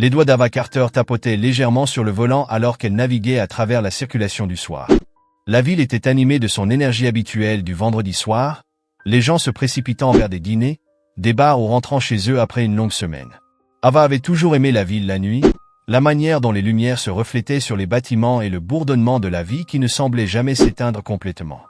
Les doigts d'Ava Carter tapotaient légèrement sur le volant alors qu'elle naviguait à travers la circulation du soir. La ville était animée de son énergie habituelle du vendredi soir, les gens se précipitant vers des dîners, des bars ou rentrant chez eux après une longue semaine. Ava avait toujours aimé la ville la nuit, la manière dont les lumières se reflétaient sur les bâtiments et le bourdonnement de la vie qui ne semblait jamais s'éteindre complètement.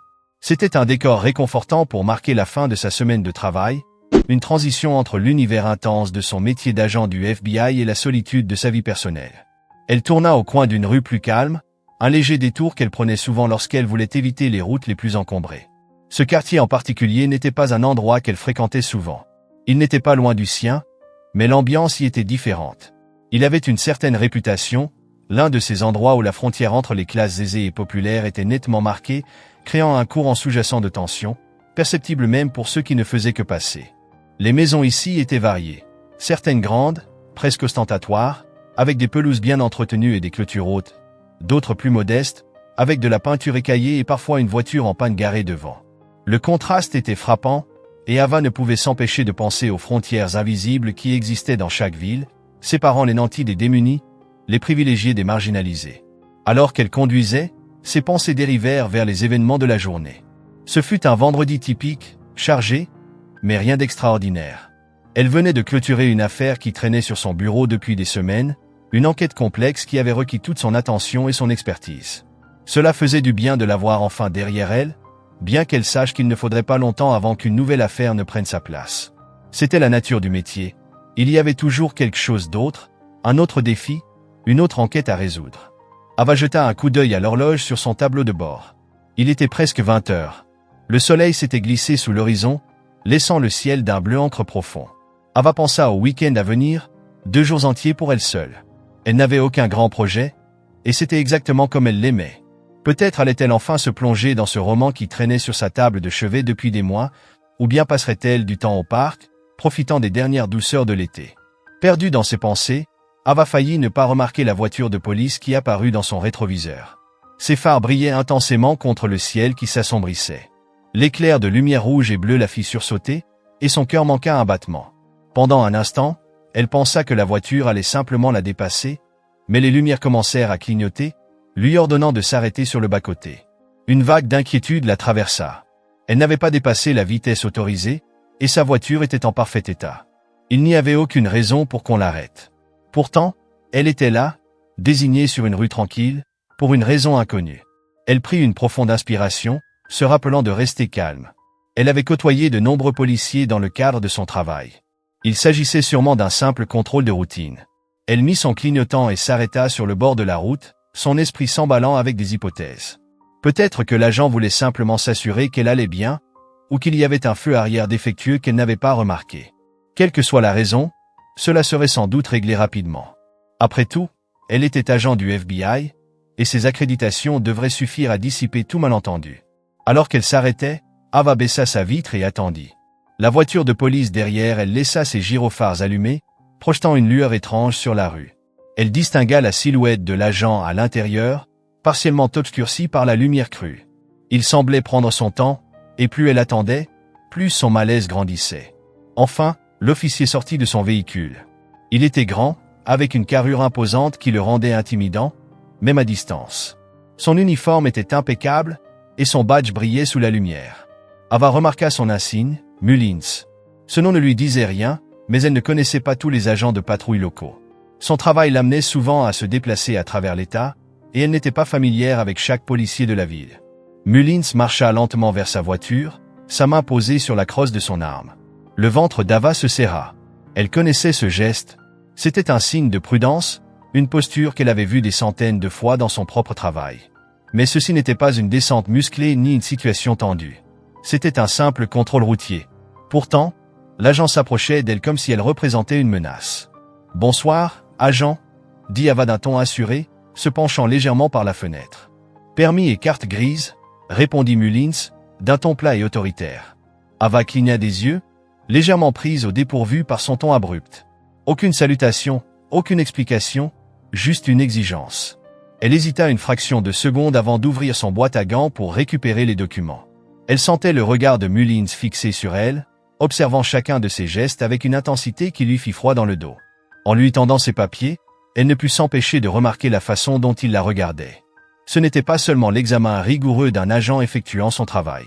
C'était un décor réconfortant pour marquer la fin de sa semaine de travail, une transition entre l'univers intense de son métier d'agent du FBI et la solitude de sa vie personnelle. Elle tourna au coin d'une rue plus calme, un léger détour qu'elle prenait souvent lorsqu'elle voulait éviter les routes les plus encombrées. Ce quartier en particulier n'était pas un endroit qu'elle fréquentait souvent. Il n'était pas loin du sien, mais l'ambiance y était différente. Il avait une certaine réputation, l'un de ces endroits où la frontière entre les classes aisées et populaires était nettement marquée, créant un courant sous-jacent de tension, perceptible même pour ceux qui ne faisaient que passer. Les maisons ici étaient variées. Certaines grandes, presque ostentatoires, avec des pelouses bien entretenues et des clôtures hautes. D'autres plus modestes, avec de la peinture écaillée et parfois une voiture en panne garée devant. Le contraste était frappant, et Ava ne pouvait s'empêcher de penser aux frontières invisibles qui existaient dans chaque ville, séparant les nantis des démunis, les privilégiés des marginalisés. Alors qu'elle conduisait, ses pensées dérivèrent vers les événements de la journée. Ce fut un vendredi typique, chargé, mais rien d'extraordinaire. Elle venait de clôturer une affaire qui traînait sur son bureau depuis des semaines, une enquête complexe qui avait requis toute son attention et son expertise. Cela faisait du bien de l'avoir enfin derrière elle, bien qu'elle sache qu'il ne faudrait pas longtemps avant qu'une nouvelle affaire ne prenne sa place. C'était la nature du métier. Il y avait toujours quelque chose d'autre, un autre défi, une autre enquête à résoudre. Ava jeta un coup d'œil à l'horloge sur son tableau de bord. Il était presque 20 heures. Le soleil s'était glissé sous l'horizon, laissant le ciel d'un bleu encre profond. Ava pensa au week-end à venir, 2 jours entiers pour elle seule. Elle n'avait aucun grand projet, et c'était exactement comme elle l'aimait. Peut-être allait-elle enfin se plonger dans ce roman qui traînait sur sa table de chevet depuis des mois, ou bien passerait-elle du temps au parc, profitant des dernières douceurs de l'été. Perdue dans ses pensées, Ava faillit ne pas remarquer la voiture de police qui apparut dans son rétroviseur. Ses phares brillaient intensément contre le ciel qui s'assombrissait. L'éclair de lumière rouge et bleue la fit sursauter, et son cœur manqua un battement. Pendant un instant, elle pensa que la voiture allait simplement la dépasser, mais les lumières commencèrent à clignoter, lui ordonnant de s'arrêter sur le bas-côté. Une vague d'inquiétude la traversa. Elle n'avait pas dépassé la vitesse autorisée, et sa voiture était en parfait état. Il n'y avait aucune raison pour qu'on l'arrête. Pourtant, elle était là, désignée sur une rue tranquille, pour une raison inconnue. Elle prit une profonde inspiration, se rappelant de rester calme. Elle avait côtoyé de nombreux policiers dans le cadre de son travail. Il s'agissait sûrement d'un simple contrôle de routine. Elle mit son clignotant et s'arrêta sur le bord de la route, son esprit s'emballant avec des hypothèses. Peut-être que l'agent voulait simplement s'assurer qu'elle allait bien, ou qu'il y avait un feu arrière défectueux qu'elle n'avait pas remarqué. Quelle que soit la raison, cela serait sans doute réglé rapidement. Après tout, elle était agent du FBI, et ses accréditations devraient suffire à dissiper tout malentendu. Alors qu'elle s'arrêtait, Ava baissa sa vitre et attendit. La voiture de police derrière elle laissa ses gyrophares allumés, projetant une lueur étrange sur la rue. Elle distingua la silhouette de l'agent à l'intérieur, partiellement obscurcie par la lumière crue. Il semblait prendre son temps, et plus elle attendait, plus son malaise grandissait. Enfin, l'officier sortit de son véhicule. Il était grand, avec une carrure imposante qui le rendait intimidant, même à distance. Son uniforme était impeccable, et son badge brillait sous la lumière. Ava remarqua son insigne, Mullins. Ce nom ne lui disait rien, mais elle ne connaissait pas tous les agents de patrouille locaux. Son travail l'amenait souvent à se déplacer à travers l'État, et elle n'était pas familière avec chaque policier de la ville. Mullins marcha lentement vers sa voiture, sa main posée sur la crosse de son arme. Le ventre d'Ava se serra. Elle connaissait ce geste. C'était un signe de prudence, une posture qu'elle avait vue des centaines de fois dans son propre travail. Mais ceci n'était pas une descente musclée ni une situation tendue. C'était un simple contrôle routier. Pourtant, l'agent s'approchait d'elle comme si elle représentait une menace. « Bonsoir, agent », dit Ava d'un ton assuré, se penchant légèrement par la fenêtre. « Permis et carte grise », répondit Mullins, d'un ton plat et autoritaire. Ava cligna des yeux, légèrement prise au dépourvu par son ton abrupt. Aucune salutation, aucune explication, juste une exigence. Elle hésita une fraction de seconde avant d'ouvrir son boîte à gants pour récupérer les documents. Elle sentait le regard de Mullins fixé sur elle, observant chacun de ses gestes avec une intensité qui lui fit froid dans le dos. En lui tendant ses papiers, elle ne put s'empêcher de remarquer la façon dont il la regardait. Ce n'était pas seulement l'examen rigoureux d'un agent effectuant son travail.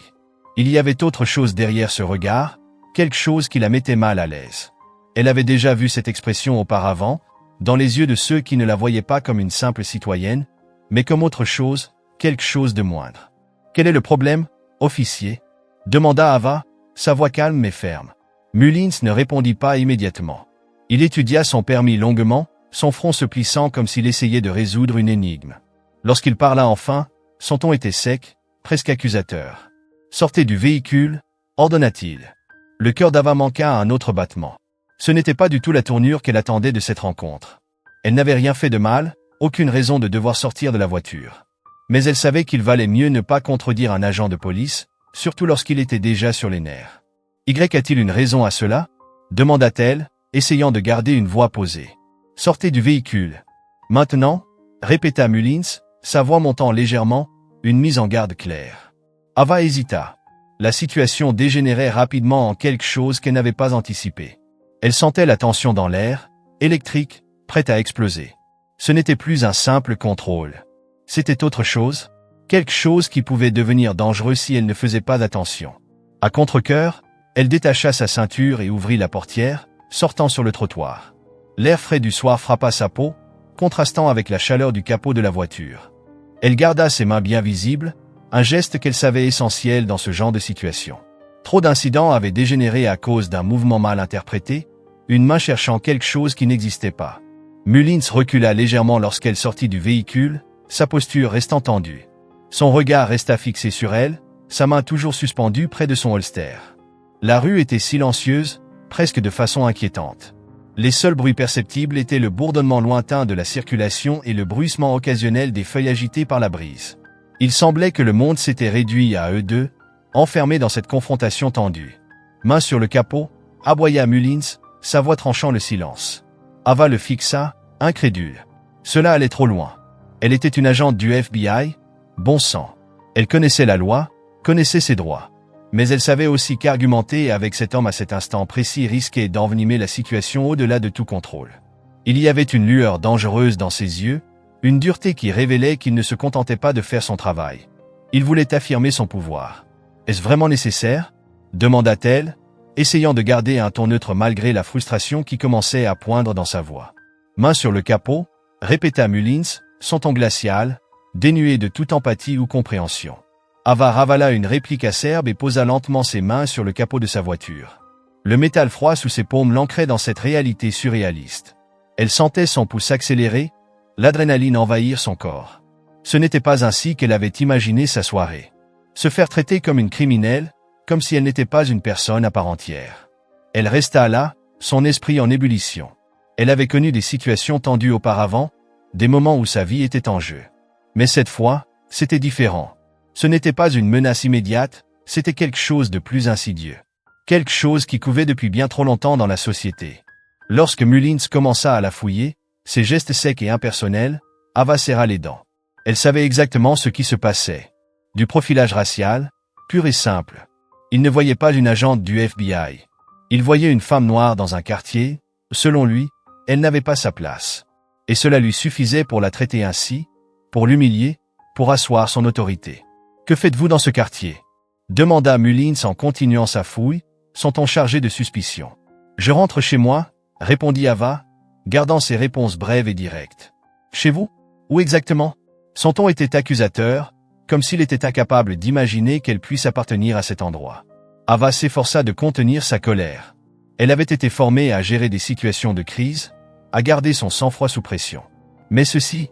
Il y avait autre chose derrière ce regard, quelque chose qui la mettait mal à l'aise. Elle avait déjà vu cette expression auparavant, dans les yeux de ceux qui ne la voyaient pas comme une simple citoyenne, mais comme autre chose, quelque chose de moindre. « Quel est le problème, officier ?» demanda Ava, sa voix calme mais ferme. Mullins ne répondit pas immédiatement. Il étudia son permis longuement, son front se plissant comme s'il essayait de résoudre une énigme. Lorsqu'il parla enfin, son ton était sec, presque accusateur. « Sortez du véhicule » ordonna-t-il. Le cœur d'Ava manqua à un autre battement. Ce n'était pas du tout la tournure qu'elle attendait de cette rencontre. Elle n'avait rien fait de mal, aucune raison de devoir sortir de la voiture. Mais elle savait qu'il valait mieux ne pas contredire un agent de police, surtout lorsqu'il était déjà sur les nerfs. « Y a-t-il une raison à cela ?» demanda-t-elle, essayant de garder une voix posée. « Sortez du véhicule. »« Maintenant ?» répéta Mullins, sa voix montant légèrement, une mise en garde claire. Ava hésita. La situation dégénérait rapidement en quelque chose qu'elle n'avait pas anticipé. Elle sentait la tension dans l'air, électrique, prête à exploser. Ce n'était plus un simple contrôle. C'était autre chose, quelque chose qui pouvait devenir dangereux si elle ne faisait pas attention. À contre-cœur, elle détacha sa ceinture et ouvrit la portière, sortant sur le trottoir. L'air frais du soir frappa sa peau, contrastant avec la chaleur du capot de la voiture. Elle garda ses mains bien visibles, un geste qu'elle savait essentiel dans ce genre de situation. Trop d'incidents avaient dégénéré à cause d'un mouvement mal interprété, une main cherchant quelque chose qui n'existait pas. Mullins recula légèrement lorsqu'elle sortit du véhicule, sa posture restant tendue. Son regard resta fixé sur elle, sa main toujours suspendue près de son holster. La rue était silencieuse, presque de façon inquiétante. Les seuls bruits perceptibles étaient le bourdonnement lointain de la circulation et le bruissement occasionnel des feuilles agitées par la brise. Il semblait que le monde s'était réduit à eux deux, enfermés dans cette confrontation tendue. Main sur le capot, aboya Mullins, sa voix tranchant le silence. Ava le fixa, incrédule. Cela allait trop loin. Elle était une agente du FBI, bon sang. Elle connaissait la loi, connaissait ses droits. Mais elle savait aussi qu'argumenter avec cet homme à cet instant précis risquait d'envenimer la situation au-delà de tout contrôle. Il y avait une lueur dangereuse dans ses yeux, une dureté qui révélait qu'il ne se contentait pas de faire son travail. Il voulait affirmer son pouvoir. « Est-ce vraiment nécessaire ?» demanda-t-elle, essayant de garder un ton neutre malgré la frustration qui commençait à poindre dans sa voix. Main sur le capot, répéta Mullins, son ton glacial, dénué de toute empathie ou compréhension. Ava ravala une réplique acerbe et posa lentement ses mains sur le capot de sa voiture. Le métal froid sous ses paumes l'ancrait dans cette réalité surréaliste. Elle sentait son pouls s'accélérer, l'adrénaline envahir son corps. Ce n'était pas ainsi qu'elle avait imaginé sa soirée. Se faire traiter comme une criminelle, comme si elle n'était pas une personne à part entière. Elle resta là, son esprit en ébullition. Elle avait connu des situations tendues auparavant, des moments où sa vie était en jeu. Mais cette fois, c'était différent. Ce n'était pas une menace immédiate, c'était quelque chose de plus insidieux. Quelque chose qui couvait depuis bien trop longtemps dans la société. Lorsque Mullins commença à la fouiller, ses gestes secs et impersonnels, Ava serra les dents. Elle savait exactement ce qui se passait. Du profilage racial, pur et simple. Il ne voyait pas une agente du FBI. Il voyait une femme noire dans un quartier. Selon lui, elle n'avait pas sa place. Et cela lui suffisait pour la traiter ainsi, pour l'humilier, pour asseoir son autorité. « Que faites-vous dans ce quartier ?» demanda Mullins en continuant sa fouille, son ton chargé de suspicion. « Je rentre chez moi » répondit Ava, gardant ses réponses brèves et directes. « Chez vous ? Où exactement ?» Son ton était accusateur, comme s'il était incapable d'imaginer qu'elle puisse appartenir à cet endroit. Ava s'efforça de contenir sa colère. Elle avait été formée à gérer des situations de crise, à garder son sang-froid sous pression. Mais ceci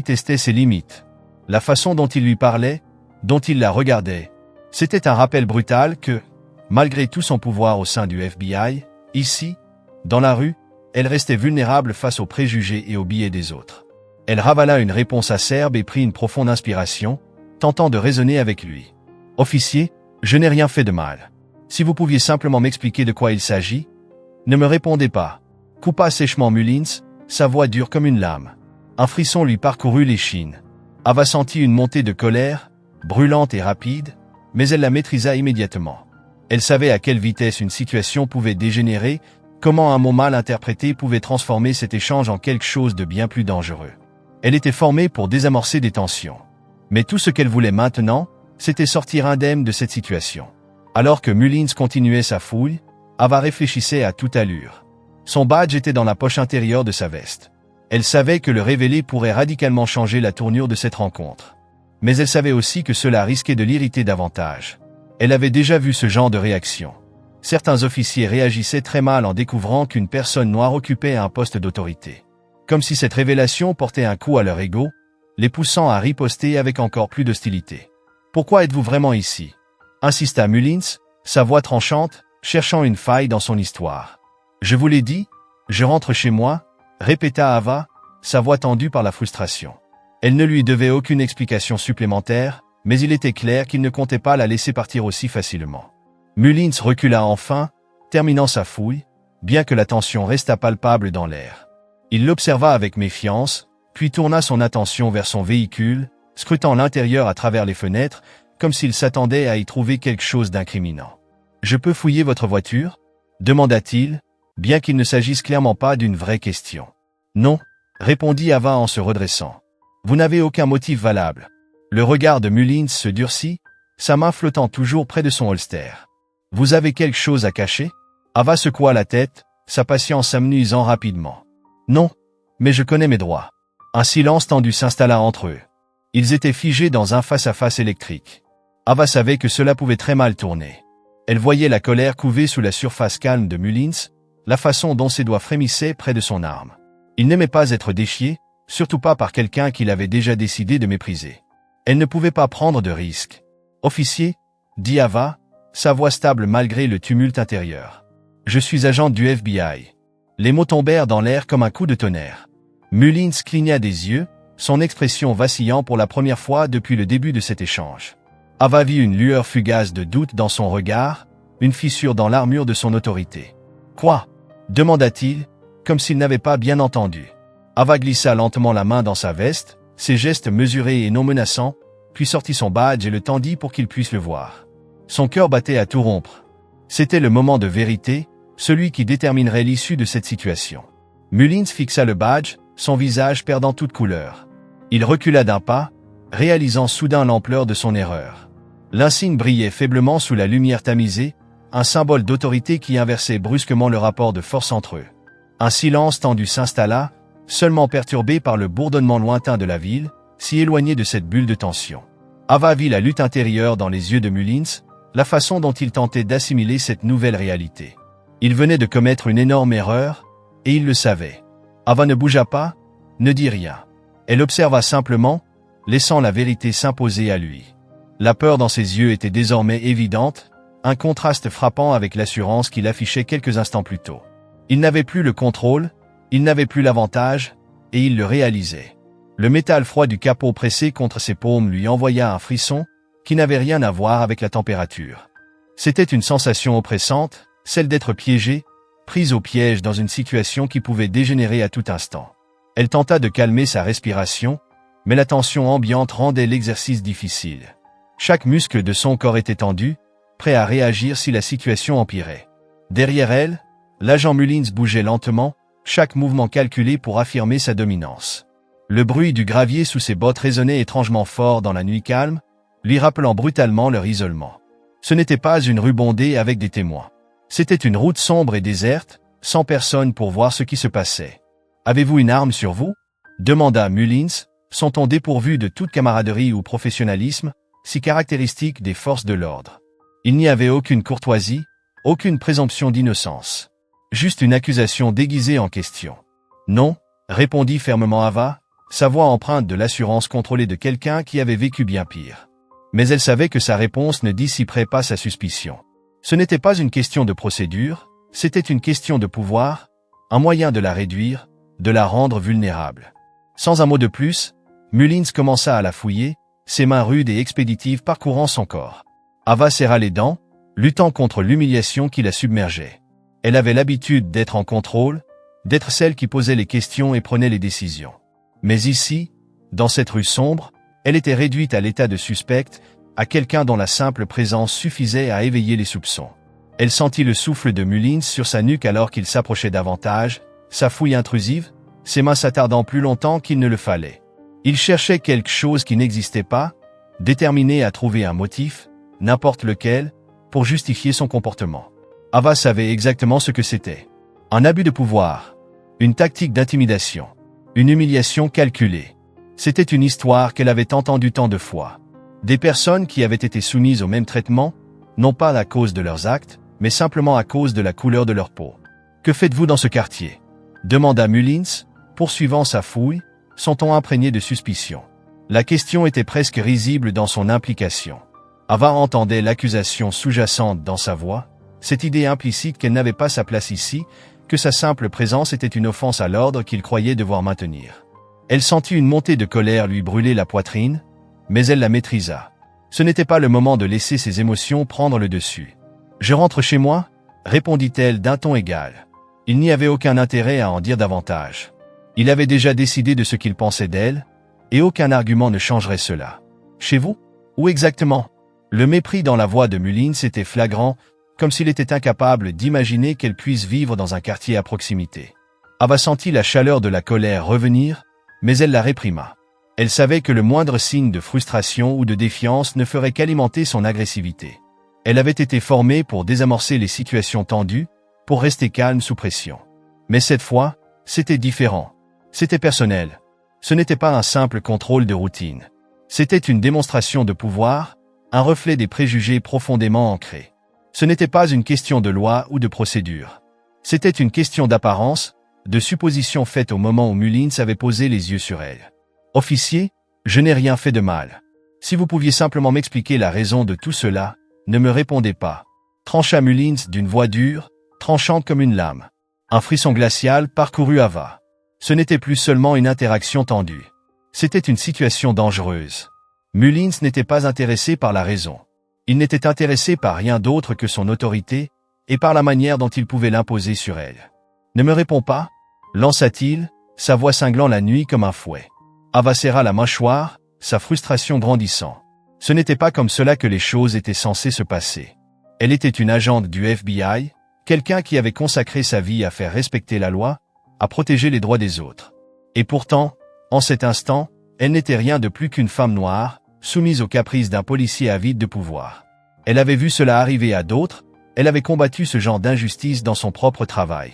testait ses limites. La façon dont il lui parlait, dont il la regardait, c'était un rappel brutal que, malgré tout son pouvoir au sein du FBI, ici, dans la rue, elle restait vulnérable face aux préjugés et aux biais des autres. Elle ravala une réponse acerbe et prit une profonde inspiration, tentant de raisonner avec lui. « Officier, je n'ai rien fait de mal. Si vous pouviez simplement m'expliquer de quoi il s'agit. » « Ne me répondez pas. » Coupa sèchement Mullins, sa voix dure comme une lame. Un frisson lui parcourut l'échine. Ava sentit une montée de colère, brûlante et rapide, mais elle la maîtrisa immédiatement. Elle savait à quelle vitesse une situation pouvait dégénérer, Comment un mot mal interprété pouvait transformer cet échange en quelque chose de bien plus dangereux? Elle était formée pour désamorcer des tensions. Mais tout ce qu'elle voulait maintenant, c'était sortir indemne de cette situation. Alors que Mullins continuait sa fouille, Ava réfléchissait à toute allure. Son badge était dans la poche intérieure de sa veste. Elle savait que le révéler pourrait radicalement changer la tournure de cette rencontre. Mais elle savait aussi que cela risquait de l'irriter davantage. Elle avait déjà vu ce genre de réaction. Certains officiers réagissaient très mal en découvrant qu'une personne noire occupait un poste d'autorité. Comme si cette révélation portait un coup à leur ego, les poussant à riposter avec encore plus d'hostilité. « Pourquoi êtes-vous vraiment ici ?» insista Mullins, sa voix tranchante, cherchant une faille dans son histoire. « Je vous l'ai dit, je rentre chez moi », répéta Ava, sa voix tendue par la frustration. Elle ne lui devait aucune explication supplémentaire, mais il était clair qu'il ne comptait pas la laisser partir aussi facilement. Mullins recula enfin, terminant sa fouille, bien que la tension restât palpable dans l'air. Il l'observa avec méfiance, puis tourna son attention vers son véhicule, scrutant l'intérieur à travers les fenêtres, comme s'il s'attendait à y trouver quelque chose d'incriminant. « Je peux fouiller votre voiture ?» demanda-t-il, bien qu'il ne s'agisse clairement pas d'une vraie question. « Non », répondit Ava en se redressant. « Vous n'avez aucun motif valable. » Le regard de Mullins se durcit, sa main flottant toujours près de son holster. « Vous avez quelque chose à cacher ?» Ava secoua la tête, sa patience s'amenuisant rapidement. « Non, mais je connais mes droits. » Un silence tendu s'installa entre eux. Ils étaient figés dans un face-à-face électrique. Ava savait que cela pouvait très mal tourner. Elle voyait la colère couver sous la surface calme de Mullins, la façon dont ses doigts frémissaient près de son arme. Il n'aimait pas être défié, surtout pas par quelqu'un qu'il avait déjà décidé de mépriser. Elle ne pouvait pas prendre de risques. « Officier » dit Ava, sa voix stable malgré le tumulte intérieur. « Je suis agent du FBI. » Les mots tombèrent dans l'air comme un coup de tonnerre. Mullins cligna des yeux, son expression vacillant pour la première fois depuis le début de cet échange. Ava vit une lueur fugace de doute dans son regard, une fissure dans l'armure de son autorité. « Quoi ?» demanda-t-il, comme s'il n'avait pas bien entendu. Ava glissa lentement la main dans sa veste, ses gestes mesurés et non menaçants, puis sortit son badge et le tendit pour qu'il puisse le voir. Son cœur battait à tout rompre. C'était le moment de vérité, celui qui déterminerait l'issue de cette situation. Mullins fixa le badge, son visage perdant toute couleur. Il recula d'un pas, réalisant soudain l'ampleur de son erreur. L'insigne brillait faiblement sous la lumière tamisée, un symbole d'autorité qui inversait brusquement le rapport de force entre eux. Un silence tendu s'installa, seulement perturbé par le bourdonnement lointain de la ville, si éloigné de cette bulle de tension. Ava vit la lutte intérieure dans les yeux de Mullins, la façon dont il tentait d'assimiler cette nouvelle réalité. Il venait de commettre une énorme erreur, et il le savait. Ava ne bougea pas, ne dit rien. Elle observa simplement, laissant la vérité s'imposer à lui. La peur dans ses yeux était désormais évidente, un contraste frappant avec l'assurance qu'il affichait quelques instants plus tôt. Il n'avait plus le contrôle, il n'avait plus l'avantage, et il le réalisait. Le métal froid du capot pressé contre ses paumes lui envoya un frisson, qui n'avait rien à voir avec la température. C'était une sensation oppressante, celle d'être piégée, prise au piège dans une situation qui pouvait dégénérer à tout instant. Elle tenta de calmer sa respiration, mais la tension ambiante rendait l'exercice difficile. Chaque muscle de son corps était tendu, prêt à réagir si la situation empirait. Derrière elle, l'agent Mullins bougeait lentement, chaque mouvement calculé pour affirmer sa dominance. Le bruit du gravier sous ses bottes résonnait étrangement fort dans la nuit calme, lui rappelant brutalement leur isolement. Ce n'était pas une rue bondée avec des témoins. C'était une route sombre et déserte, sans personne pour voir ce qui se passait. « Avez-vous une arme sur vous ?» demanda Mullins, son ton dépourvu de toute camaraderie ou professionnalisme, si caractéristique des forces de l'ordre. Il n'y avait aucune courtoisie, aucune présomption d'innocence. Juste une accusation déguisée en question. « Non », répondit fermement Ava, sa voix empreinte de l'assurance contrôlée de quelqu'un qui avait vécu bien pire. Mais elle savait que sa réponse ne dissiperait pas sa suspicion. Ce n'était pas une question de procédure, c'était une question de pouvoir, un moyen de la réduire, de la rendre vulnérable. Sans un mot de plus, Mullins commença à la fouiller, ses mains rudes et expéditives parcourant son corps. Ava serra les dents, luttant contre l'humiliation qui la submergeait. Elle avait l'habitude d'être en contrôle, d'être celle qui posait les questions et prenait les décisions. Mais ici, dans cette rue sombre, elle était réduite à l'état de suspecte, à quelqu'un dont la simple présence suffisait à éveiller les soupçons. Elle sentit le souffle de Mullins sur sa nuque alors qu'il s'approchait davantage, sa fouille intrusive, ses mains s'attardant plus longtemps qu'il ne le fallait. Il cherchait quelque chose qui n'existait pas, déterminé à trouver un motif, n'importe lequel, pour justifier son comportement. Ava savait exactement ce que c'était. Un abus de pouvoir, une tactique d'intimidation, une humiliation calculée. C'était une histoire qu'elle avait entendue tant de fois. Des personnes qui avaient été soumises au même traitement, non pas à cause de leurs actes, mais simplement à cause de la couleur de leur peau. « Que faites-vous dans ce quartier ?» demanda Mullins, poursuivant sa fouille, son ton imprégné de suspicion. La question était presque risible dans son implication. Ava entendait l'accusation sous-jacente dans sa voix, cette idée implicite qu'elle n'avait pas sa place ici, que sa simple présence était une offense à l'ordre qu'il croyait devoir maintenir. Elle sentit une montée de colère lui brûler la poitrine, mais elle la maîtrisa. Ce n'était pas le moment de laisser ses émotions prendre le dessus. « Je rentre chez moi ?» répondit-elle d'un ton égal. Il n'y avait aucun intérêt à en dire davantage. Il avait déjà décidé de ce qu'il pensait d'elle, et aucun argument ne changerait cela. « Chez vous ? Où exactement ?» Le mépris dans la voix de Mullins était flagrant, comme s'il était incapable d'imaginer qu'elle puisse vivre dans un quartier à proximité. Ava sentit la chaleur de la colère revenir, mais elle la réprima. Elle savait que le moindre signe de frustration ou de défiance ne ferait qu'alimenter son agressivité. Elle avait été formée pour désamorcer les situations tendues, pour rester calme sous pression. Mais cette fois, c'était différent. C'était personnel. Ce n'était pas un simple contrôle de routine. C'était une démonstration de pouvoir, un reflet des préjugés profondément ancrés. Ce n'était pas une question de loi ou de procédure. C'était une question d'apparence, de suppositions faites au moment où Mullins avait posé les yeux sur elle. « Officier, je n'ai rien fait de mal. Si vous pouviez simplement m'expliquer la raison de tout cela, ne me répondez pas. » trancha Mullins d'une voix dure, tranchante comme une lame. Un frisson glacial parcourut Ava. Ce n'était plus seulement une interaction tendue. C'était une situation dangereuse. Mullins n'était pas intéressé par la raison. Il n'était intéressé par rien d'autre que son autorité et par la manière dont il pouvait l'imposer sur elle. « Ne me réponds pas ?» lança-t-il, sa voix cinglant la nuit comme un fouet. Ava serra la mâchoire, sa frustration grandissant. Ce n'était pas comme cela que les choses étaient censées se passer. Elle était une agente du FBI, quelqu'un qui avait consacré sa vie à faire respecter la loi, à protéger les droits des autres. Et pourtant, en cet instant, elle n'était rien de plus qu'une femme noire, soumise aux caprices d'un policier avide de pouvoir. Elle avait vu cela arriver à d'autres, elle avait combattu ce genre d'injustice dans son propre travail.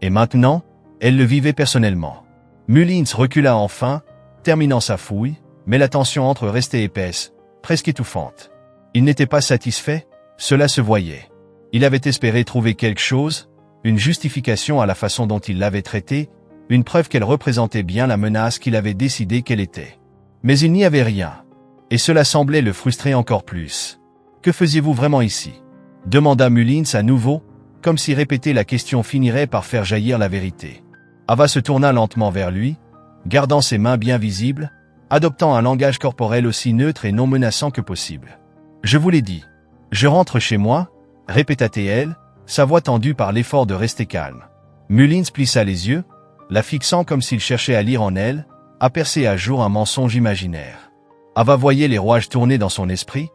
Et maintenant, elle le vivait personnellement. Mullins recula enfin, terminant sa fouille, mais la tension entre eux restait épaisse, presque étouffante. Il n'était pas satisfait, cela se voyait. Il avait espéré trouver quelque chose, une justification à la façon dont il l'avait traitée, une preuve qu'elle représentait bien la menace qu'il avait décidé qu'elle était. Mais il n'y avait rien. Et cela semblait le frustrer encore plus. « Que faisiez-vous vraiment ici ?» demanda Mullins à nouveau, comme si répéter la question finirait par faire jaillir la vérité. Ava se tourna lentement vers lui, gardant ses mains bien visibles, adoptant un langage corporel aussi neutre et non menaçant que possible. « Je vous l'ai dit. Je rentre chez moi » répéta-t-elle, sa voix tendue par l'effort de rester calme. Mullins plissa les yeux, la fixant comme s'il cherchait à lire en elle, à percer à jour un mensonge imaginaire. Ava voyait les rouages tourner dans son esprit,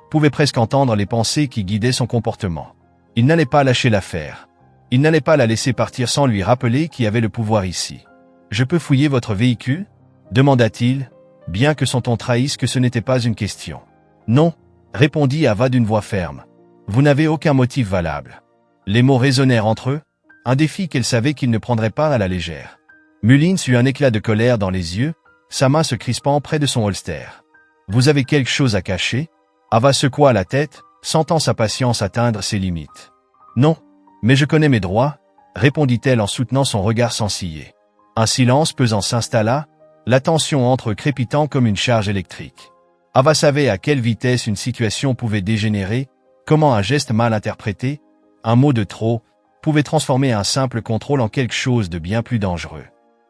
pouvait presque entendre les pensées qui guidaient son comportement. Il n'allait pas lâcher l'affaire. Il n'allait pas la laisser partir sans lui rappeler qui avait le pouvoir ici. « Je peux fouiller votre véhicule ?» demanda-t-il, bien que son ton trahisse que ce n'était pas une question. « Non » répondit Ava d'une voix ferme. « Vous n'avez aucun motif valable. » Les mots résonnèrent entre eux, un défi qu'elle savait qu'il ne prendrait pas à la légère. Mullins eut un éclat de colère dans les yeux, sa main se crispant près de son holster. « Vous avez quelque chose à cacher ?» Ava secoua la tête, sentant sa patience atteindre ses limites. « Non, mais je connais mes droits » répondit-elle en soutenant son regard sans ciller. Un silence pesant s'installa, la tension entre eux crépitant comme une charge électrique. Ava savait à quelle vitesse une situation pouvait dégénérer, comment un geste mal interprété, un mot de trop, pouvait transformer un simple contrôle en quelque chose de bien plus dangereux.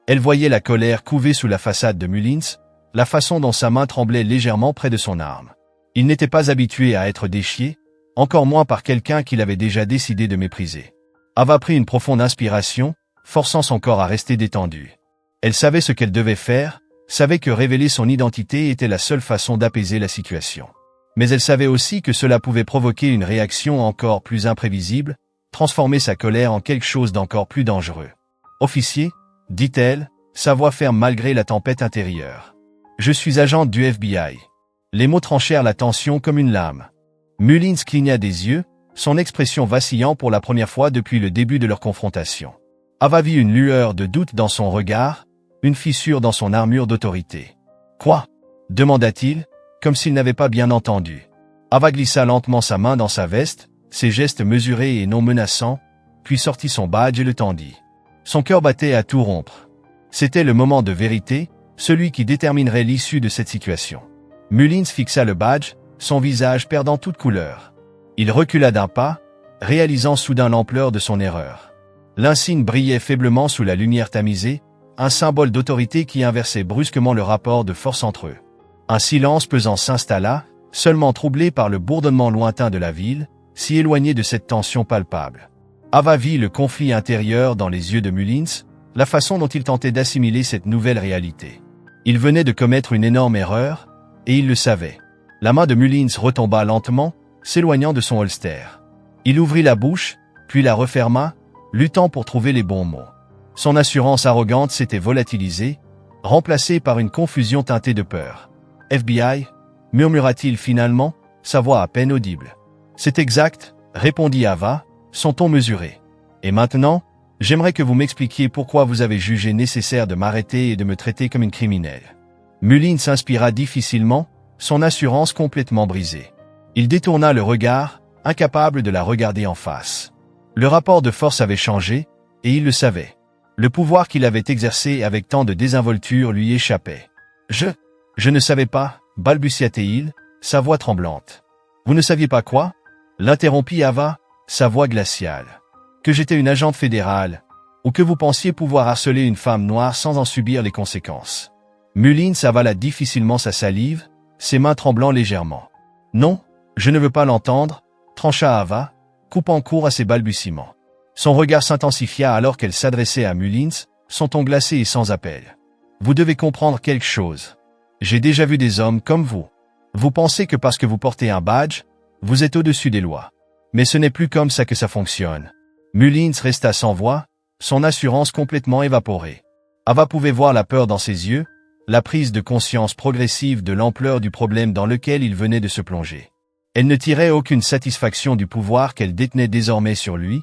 Elle voyait la colère couver sous la façade de Mullins, la façon dont sa main tremblait légèrement près de son arme. Il n'était pas habitué à être défié, encore moins par quelqu'un qu'il avait déjà décidé de mépriser. Ava prit une profonde inspiration, forçant son corps à rester détendu. Elle savait ce qu'elle devait faire, savait que révéler son identité était la seule façon d'apaiser la situation. « Mais elle savait aussi que cela pouvait provoquer une réaction encore plus imprévisible, transformer sa colère en quelque chose d'encore plus dangereux. « Officier » dit-elle, sa voix ferme malgré la tempête intérieure. « Je suis agente du FBI. » Les mots tranchèrent la tension comme une lame. Mullins cligna des yeux, son expression vacillant pour la première fois depuis le début de leur confrontation. Ava vit une lueur de doute dans son regard, une fissure dans son armure d'autorité. « Quoi » demanda-t-il, comme s'il n'avait pas bien entendu. Ava glissa lentement sa main dans sa veste, ses gestes mesurés et non menaçants, puis sortit son badge et le tendit. Son cœur battait à tout rompre. C'était le moment de vérité, celui qui déterminerait l'issue de cette situation. Mullins fixa le badge, son visage perdant toute couleur. Il recula d'un pas, réalisant soudain l'ampleur de son erreur. L'insigne brillait faiblement sous la lumière tamisée, un symbole d'autorité qui inversait brusquement le rapport de force entre eux. Un silence pesant s'installa, seulement troublé par le bourdonnement lointain de la ville, si éloigné de cette tension palpable. Ava vit le conflit intérieur dans les yeux de Mullins, la façon dont il tentait d'assimiler cette nouvelle réalité. Il venait de commettre une énorme erreur, et il le savait. La main de Mullins retomba lentement, s'éloignant de son holster. Il ouvrit la bouche, puis la referma, luttant pour trouver les bons mots. Son assurance arrogante s'était volatilisée, remplacée par une confusion teintée de peur. « FBI » murmura-t-il finalement, sa voix à peine audible. « C'est exact » répondit Ava, son ton mesuré. « Et maintenant, j'aimerais que vous m'expliquiez pourquoi vous avez jugé nécessaire de m'arrêter et de me traiter comme une criminelle. » Mullins s'inspira difficilement, son assurance complètement brisée. Il détourna le regard, incapable de la regarder en face. Le rapport de force avait changé, et il le savait. Le pouvoir qu'il avait exercé avec tant de désinvolture lui échappait. « Je ne savais pas » balbutia-t-il, sa voix tremblante. « Vous ne saviez pas quoi » l'interrompit Ava, sa voix glaciale. « Que j'étais une agente fédérale, ou que vous pensiez pouvoir harceler une femme noire sans en subir les conséquences. » Mullins avala difficilement sa salive, ses mains tremblant légèrement. « Non, je ne veux pas l'entendre » trancha Ava, coupant court à ses balbutiements. Son regard s'intensifia alors qu'elle s'adressait à Mullins, son ton glacé et sans appel. « Vous devez comprendre quelque chose. J'ai déjà vu des hommes comme vous. Vous pensez que parce que vous portez un badge, vous êtes au-dessus des lois. Mais ce n'est plus comme ça que ça fonctionne. » Mullins resta sans voix, son assurance complètement évaporée. Ava pouvait voir la peur dans ses yeux, la prise de conscience progressive de l'ampleur du problème dans lequel il venait de se plonger. Elle ne tirait aucune satisfaction du pouvoir qu'elle détenait désormais sur lui,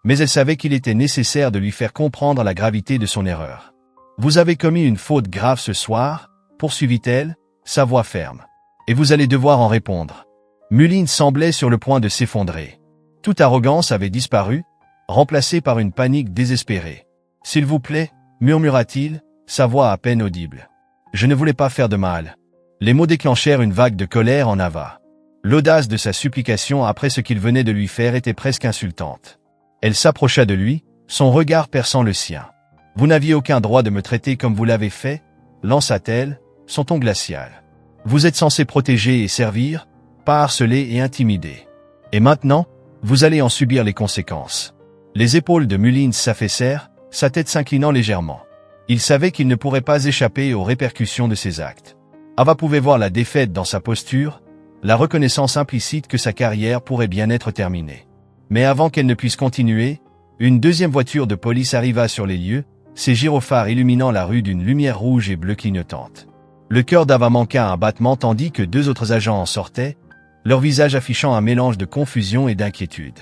mais elle savait qu'il était nécessaire de lui faire comprendre la gravité de son erreur. « Vous avez commis une faute grave ce soir » poursuivit-elle, sa voix ferme. « Et vous allez devoir en répondre. » Mullins semblait sur le point de s'effondrer. Toute arrogance avait disparu, remplacée par une panique désespérée. « S'il vous plaît » murmura-t-il, sa voix à peine audible. « Je ne voulais pas faire de mal. » Les mots déclenchèrent une vague de colère en Ava. L'audace de sa supplication après ce qu'il venait de lui faire était presque insultante. Elle s'approcha de lui, son regard perçant le sien. « Vous n'aviez aucun droit de me traiter comme vous l'avez fait » lança-t-elle, son ton glacial. « Vous êtes censé protéger et servir, pas harceler et intimider. Et maintenant, vous allez en subir les conséquences. » Les épaules de Mullins s'affaissèrent, sa tête s'inclinant légèrement. Il savait qu'il ne pourrait pas échapper aux répercussions de ses actes. Ava pouvait voir la défaite dans sa posture, la reconnaissance implicite que sa carrière pourrait bien être terminée. Mais avant qu'elle ne puisse continuer, une deuxième voiture de police arriva sur les lieux, ses gyrophares illuminant la rue d'une lumière rouge et bleue clignotante. Le cœur d'Ava manqua un battement tandis que deux autres agents en sortaient, leurs visages affichant un mélange de confusion et d'inquiétude.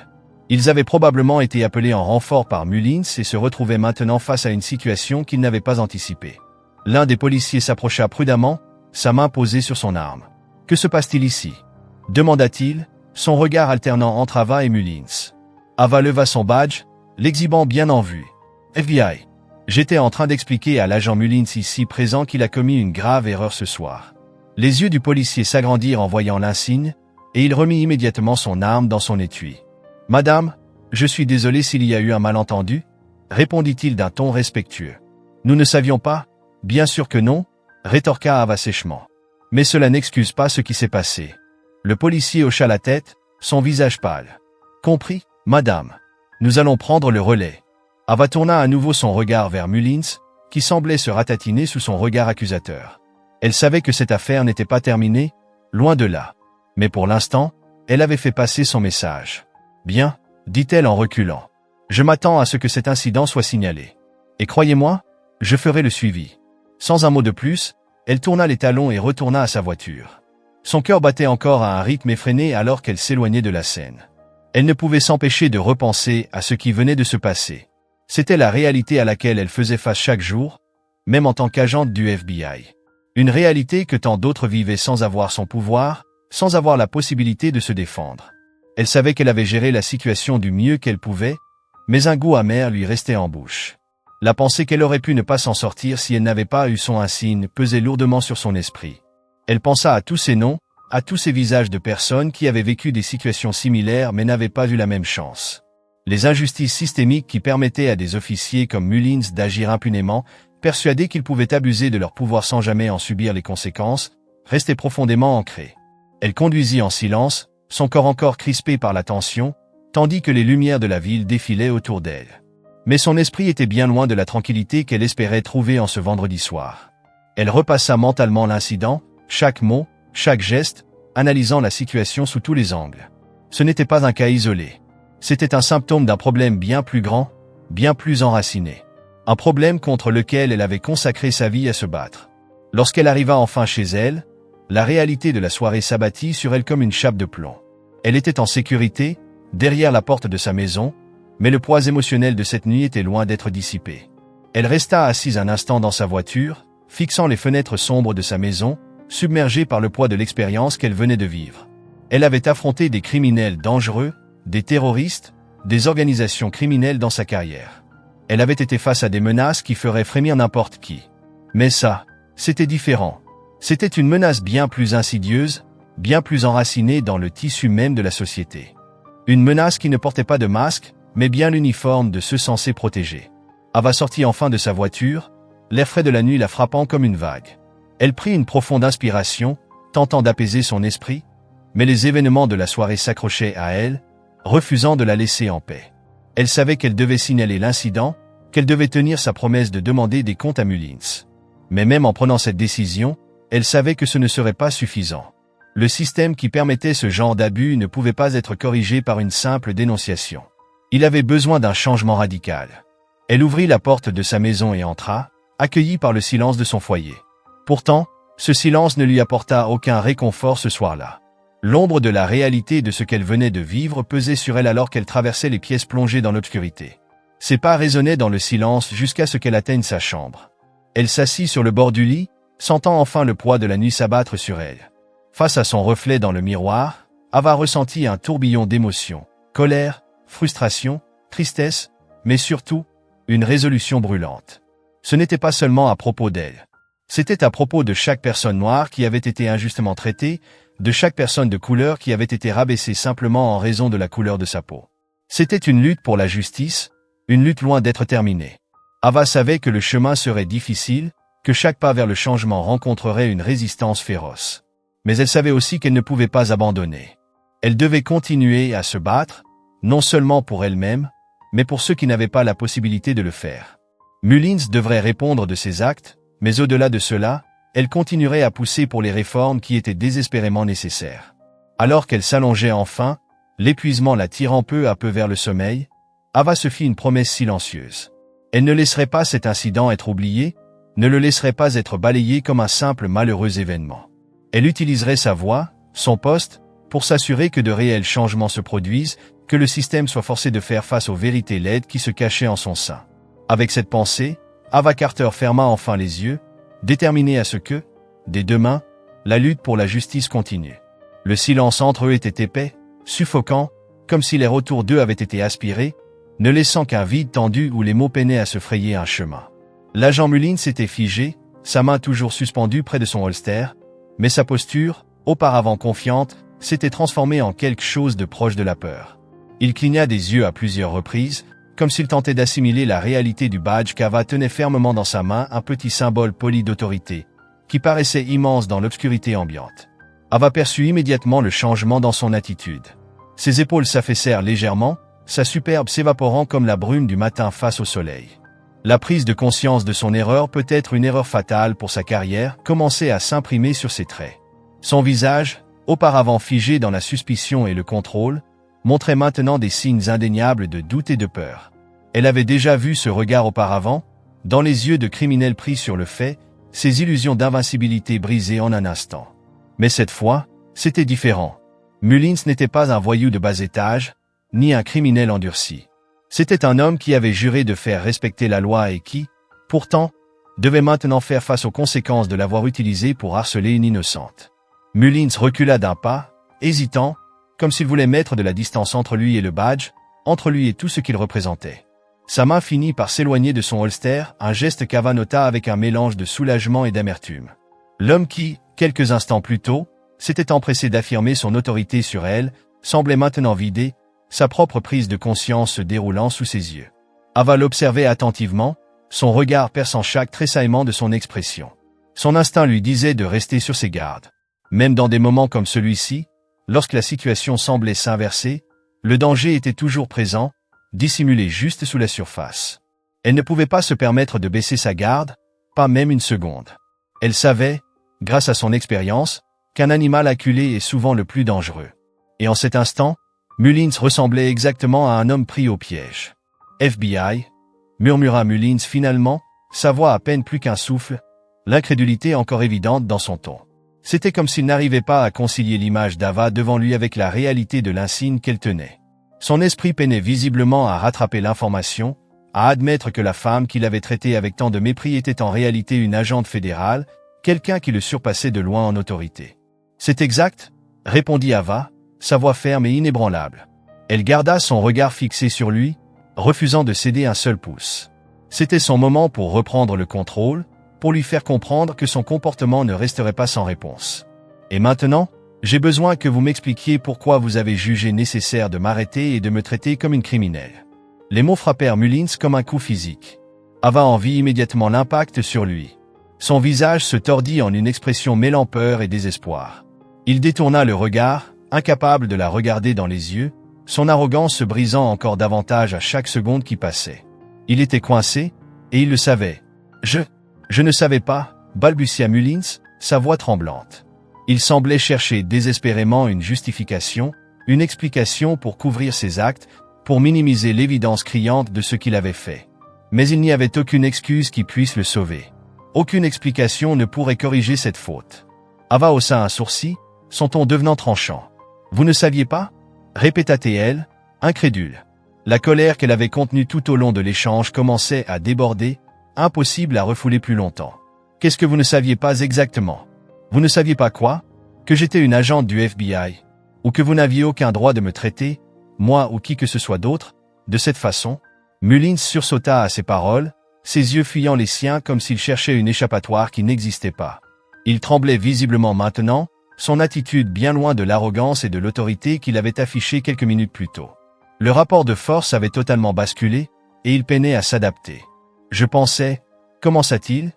Ils avaient probablement été appelés en renfort par Mullins et se retrouvaient maintenant face à une situation qu'ils n'avaient pas anticipée. L'un des policiers s'approcha prudemment, sa main posée sur son arme. « Que se passe-t-il ici » demanda-t-il, son regard alternant entre Ava et Mullins. Ava leva son badge, l'exhibant bien en vue. « FBI. J'étais en train d'expliquer à l'agent Mullins ici présent qu'il a commis une grave erreur ce soir. » Les yeux du policier s'agrandirent en voyant l'insigne, et il remit immédiatement son arme dans son étui. « Madame, je suis désolé s'il y a eu un malentendu » répondit-il d'un ton respectueux. « Nous ne savions pas ?»« Bien sûr que non » rétorqua Ava sèchement. « Mais cela n'excuse pas ce qui s'est passé. » Le policier hocha la tête, son visage pâle. « Compris, madame. Nous allons prendre le relais. » Ava tourna à nouveau son regard vers Mullins, qui semblait se ratatiner sous son regard accusateur. Elle savait que cette affaire n'était pas terminée, loin de là. Mais pour l'instant, elle avait fait passer son message. « Bien, dit-elle en reculant. Je m'attends à ce que cet incident soit signalé. Et croyez-moi, je ferai le suivi. » Sans un mot de plus, elle tourna les talons et retourna à sa voiture. Son cœur battait encore à un rythme effréné alors qu'elle s'éloignait de la scène. Elle ne pouvait s'empêcher de repenser à ce qui venait de se passer. C'était la réalité à laquelle elle faisait face chaque jour, même en tant qu'agente du FBI. Une réalité que tant d'autres vivaient sans avoir son pouvoir, sans avoir la possibilité de se défendre. Elle savait qu'elle avait géré la situation du mieux qu'elle pouvait, mais un goût amer lui restait en bouche. La pensée qu'elle aurait pu ne pas s'en sortir si elle n'avait pas eu son insigne pesait lourdement sur son esprit. Elle pensa à tous ces noms, à tous ces visages de personnes qui avaient vécu des situations similaires mais n'avaient pas eu la même chance. Les injustices systémiques qui permettaient à des officiers comme Mullins d'agir impunément, persuadés qu'ils pouvaient abuser de leur pouvoir sans jamais en subir les conséquences, restaient profondément ancrées. Elle conduisit en silence, son corps encore crispé par la tension, tandis que les lumières de la ville défilaient autour d'elle. Mais son esprit était bien loin de la tranquillité qu'elle espérait trouver en ce vendredi soir. Elle repassa mentalement l'incident, chaque mot, chaque geste, analysant la situation sous tous les angles. Ce n'était pas un cas isolé. C'était un symptôme d'un problème bien plus grand, bien plus enraciné. Un problème contre lequel elle avait consacré sa vie à se battre. Lorsqu'elle arriva enfin chez elle, la réalité de la soirée s'abattit sur elle comme une chape de plomb. Elle était en sécurité, derrière la porte de sa maison, mais le poids émotionnel de cette nuit était loin d'être dissipé. Elle resta assise un instant dans sa voiture, fixant les fenêtres sombres de sa maison, submergée par le poids de l'expérience qu'elle venait de vivre. Elle avait affronté des criminels dangereux, des terroristes, des organisations criminelles dans sa carrière. Elle avait été face à des menaces qui feraient frémir n'importe qui. Mais ça, c'était différent. C'était une menace bien plus insidieuse, bien plus enracinée dans le tissu même de la société. Une menace qui ne portait pas de masque, mais bien l'uniforme de ceux censés protéger. Ava sortit enfin de sa voiture, l'air frais de la nuit la frappant comme une vague. Elle prit une profonde inspiration, tentant d'apaiser son esprit, mais les événements de la soirée s'accrochaient à elle, refusant de la laisser en paix. Elle savait qu'elle devait signaler l'incident, qu'elle devait tenir sa promesse de demander des comptes à Mullins. Mais même en prenant cette décision, elle savait que ce ne serait pas suffisant. Le système qui permettait ce genre d'abus ne pouvait pas être corrigé par une simple dénonciation. Il avait besoin d'un changement radical. Elle ouvrit la porte de sa maison et entra, accueillie par le silence de son foyer. Pourtant, ce silence ne lui apporta aucun réconfort ce soir-là. L'ombre de la réalité de ce qu'elle venait de vivre pesait sur elle alors qu'elle traversait les pièces plongées dans l'obscurité. Ses pas résonnaient dans le silence jusqu'à ce qu'elle atteigne sa chambre. Elle s'assit sur le bord du lit, sentant enfin le poids de la nuit s'abattre sur elle. Face à son reflet dans le miroir, Ava ressentit un tourbillon d'émotions, colère, frustration, tristesse, mais surtout, une résolution brûlante. Ce n'était pas seulement à propos d'elle. C'était à propos de chaque personne noire qui avait été injustement traitée, de chaque personne de couleur qui avait été rabaissée simplement en raison de la couleur de sa peau. C'était une lutte pour la justice, une lutte loin d'être terminée. Ava savait que le chemin serait difficile, que chaque pas vers le changement rencontrerait une résistance féroce. Mais elle savait aussi qu'elle ne pouvait pas abandonner. Elle devait continuer à se battre, non seulement pour elle-même, mais pour ceux qui n'avaient pas la possibilité de le faire. Mullins devrait répondre de ses actes, mais au-delà de cela, elle continuerait à pousser pour les réformes qui étaient désespérément nécessaires. Alors qu'elle s'allongeait enfin, l'épuisement la tirant peu à peu vers le sommeil, Ava se fit une promesse silencieuse. Elle ne laisserait pas cet incident être oublié, ne le laisserait pas être balayé comme un simple malheureux événement. Elle utiliserait sa voix, son poste, pour s'assurer que de réels changements se produisent, que le système soit forcé de faire face aux vérités laides qui se cachaient en son sein. Avec cette pensée, Ava Carter ferma enfin les yeux, déterminée à ce que, dès demain, la lutte pour la justice continue. Le silence entre eux était épais, suffocant, comme si l'air autour d'eux avait été aspiré, ne laissant qu'un vide tendu où les mots peinaient à se frayer un chemin. L'agent Mullins s'était figé, sa main toujours suspendue près de son holster, mais sa posture, auparavant confiante, s'était transformée en quelque chose de proche de la peur. Il cligna des yeux à plusieurs reprises, comme s'il tentait d'assimiler la réalité du badge qu'Ava tenait fermement dans sa main, un petit symbole poli d'autorité, qui paraissait immense dans l'obscurité ambiante. Ava perçut immédiatement le changement dans son attitude. Ses épaules s'affaissèrent légèrement, sa superbe s'évaporant comme la brume du matin face au soleil. La prise de conscience de son erreur, peut-être une erreur fatale pour sa carrière, commençait à s'imprimer sur ses traits. Son visage, auparavant figé dans la suspicion et le contrôle, montrait maintenant des signes indéniables de doute et de peur. Elle avait déjà vu ce regard auparavant, dans les yeux de criminels pris sur le fait, ses illusions d'invincibilité brisées en un instant. Mais cette fois, c'était différent. Mullins n'était pas un voyou de bas étage, ni un criminel endurci. C'était un homme qui avait juré de faire respecter la loi et qui, pourtant, devait maintenant faire face aux conséquences de l'avoir utilisée pour harceler une innocente. Mullins recula d'un pas, hésitant, comme s'il voulait mettre de la distance entre lui et le badge, entre lui et tout ce qu'il représentait. Sa main finit par s'éloigner de son holster, un geste qu'Ava nota avec un mélange de soulagement et d'amertume. L'homme qui, quelques instants plus tôt, s'était empressé d'affirmer son autorité sur elle, semblait maintenant vidé, sa propre prise de conscience se déroulant sous ses yeux. Ava l'observait attentivement, son regard perçant chaque tressaillement de son expression. Son instinct lui disait de rester sur ses gardes. Même dans des moments comme celui-ci, lorsque la situation semblait s'inverser, le danger était toujours présent, dissimulé juste sous la surface. Elle ne pouvait pas se permettre de baisser sa garde, pas même une seconde. Elle savait, grâce à son expérience, qu'un animal acculé est souvent le plus dangereux. Et en cet instant, Mullins ressemblait exactement à un homme pris au piège. FBI, murmura Mullins finalement, sa voix à peine plus qu'un souffle, l'incrédulité encore évidente dans son ton. C'était comme s'il n'arrivait pas à concilier l'image d'Ava devant lui avec la réalité de l'insigne qu'elle tenait. Son esprit peinait visiblement à rattraper l'information, à admettre que la femme qu'il avait traitée avec tant de mépris était en réalité une agente fédérale, quelqu'un qui le surpassait de loin en autorité. « C'est exact », répondit Ava, sa voix ferme et inébranlable. Elle garda son regard fixé sur lui, refusant de céder un seul pouce. C'était son moment pour reprendre le contrôle, pour lui faire comprendre que son comportement ne resterait pas sans réponse. « Et maintenant, j'ai besoin que vous m'expliquiez pourquoi vous avez jugé nécessaire de m'arrêter et de me traiter comme une criminelle. » Les mots frappèrent Mullins comme un coup physique. Ava en vit immédiatement l'impact sur lui. Son visage se tordit en une expression mêlant peur et désespoir. Il détourna le regard, incapable de la regarder dans les yeux, son arrogance se brisant encore davantage à chaque seconde qui passait. Il était coincé, et il le savait. « Je ne savais pas », balbutia Mullins, sa voix tremblante. Il semblait chercher désespérément une justification, une explication pour couvrir ses actes, pour minimiser l'évidence criante de ce qu'il avait fait. Mais il n'y avait aucune excuse qui puisse le sauver. Aucune explication ne pourrait corriger cette faute. Ava haussa un sourcil, son ton devenant tranchant. « Vous ne saviez pas ?» répéta-t-elle, incrédule. La colère qu'elle avait contenue tout au long de l'échange commençait à déborder, impossible à refouler plus longtemps. « Qu'est-ce que vous ne saviez pas exactement ? Vous ne saviez pas quoi ? Que j'étais une agente du FBI ? Ou que vous n'aviez aucun droit de me traiter, moi ou qui que ce soit d'autre, de cette façon ?» Mullins sursauta à ces paroles, ses yeux fuyant les siens comme s'il cherchait une échappatoire qui n'existait pas. Il tremblait visiblement maintenant, son attitude bien loin de l'arrogance et de l'autorité qu'il avait affichée quelques minutes plus tôt. Le rapport de force avait totalement basculé, et il peinait à s'adapter. « Je pensais, » commença-t-il,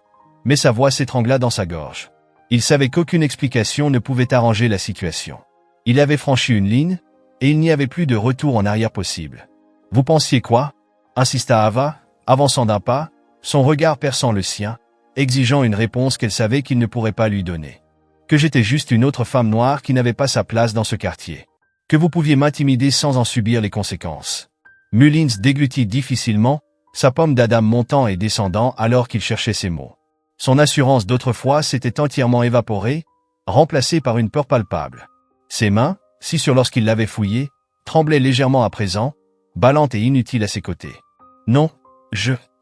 mais sa voix s'étrangla dans sa gorge. Il savait qu'aucune explication ne pouvait arranger la situation. Il avait franchi une ligne, et il n'y avait plus de retour en arrière possible. « Vous pensiez quoi ?» insista Ava, avançant d'un pas, son regard perçant le sien, exigeant une réponse qu'elle savait qu'il ne pourrait pas lui donner. Que j'étais juste une autre femme noire qui n'avait pas sa place dans ce quartier. Que vous pouviez m'intimider sans en subir les conséquences. Mullins déglutit difficilement, sa pomme d'Adam montant et descendant alors qu'il cherchait ses mots. Son assurance d'autrefois s'était entièrement évaporée, remplacée par une peur palpable. Ses mains, si sûres lorsqu'il l'avait fouillée, tremblaient légèrement à présent, ballantes et inutiles à ses côtés. « Non,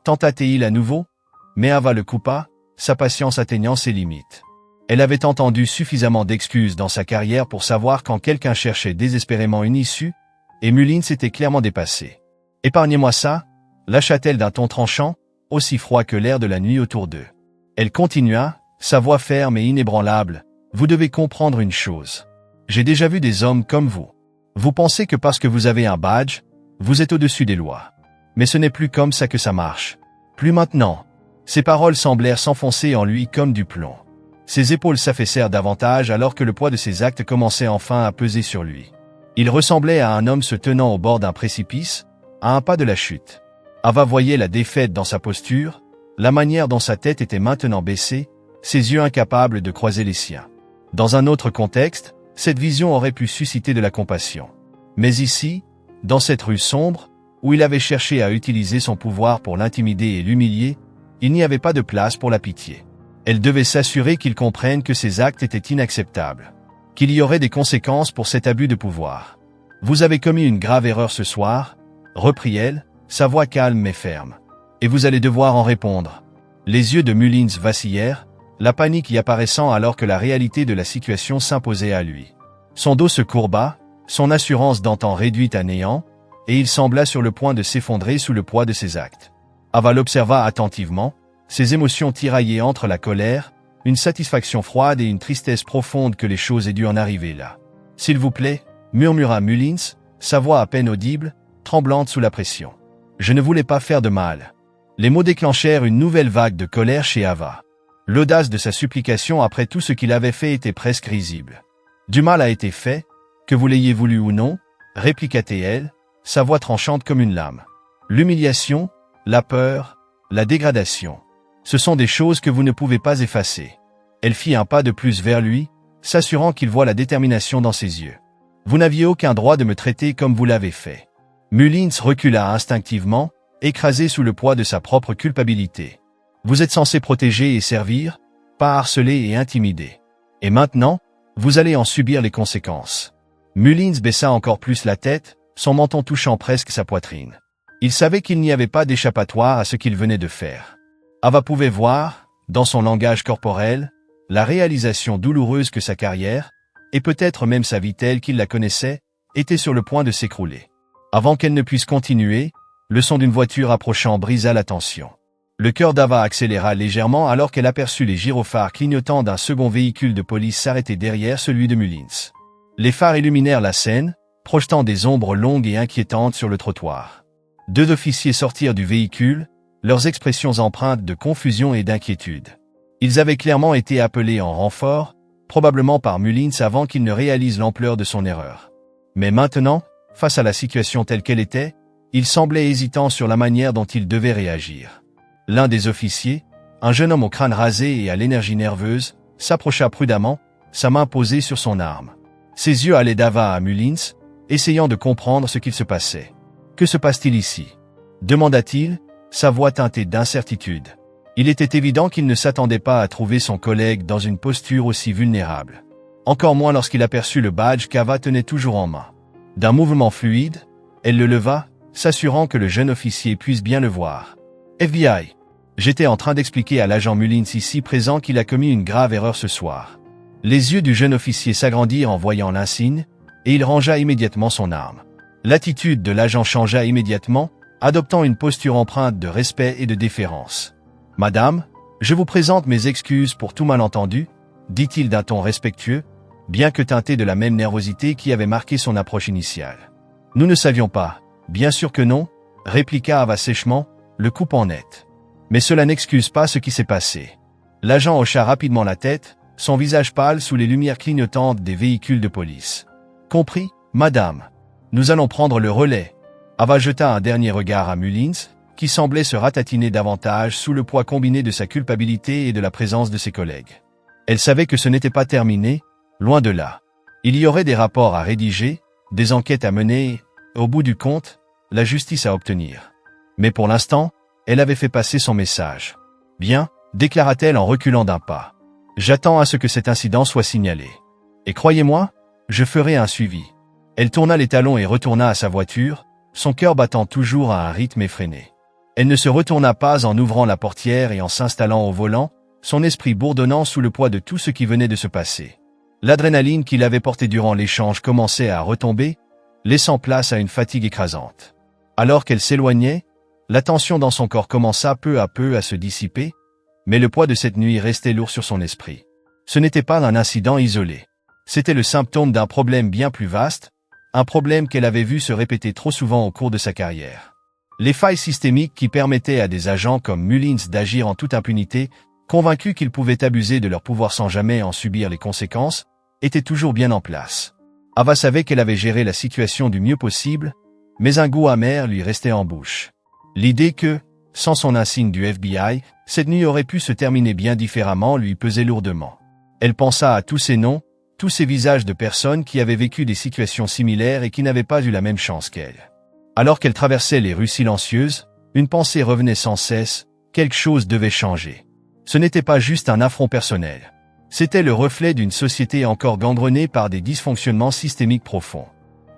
tenta-t-il à nouveau, mais Ava le coupa, sa patience atteignant ses limites. Elle avait entendu suffisamment d'excuses dans sa carrière pour savoir quand quelqu'un cherchait désespérément une issue, et Mullins s'était clairement dépassé. « Épargnez-moi ça », lâcha-t-elle d'un ton tranchant, aussi froid que l'air de la nuit autour d'eux. Elle continua, sa voix ferme et inébranlable, « Vous devez comprendre une chose. J'ai déjà vu des hommes comme vous. Vous pensez que parce que vous avez un badge, vous êtes au-dessus des lois. Mais ce n'est plus comme ça que ça marche. Plus maintenant. » Ses paroles semblèrent s'enfoncer en lui comme du plomb. Ses épaules s'affaissèrent davantage alors que le poids de ses actes commençait enfin à peser sur lui. Il ressemblait à un homme se tenant au bord d'un précipice, à un pas de la chute. Ava voyait la défaite dans sa posture, la manière dont sa tête était maintenant baissée, ses yeux incapables de croiser les siens. Dans un autre contexte, cette vision aurait pu susciter de la compassion. Mais ici, dans cette rue sombre, où il avait cherché à utiliser son pouvoir pour l'intimider et l'humilier, il n'y avait pas de place pour la pitié. Elle devait s'assurer qu'il comprenne que ses actes étaient inacceptables, qu'il y aurait des conséquences pour cet abus de pouvoir. « Vous avez commis une grave erreur ce soir, » reprit-elle, sa voix calme mais ferme. « Et vous allez devoir en répondre. » Les yeux de Mullins vacillèrent, la panique y apparaissant alors que la réalité de la situation s'imposait à lui. Son dos se courba, son assurance d'antan réduite à néant, et il sembla sur le point de s'effondrer sous le poids de ses actes. Ava l'observa attentivement, ses émotions tiraillées entre la colère, une satisfaction froide et une tristesse profonde que les choses aient dû en arriver là. « S'il vous plaît, » murmura Mullins, sa voix à peine audible, tremblante sous la pression. « Je ne voulais pas faire de mal. » Les mots déclenchèrent une nouvelle vague de colère chez Ava. L'audace de sa supplication après tout ce qu'il avait fait était presque risible. « Du mal a été fait, que vous l'ayez voulu ou non, » répliqua-t-elle, sa voix tranchante comme une lame. « L'humiliation, la peur, la dégradation. Ce sont des choses que vous ne pouvez pas effacer. » Elle fit un pas de plus vers lui, s'assurant qu'il voit la détermination dans ses yeux. « Vous n'aviez aucun droit de me traiter comme vous l'avez fait. » Mullins recula instinctivement, écrasé sous le poids de sa propre culpabilité. « Vous êtes censé protéger et servir, pas harceler et intimider. Et maintenant, vous allez en subir les conséquences. » Mullins baissa encore plus la tête, son menton touchant presque sa poitrine. Il savait qu'il n'y avait pas d'échappatoire à ce qu'il venait de faire. Ava pouvait voir, dans son langage corporel, la réalisation douloureuse que sa carrière, et peut-être même sa vie telle qu'il la connaissait, était sur le point de s'écrouler. Avant qu'elle ne puisse continuer, le son d'une voiture approchant brisa la tension. Le cœur d'Ava accéléra légèrement alors qu'elle aperçut les gyrophares clignotants d'un second véhicule de police s'arrêter derrière celui de Mullins. Les phares illuminèrent la scène, projetant des ombres longues et inquiétantes sur le trottoir. Deux officiers sortirent du véhicule, leurs expressions empreintes de confusion et d'inquiétude. Ils avaient clairement été appelés en renfort, probablement par Mullins avant qu'il ne réalise l'ampleur de son erreur. Mais maintenant, face à la situation telle qu'elle était, il semblait hésitant sur la manière dont il devait réagir. L'un des officiers, un jeune homme au crâne rasé et à l'énergie nerveuse, s'approcha prudemment, sa main posée sur son arme. Ses yeux allaient d'Ava à Mullins, essayant de comprendre ce qu'il se passait. « Que se passe-t-il ici » demanda-t-il, sa voix teintée d'incertitude. Il était évident qu'il ne s'attendait pas à trouver son collègue dans une posture aussi vulnérable. Encore moins lorsqu'il aperçut le badge qu'Ava tenait toujours en main. D'un mouvement fluide, elle le leva, s'assurant que le jeune officier puisse bien le voir. « FBI. J'étais en train d'expliquer à l'agent Mullins ici présent qu'il a commis une grave erreur ce soir. » Les yeux du jeune officier s'agrandirent en voyant l'insigne, et il rangea immédiatement son arme. L'attitude de l'agent changea immédiatement, adoptant une posture empreinte de respect et de déférence. « Madame, je vous présente mes excuses pour tout malentendu, » dit-il d'un ton respectueux, bien que teinté de la même nervosité qui avait marqué son approche initiale. « Nous ne savions pas. »« Bien sûr que non, » répliqua Ava sèchement, le coupant net. « Mais cela n'excuse pas ce qui s'est passé. » L'agent hocha rapidement la tête, son visage pâle sous les lumières clignotantes des véhicules de police. « Compris, madame. Nous allons prendre le relais. » Ava jeta un dernier regard à Mullins, qui semblait se ratatiner davantage sous le poids combiné de sa culpabilité et de la présence de ses collègues. Elle savait que ce n'était pas terminé, loin de là. Il y aurait des rapports à rédiger, des enquêtes à mener et, au bout du compte, la justice à obtenir. Mais pour l'instant, elle avait fait passer son message. « Bien, » déclara-t-elle en reculant d'un pas. « J'attends à ce que cet incident soit signalé. Et croyez-moi, je ferai un suivi. » Elle tourna les talons et retourna à sa voiture, son cœur battant toujours à un rythme effréné. Elle ne se retourna pas en ouvrant la portière et en s'installant au volant, son esprit bourdonnant sous le poids de tout ce qui venait de se passer. L'adrénaline qu'il avait portée durant l'échange commençait à retomber, laissant place à une fatigue écrasante. Alors qu'elle s'éloignait, la tension dans son corps commença peu à peu à se dissiper, mais le poids de cette nuit restait lourd sur son esprit. Ce n'était pas un incident isolé. C'était le symptôme d'un problème bien plus vaste, un problème qu'elle avait vu se répéter trop souvent au cours de sa carrière. Les failles systémiques qui permettaient à des agents comme Mullins d'agir en toute impunité, convaincus qu'ils pouvaient abuser de leur pouvoir sans jamais en subir les conséquences, étaient toujours bien en place. Ava savait qu'elle avait géré la situation du mieux possible, mais un goût amer lui restait en bouche. L'idée que, sans son insigne du FBI, cette nuit aurait pu se terminer bien différemment lui pesait lourdement. Elle pensa à tous ces noms, tous ces visages de personnes qui avaient vécu des situations similaires et qui n'avaient pas eu la même chance qu'elle. Alors qu'elle traversait les rues silencieuses, une pensée revenait sans cesse, quelque chose devait changer. Ce n'était pas juste un affront personnel. C'était le reflet d'une société encore gangrenée par des dysfonctionnements systémiques profonds.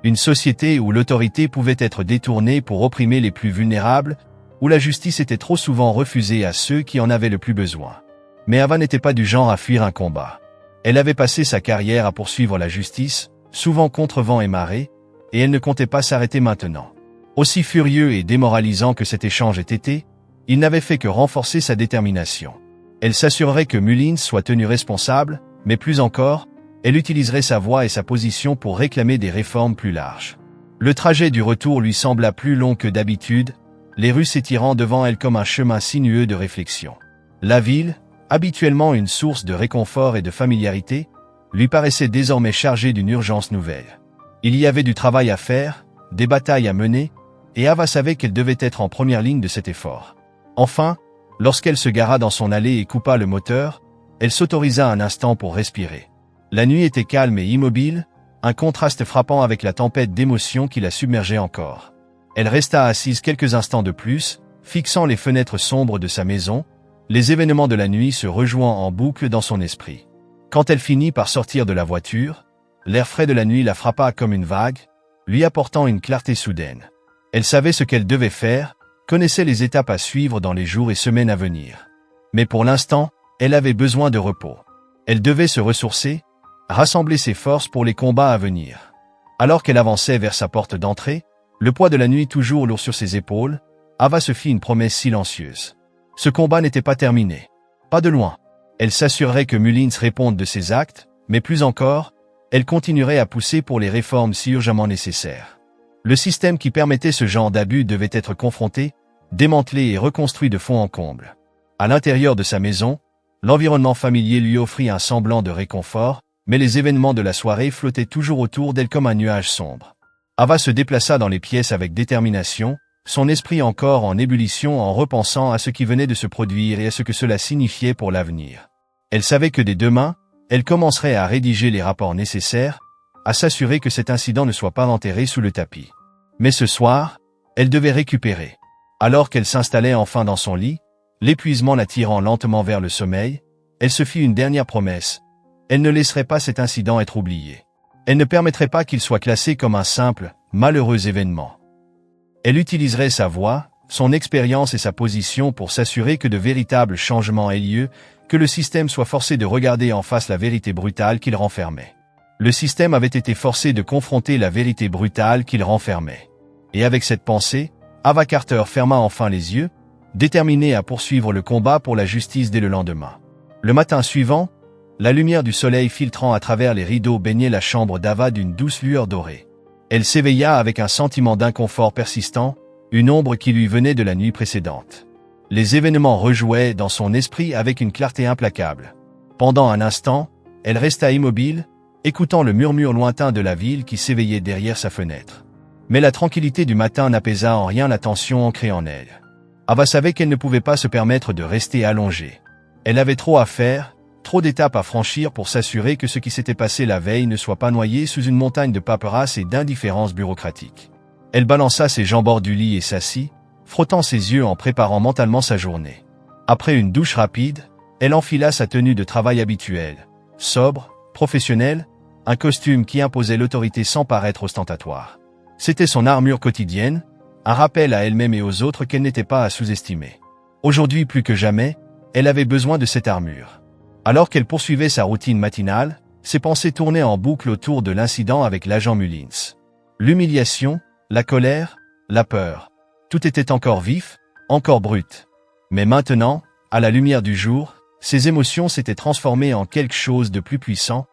Une société où l'autorité pouvait être détournée pour opprimer les plus vulnérables, où la justice était trop souvent refusée à ceux qui en avaient le plus besoin. Mais Ava n'était pas du genre à fuir un combat. Elle avait passé sa carrière à poursuivre la justice, souvent contre vent et marée, et elle ne comptait pas s'arrêter maintenant. Aussi furieux et démoralisant que cet échange ait été, il n'avait fait que renforcer sa détermination. Elle s'assurerait que Mullins soit tenu responsable, mais plus encore, elle utiliserait sa voix et sa position pour réclamer des réformes plus larges. Le trajet du retour lui sembla plus long que d'habitude, les rues s'étirant devant elle comme un chemin sinueux de réflexion. La ville, habituellement une source de réconfort et de familiarité, lui paraissait désormais chargée d'une urgence nouvelle. Il y avait du travail à faire, des batailles à mener, et Ava savait qu'elle devait être en première ligne de cet effort. Enfin, lorsqu'elle se gara dans son allée et coupa le moteur, elle s'autorisa un instant pour respirer. La nuit était calme et immobile, un contraste frappant avec la tempête d'émotions qui la submergeait encore. Elle resta assise quelques instants de plus, fixant les fenêtres sombres de sa maison, les événements de la nuit se rejouant en boucle dans son esprit. Quand elle finit par sortir de la voiture, l'air frais de la nuit la frappa comme une vague, lui apportant une clarté soudaine. Elle savait ce qu'elle devait faire, connaissait les étapes à suivre dans les jours et semaines à venir. Mais pour l'instant, elle avait besoin de repos. Elle devait se ressourcer, rassembler ses forces pour les combats à venir. Alors qu'elle avançait vers sa porte d'entrée, le poids de la nuit toujours lourd sur ses épaules, Ava se fit une promesse silencieuse. Ce combat n'était pas terminé. Pas de loin. Elle s'assurerait que Mullins réponde de ses actes, mais plus encore, elle continuerait à pousser pour les réformes si urgemment nécessaires. Le système qui permettait ce genre d'abus devait être confronté, démantelé et reconstruit de fond en comble. À l'intérieur de sa maison, l'environnement familier lui offrit un semblant de réconfort, mais les événements de la soirée flottaient toujours autour d'elle comme un nuage sombre. Ava se déplaça dans les pièces avec détermination, son esprit encore en ébullition en repensant à ce qui venait de se produire et à ce que cela signifiait pour l'avenir. Elle savait que dès demain, elle commencerait à rédiger les rapports nécessaires, à s'assurer que cet incident ne soit pas enterré sous le tapis. Mais ce soir, elle devait récupérer. Alors qu'elle s'installait enfin dans son lit, l'épuisement la tirant lentement vers le sommeil, elle se fit une dernière promesse. Elle ne laisserait pas cet incident être oublié. Elle ne permettrait pas qu'il soit classé comme un simple, malheureux événement. Elle utiliserait sa voix, son expérience et sa position pour s'assurer que de véritables changements aient lieu, que le système soit forcé de regarder en face la vérité brutale qu'il renfermait. Le système avait été forcé de confronter la vérité brutale qu'il renfermait. Et avec cette pensée, Ava Carter ferma enfin les yeux, déterminée à poursuivre le combat pour la justice dès le lendemain. Le matin suivant, la lumière du soleil filtrant à travers les rideaux baignait la chambre d'Ava d'une douce lueur dorée. Elle s'éveilla avec un sentiment d'inconfort persistant, une ombre qui lui venait de la nuit précédente. Les événements rejouaient dans son esprit avec une clarté implacable. Pendant un instant, elle resta immobile, écoutant le murmure lointain de la ville qui s'éveillait derrière sa fenêtre. Mais la tranquillité du matin n'apaisa en rien la tension ancrée en elle. Ava savait qu'elle ne pouvait pas se permettre de rester allongée. Elle avait trop à faire, trop d'étapes à franchir pour s'assurer que ce qui s'était passé la veille ne soit pas noyé sous une montagne de paperasse et d'indifférence bureaucratique. Elle balança ses jambes hors du lit et s'assit, frottant ses yeux en préparant mentalement sa journée. Après une douche rapide, elle enfila sa tenue de travail habituelle, sobre, professionnelle, un costume qui imposait l'autorité sans paraître ostentatoire. C'était son armure quotidienne, un rappel à elle-même et aux autres qu'elle n'était pas à sous-estimer. Aujourd'hui plus que jamais, elle avait besoin de cette armure. Alors qu'elle poursuivait sa routine matinale, ses pensées tournaient en boucle autour de l'incident avec l'agent Mullins. L'humiliation, la colère, la peur. Tout était encore vif, encore brut. Mais maintenant, à la lumière du jour, ses émotions s'étaient transformées en quelque chose de plus puissant,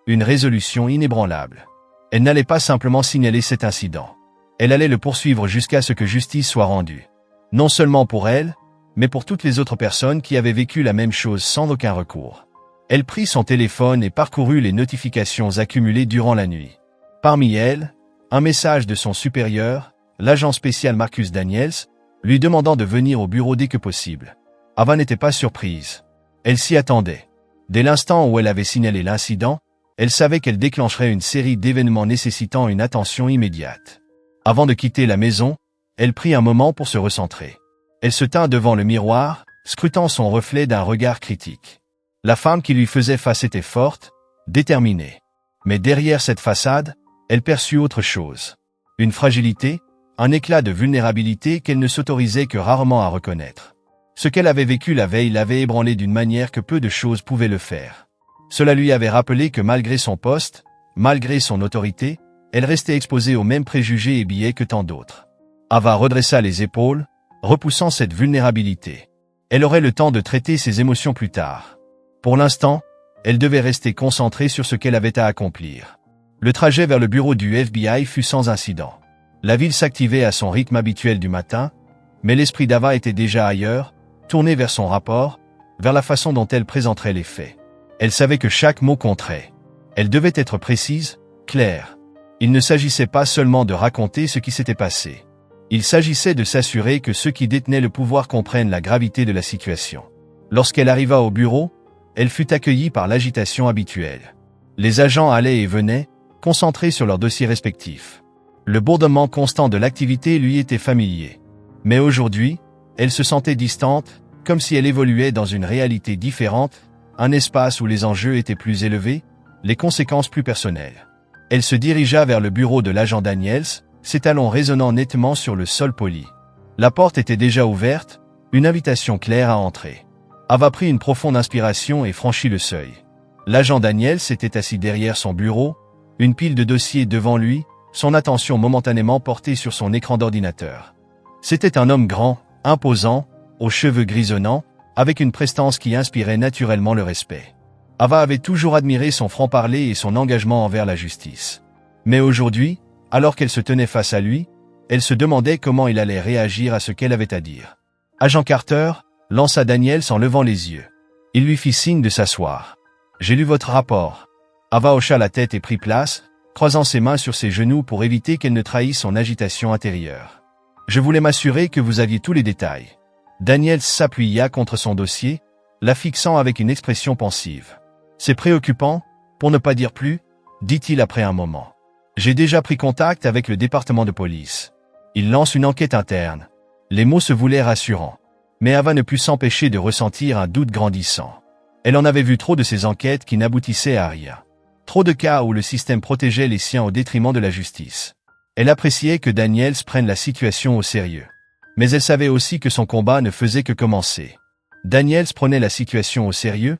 une résolution inébranlable. Elle n'allait pas simplement signaler cet incident. Elle allait le poursuivre jusqu'à ce que justice soit rendue. Non seulement pour elle, mais pour toutes les autres personnes qui avaient vécu la même chose sans aucun recours. Elle prit son téléphone et parcourut les notifications accumulées durant la nuit. Parmi elles, un message de son supérieur, l'agent spécial Marcus Daniels, lui demandant de venir au bureau dès que possible. Ava n'était pas surprise. Elle s'y attendait. Dès l'instant où elle avait signalé l'incident, Elle savait qu'elle déclencherait une série d'événements nécessitant une attention immédiate. Avant de quitter la maison, elle prit un moment pour se recentrer. Elle se tint devant le miroir, scrutant son reflet d'un regard critique. La femme qui lui faisait face était forte, déterminée. Mais derrière cette façade, elle perçut autre chose. Une fragilité, un éclat de vulnérabilité qu'elle ne s'autorisait que rarement à reconnaître. Ce qu'elle avait vécu la veille l'avait ébranlée d'une manière que peu de choses pouvaient le faire. Cela lui avait rappelé que malgré son poste, malgré son autorité, elle restait exposée aux mêmes préjugés et biais que tant d'autres. Ava redressa les épaules, repoussant cette vulnérabilité. Elle aurait le temps de traiter ses émotions plus tard. Pour l'instant, elle devait rester concentrée sur ce qu'elle avait à accomplir. Le trajet vers le bureau du FBI fut sans incident. La ville s'activait à son rythme habituel du matin, mais l'esprit d'Ava était déjà ailleurs, tourné vers son rapport, vers la façon dont elle présenterait les faits. Elle savait que chaque mot compterait. Elle devait être précise, claire. Il ne s'agissait pas seulement de raconter ce qui s'était passé. Il s'agissait de s'assurer que ceux qui détenaient le pouvoir comprennent la gravité de la situation. Lorsqu'elle arriva au bureau, elle fut accueillie par l'agitation habituelle. Les agents allaient et venaient, concentrés sur leurs dossiers respectifs. Le bourdonnement constant de l'activité lui était familier. Mais aujourd'hui, elle se sentait distante, comme si elle évoluait dans une réalité différente, un espace où les enjeux étaient plus élevés, les conséquences plus personnelles. Elle se dirigea vers le bureau de l'agent Daniels, ses talons résonnant nettement sur le sol poli. La porte était déjà ouverte, une invitation claire à entrer. Ava prit une profonde inspiration et franchit le seuil. L'agent Daniels s'était assis derrière son bureau, une pile de dossiers devant lui, son attention momentanément portée sur son écran d'ordinateur. C'était un homme grand, imposant, aux cheveux grisonnants, avec une prestance qui inspirait naturellement le respect. Ava avait toujours admiré son franc-parler et son engagement envers la justice. Mais aujourd'hui, alors qu'elle se tenait face à lui, elle se demandait comment il allait réagir à ce qu'elle avait à dire. « Agent Carter », lança Daniels en levant les yeux. Il lui fit signe de s'asseoir. « J'ai lu votre rapport. » Ava hocha la tête et prit place, croisant ses mains sur ses genoux pour éviter qu'elle ne trahisse son agitation intérieure. « Je voulais m'assurer que vous aviez tous les détails. » Daniels s'appuya contre son dossier, la fixant avec une expression pensive. « C'est préoccupant, pour ne pas dire plus, » dit-il après un moment. « J'ai déjà pris contact avec le département de police. Il lance une enquête interne. » Les mots se voulaient rassurants. Mais Ava ne put s'empêcher de ressentir un doute grandissant. Elle en avait vu trop de ces enquêtes qui n'aboutissaient à rien. Trop de cas où le système protégeait les siens au détriment de la justice. Elle appréciait que Daniels prenne la situation au sérieux. Mais elle savait aussi que son combat ne faisait que commencer. Daniels prenait la situation au sérieux,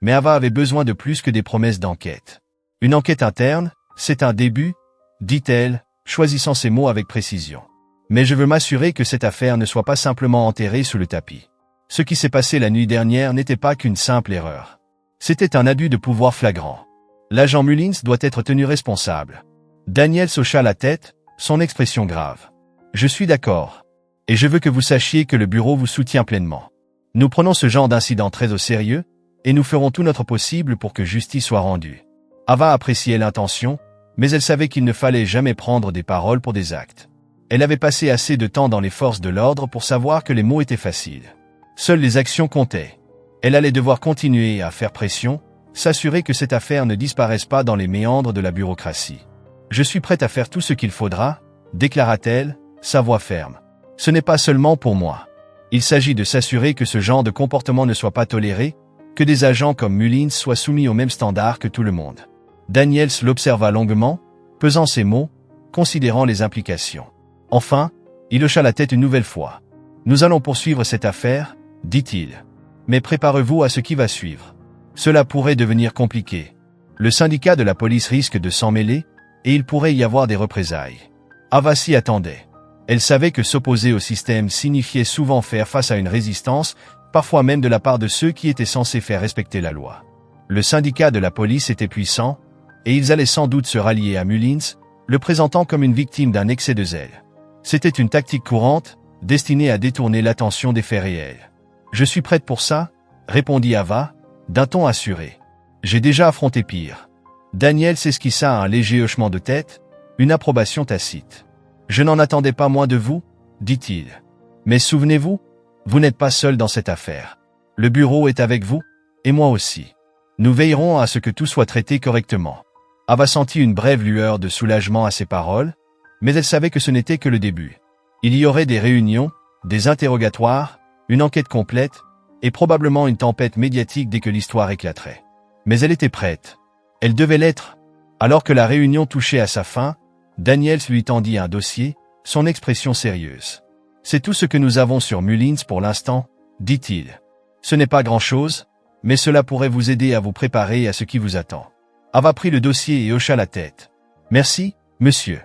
mais Ava avait besoin de plus que des promesses d'enquête. Une enquête interne, c'est un début, dit-elle, choisissant ses mots avec précision. Mais je veux m'assurer que cette affaire ne soit pas simplement enterrée sous le tapis. Ce qui s'est passé la nuit dernière n'était pas qu'une simple erreur. C'était un abus de pouvoir flagrant. L'agent Mullins doit être tenu responsable. Daniels hocha la tête, son expression grave. Je suis d'accord. Et je veux que vous sachiez que le bureau vous soutient pleinement. Nous prenons ce genre d'incident très au sérieux, et nous ferons tout notre possible pour que justice soit rendue. Ava appréciait l'intention, mais elle savait qu'il ne fallait jamais prendre des paroles pour des actes. Elle avait passé assez de temps dans les forces de l'ordre pour savoir que les mots étaient faciles. Seules les actions comptaient. Elle allait devoir continuer à faire pression, s'assurer que cette affaire ne disparaisse pas dans les méandres de la bureaucratie. « Je suis prête à faire tout ce qu'il faudra », déclara-t-elle, sa voix ferme. « Ce n'est pas seulement pour moi. Il s'agit de s'assurer que ce genre de comportement ne soit pas toléré, que des agents comme Mullins soient soumis aux mêmes standards que tout le monde. » Daniels l'observa longuement, pesant ses mots, considérant les implications. Enfin, il hocha la tête une nouvelle fois. « Nous allons poursuivre cette affaire, » dit-il. « Mais préparez-vous à ce qui va suivre. Cela pourrait devenir compliqué. Le syndicat de la police risque de s'en mêler, et il pourrait y avoir des représailles. » Ava s'y attendait. Elle savait que s'opposer au système signifiait souvent faire face à une résistance, parfois même de la part de ceux qui étaient censés faire respecter la loi. Le syndicat de la police était puissant, et ils allaient sans doute se rallier à Mullins, le présentant comme une victime d'un excès de zèle. C'était une tactique courante, destinée à détourner l'attention des faits réels. « Je suis prête pour ça », répondit Ava, d'un ton assuré. « J'ai déjà affronté pire. » Daniels esquissa un léger hochement de tête, une approbation tacite. « Je n'en attendais pas moins de vous, » dit-il. « Mais souvenez-vous, vous n'êtes pas seul dans cette affaire. Le bureau est avec vous, et moi aussi. Nous veillerons à ce que tout soit traité correctement. Ava sentit une brève lueur de soulagement à ces paroles, mais elle savait que ce n'était que le début. Il y aurait des réunions, des interrogatoires, une enquête complète, et probablement une tempête médiatique dès que l'histoire éclaterait. Mais elle était prête. Elle devait l'être. Alors que la réunion touchait à sa fin, Daniels lui tendit un dossier, son expression sérieuse. « C'est tout ce que nous avons sur Mullins pour l'instant, » dit-il. « Ce n'est pas grand-chose, mais cela pourrait vous aider à vous préparer à ce qui vous attend. » Ava prit le dossier et hocha la tête. « Merci, monsieur. »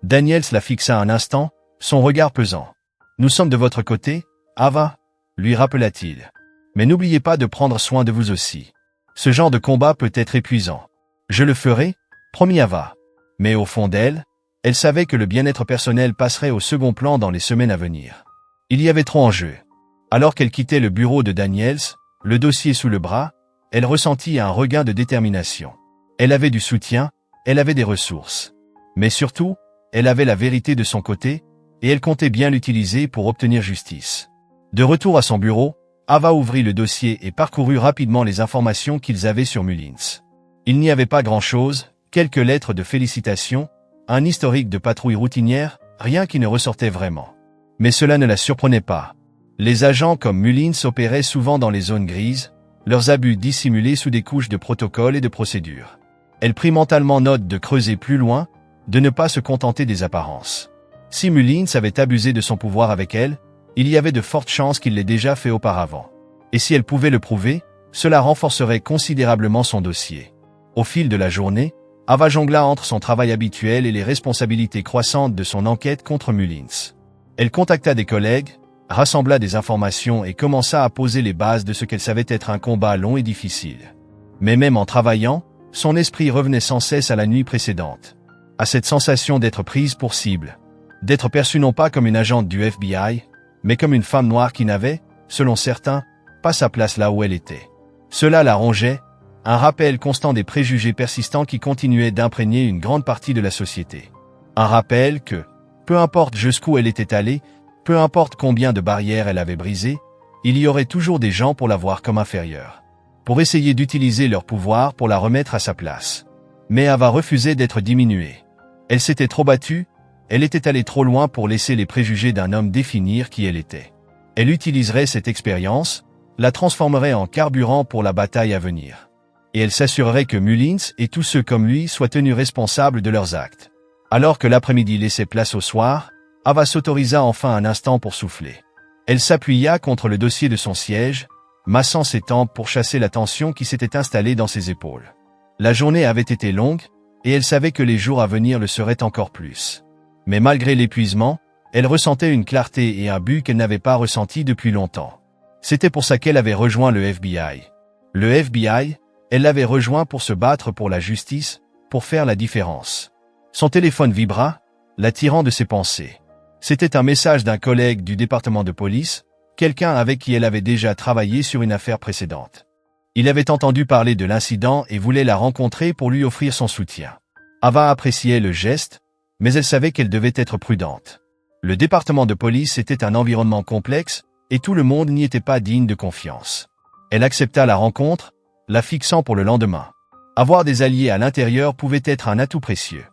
Daniels la fixa un instant, son regard pesant. « Nous sommes de votre côté, Ava ?» lui rappela-t-il. « Mais n'oubliez pas de prendre soin de vous aussi. Ce genre de combat peut être épuisant. »« Je le ferai, » promit Ava. Mais au fond d'elle, elle savait que le bien-être personnel passerait au second plan dans les semaines à venir. Il y avait trop en jeu. Alors qu'elle quittait le bureau de Daniels, le dossier sous le bras, elle ressentit un regain de détermination. Elle avait du soutien, elle avait des ressources. Mais surtout, elle avait la vérité de son côté, et elle comptait bien l'utiliser pour obtenir justice. De retour à son bureau, Ava ouvrit le dossier et parcourut rapidement les informations qu'ils avaient sur Mullins. Il n'y avait pas grand-chose, quelques lettres de félicitations, un historique de patrouille routinière, rien qui ne ressortait vraiment. Mais cela ne la surprenait pas. Les agents comme Mullins opéraient souvent dans les zones grises, leurs abus dissimulés sous des couches de protocoles et de procédures. Elle prit mentalement note de creuser plus loin, de ne pas se contenter des apparences. Si Mullins avait abusé de son pouvoir avec elle, il y avait de fortes chances qu'il l'ait déjà fait auparavant. Et si elle pouvait le prouver, cela renforcerait considérablement son dossier. Au fil de la journée, Ava jongla entre son travail habituel et les responsabilités croissantes de son enquête contre Mullins. Elle contacta des collègues, rassembla des informations et commença à poser les bases de ce qu'elle savait être un combat long et difficile. Mais même en travaillant, son esprit revenait sans cesse à la nuit précédente. À cette sensation d'être prise pour cible. D'être perçue non pas comme une agente du FBI, mais comme une femme noire qui n'avait, selon certains, pas sa place là où elle était. Cela la rongeait, un rappel constant des préjugés persistants qui continuaient d'imprégner une grande partie de la société. Un rappel que, peu importe jusqu'où elle était allée, peu importe combien de barrières elle avait brisées, il y aurait toujours des gens pour la voir comme inférieure. Pour essayer d'utiliser leur pouvoir pour la remettre à sa place. Mais Ava refusait d'être diminuée. Elle s'était trop battue, elle était allée trop loin pour laisser les préjugés d'un homme définir qui elle était. Elle utiliserait cette expérience, la transformerait en carburant pour la bataille à venir. Et elle s'assurerait que Mullins et tous ceux comme lui soient tenus responsables de leurs actes. Alors que l'après-midi laissait place au soir, Ava s'autorisa enfin un instant pour souffler. Elle s'appuya contre le dossier de son siège, massant ses tempes pour chasser la tension qui s'était installée dans ses épaules. La journée avait été longue, et elle savait que les jours à venir le seraient encore plus. Mais malgré l'épuisement, elle ressentait une clarté et un but qu'elle n'avait pas ressenti depuis longtemps. C'était pour ça qu'elle avait rejoint le FBI. Le FBI, elle l'avait rejoint pour se battre pour la justice, pour faire la différence. Son téléphone vibra, l'attirant de ses pensées. C'était un message d'un collègue du département de police, quelqu'un avec qui elle avait déjà travaillé sur une affaire précédente. Il avait entendu parler de l'incident et voulait la rencontrer pour lui offrir son soutien. Ava appréciait le geste, mais elle savait qu'elle devait être prudente. Le département de police était un environnement complexe, et tout le monde n'y était pas digne de confiance. Elle accepta la rencontre, la fixant pour le lendemain. Avoir des alliés à l'intérieur pouvait être un atout précieux.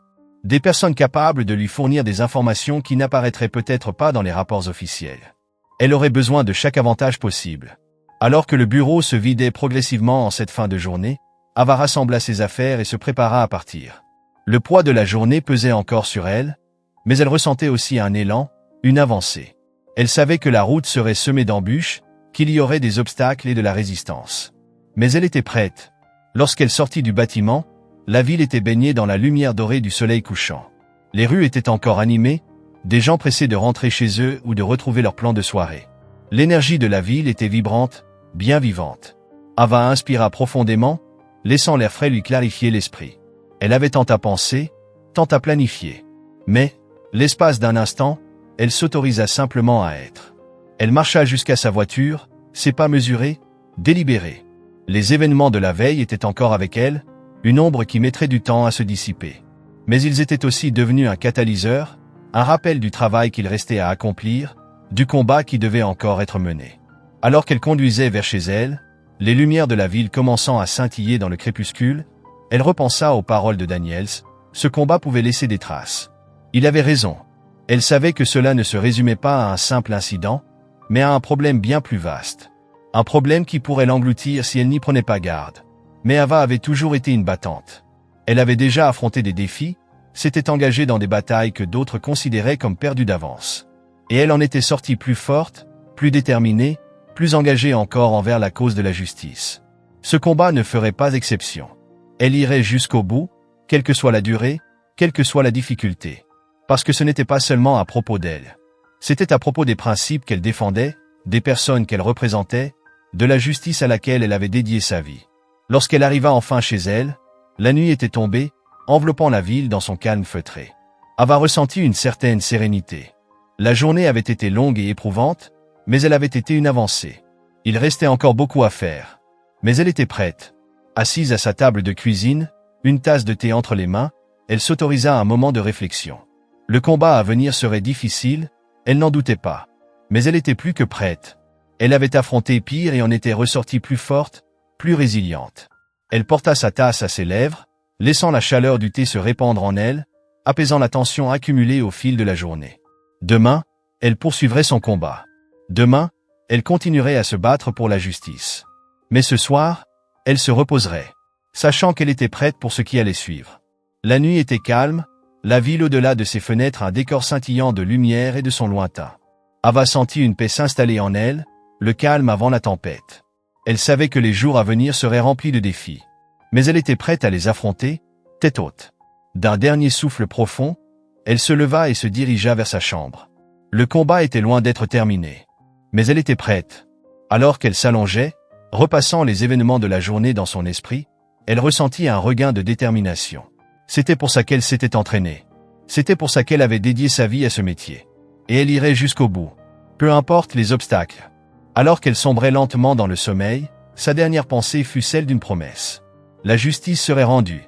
Des personnes capables de lui fournir des informations qui n'apparaîtraient peut-être pas dans les rapports officiels. Elle aurait besoin de chaque avantage possible. Alors que le bureau se vidait progressivement en cette fin de journée, Ava rassembla ses affaires et se prépara à partir. Le poids de la journée pesait encore sur elle, mais elle ressentait aussi un élan, une avancée. Elle savait que la route serait semée d'embûches, qu'il y aurait des obstacles et de la résistance. Mais elle était prête. Lorsqu'elle sortit du bâtiment, la ville était baignée dans la lumière dorée du soleil couchant. Les rues étaient encore animées, des gens pressés de rentrer chez eux ou de retrouver leur plan de soirée. L'énergie de la ville était vibrante, bien vivante. Ava inspira profondément, laissant l'air frais lui clarifier l'esprit. Elle avait tant à penser, tant à planifier. Mais, l'espace d'un instant, elle s'autorisa simplement à être. Elle marcha jusqu'à sa voiture, ses pas mesurés, délibérés. Les événements de la veille étaient encore avec elle, une ombre qui mettrait du temps à se dissiper. Mais ils étaient aussi devenus un catalyseur, un rappel du travail qu'il restait à accomplir, du combat qui devait encore être mené. Alors qu'elle conduisait vers chez elle, les lumières de la ville commençant à scintiller dans le crépuscule, elle repensa aux paroles de Daniels, ce combat pouvait laisser des traces. Il avait raison. Elle savait que cela ne se résumait pas à un simple incident, mais à un problème bien plus vaste. Un problème qui pourrait l'engloutir si elle n'y prenait pas garde. Mais Ava avait toujours été une battante. Elle avait déjà affronté des défis, s'était engagée dans des batailles que d'autres considéraient comme perdues d'avance. Et elle en était sortie plus forte, plus déterminée, plus engagée encore envers la cause de la justice. Ce combat ne ferait pas exception. Elle irait jusqu'au bout, quelle que soit la durée, quelle que soit la difficulté. Parce que ce n'était pas seulement à propos d'elle. C'était à propos des principes qu'elle défendait, des personnes qu'elle représentait, de la justice à laquelle elle avait dédié sa vie. Lorsqu'elle arriva enfin chez elle, la nuit était tombée, enveloppant la ville dans son calme feutré. Ava ressentit une certaine sérénité. La journée avait été longue et éprouvante, mais elle avait été une avancée. Il restait encore beaucoup à faire. Mais elle était prête. Assise à sa table de cuisine, une tasse de thé entre les mains, elle s'autorisa un moment de réflexion. Le combat à venir serait difficile, elle n'en doutait pas. Mais elle était plus que prête. Elle avait affronté pire et en était ressortie plus forte, plus résiliente. Elle porta sa tasse à ses lèvres, laissant la chaleur du thé se répandre en elle, apaisant la tension accumulée au fil de la journée. Demain, elle poursuivrait son combat. Demain, elle continuerait à se battre pour la justice. Mais ce soir, elle se reposerait, sachant qu'elle était prête pour ce qui allait suivre. La nuit était calme, la ville au-delà de ses fenêtres un décor scintillant de lumière et de son lointain. Ava sentit une paix s'installer en elle, le calme avant la tempête. Elle savait que les jours à venir seraient remplis de défis. Mais elle était prête à les affronter, tête haute. D'un dernier souffle profond, elle se leva et se dirigea vers sa chambre. Le combat était loin d'être terminé. Mais elle était prête. Alors qu'elle s'allongeait, repassant les événements de la journée dans son esprit, elle ressentit un regain de détermination. C'était pour ça qu'elle s'était entraînée. C'était pour ça qu'elle avait dédié sa vie à ce métier. Et elle irait jusqu'au bout. Peu importe les obstacles. Alors qu'elle sombrait lentement dans le sommeil, sa dernière pensée fut celle d'une promesse. La justice serait rendue.